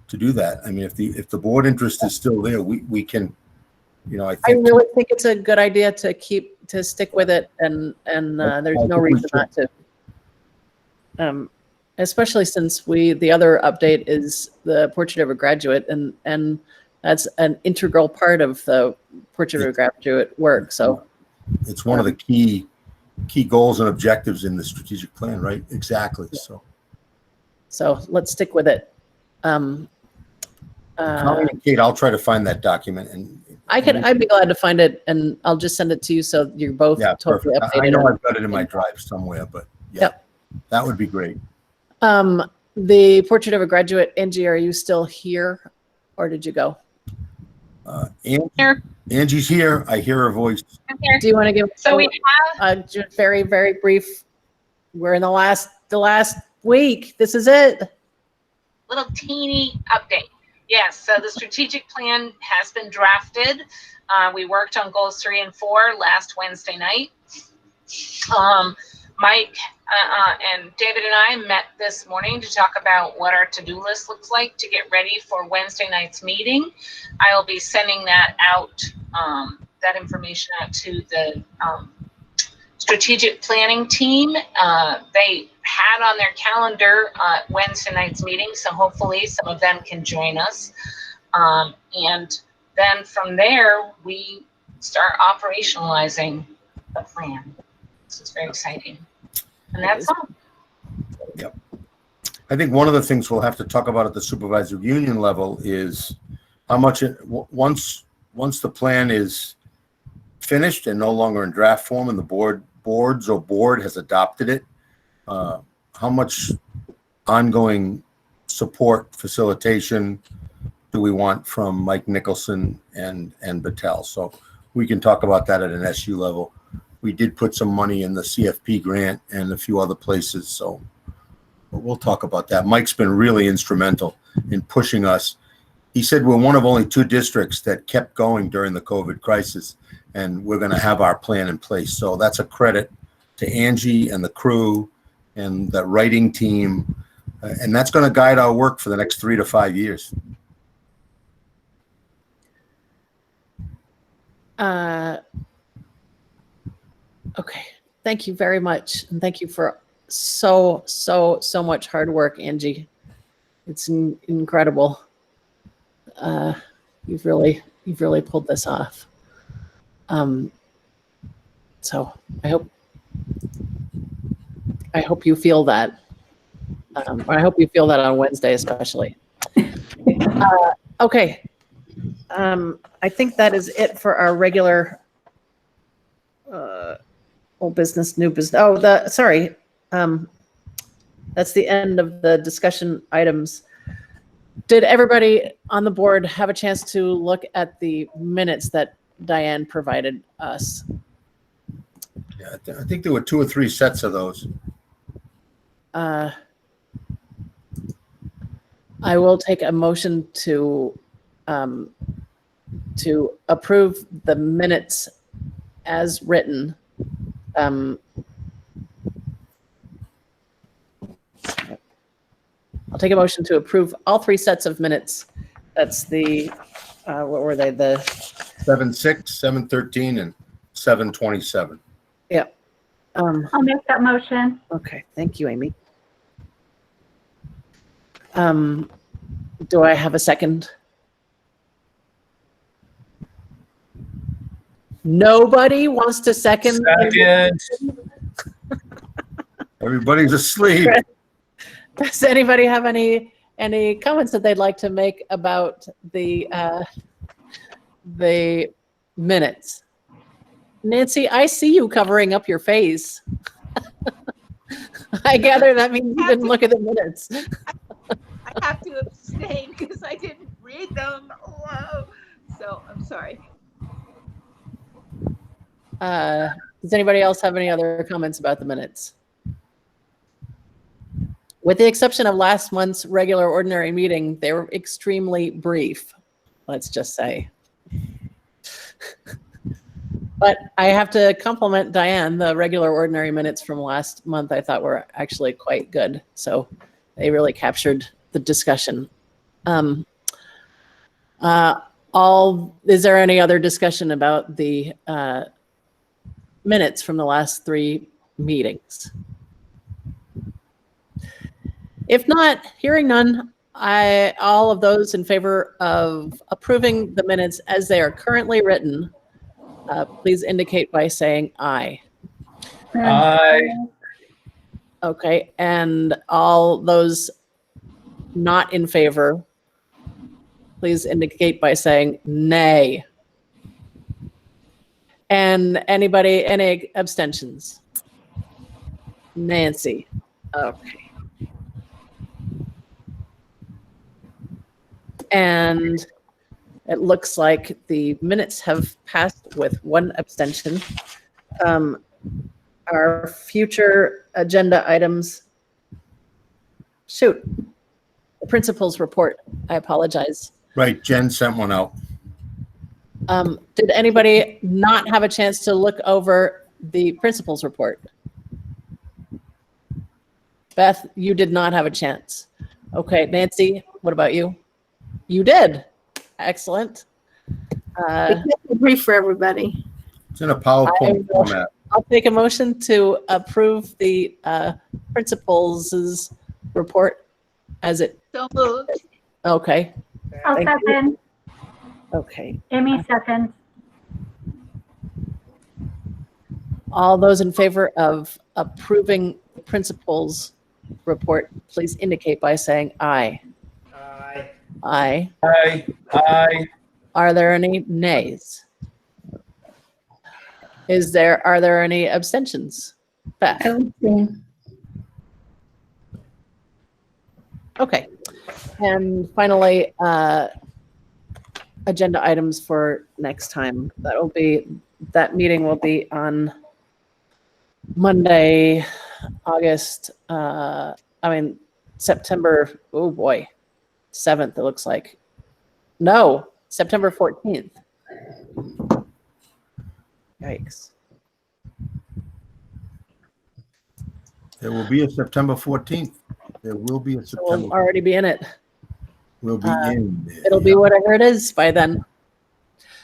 do that. I mean, if the board interest is still there, we can, you know, I really think it's a good idea to stick with it, and there's no reason not to. Especially since the other update is the Portrait of a Graduate, and that's an integral part of the Portrait of a Graduate work. So it's one of the key goals and objectives in the strategic plan, right? Exactly. So let's stick with it. Colleen and Kate, I'll try to find that document, and I'd be glad to find it, and I'll just send it to you so you're both totally perfect. updated. I know I've got it in my drive somewhere, but that would be great. The Portrait of a Graduate, Angie, are you still here, or did you go? Angie's here. I hear her voice. I'm here. Do you want to give We have a very, very brief? We're in the last week. This is it. little teeny update. Yes, so the strategic plan has been drafted. We worked on goals 3 and 4 last Wednesday night. Mike and David and I met this morning to talk about what our to-do list looks like to get ready for Wednesday night's meeting. I will be sending that out, that information out to the strategic planning team. They had on their calendar Wednesday night's meeting, so hopefully some of them can join us. And then from there, we start operationalizing the plan. This is very exciting. And that's all. Yep. I think one of the things we'll have to talk about at the supervisory union level is how much once the plan is finished and no longer in draft form, and the board has adopted it, how much ongoing support, facilitation do we want from Mike Nicholson and Battelle? So we can talk about that at an SU level. We did put some money in the CFP grant and a few other places, so we'll talk about that. Mike's been really instrumental in pushing us. He said we're one of only 2 districts that kept going during the COVID crisis, and we're going to have our plan in place. So that's a credit to Angie and the crew and the writing team And that's going to guide our work for the next 3 to 5 years. Okay. Thank you very much. And thank you for so much hard work, Angie. It's incredible. You've really pulled this off. So I hope you feel that. I hope you feel that on Wednesday, especially. Okay. I think that is it for our regular old business, new business. Oh, sorry. That's the end of the discussion items. Did everybody on the board have a chance to look at the minutes that Diane provided us? Yeah, I think there were 2 or 3 sets of those. I will take a motion to approve the minutes as written. I'll take a motion to approve all 3 sets of minutes. That's the, what were they? The 7/6, 7/13, and 7/27. yeah. I'll make that motion. Okay, thank you, Amy. Do I have a second? Nobody wants to second. Second. Everybody's asleep. Does anybody have any comments that they'd like to make about the minutes? Nancy, I see you covering up your face. I gather that means you didn't look at the minutes. I have to abstain because I didn't read them. Whoa. So I'm sorry. Does anybody else have any other comments about the minutes? With the exception of last month's regular ordinary meeting, they were extremely brief, let's just say. But I have to compliment Diane. The regular ordinary minutes from last month I thought were actually quite good. So they really captured the discussion. Is there any other discussion about the minutes from the last 3 meetings? If not, hearing none, all of those in favor of approving the minutes as they are currently written, please indicate by saying aye. Aye. Okay, and all those not in favor, please indicate by saying nay. And any abstentions? Nancy. Okay. And it looks like the minutes have passed with 1 abstention. Our future agenda items. Shoot. The principal's report. I apologize. Right, Jen sent one out. Did anybody not have a chance to look over the principal's report? Beth, you did not have a chance. Okay, Nancy, what about you? You did. Excellent. Brief for everybody. It's in a PowerPoint format. I'll take a motion to approve the principal's report as it. So moved. Okay. I'll Thank you. second. Okay. Amy seconds. All those in favor of approving the principal's report, please indicate by saying aye. Aye. Aye. Aye. Aye. Are there any nays? Are there any abstentions? Beth? Okay. And finally, agenda items for next time. That meeting will be on Monday, September, oh boy, 7th, it looks like. No, September 14th. Yikes. There will be a September 14th. There will be a So September. we'll already be in it. We'll be in. It'll be whatever it is by then.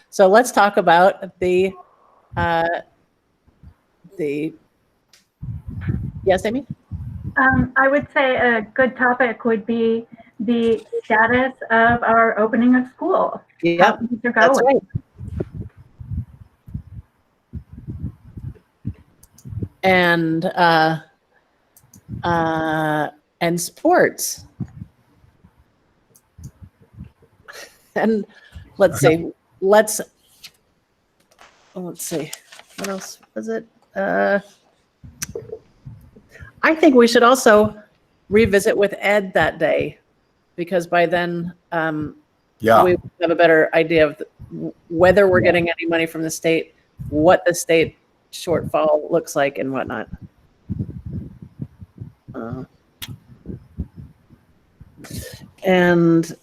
So let's talk about the yes, Amy? I would say a good topic would be the status of our opening of school. Yep, How things are that's going. right. And sports. And let's see. Let's see. What else was it? I think we should also revisit with Ed that day, because by then Yeah. we have a better idea of whether we're getting any money from the state, what the state shortfall looks like, and whatnot. And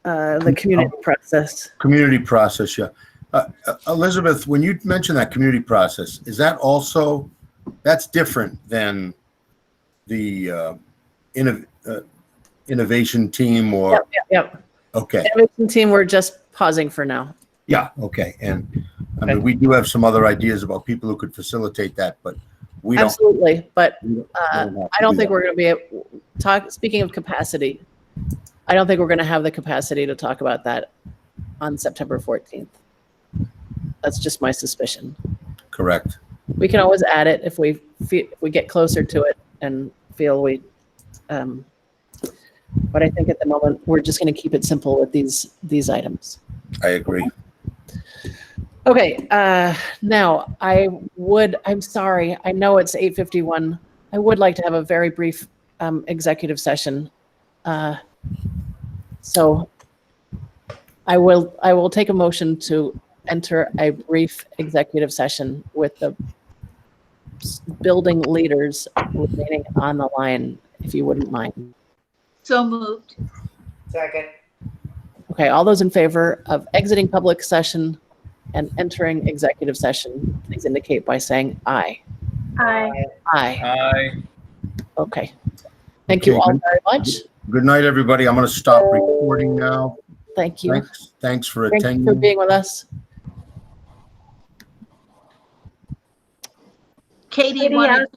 the community process. Community process, yeah. Elizabeth, when you mentioned that community process, is that also, that's different than the innovation team or? Yep. Okay. Innovation team, we're just pausing for now. Yeah, okay. And I mean, we do have some other ideas about people who could facilitate that, but we don't. Absolutely, but I I don't think we're going to be speaking of capacity, I don't think we're going to have the capacity to talk about that on September 14th. That's just my suspicion. Correct. We can always add it if we get closer to it and feel we. But I think at the moment we're just going to keep it simple with these items. I agree. Okay. Now I'm sorry. I know it's 8:51. I would like to have a very brief executive session. So I will take a motion to enter a brief executive session with the building leaders remaining on the line, if you wouldn't mind. So moved. Second. Okay, all those in favor of exiting public session and entering executive session, please indicate by saying aye. Aye. Aye. Aye. Okay. Thank you Okay, all good. very much. Good night, everybody. I'm going to stop recording now. Thank you. Thanks for Thank attending. you for being with us. Katie Katie, wanted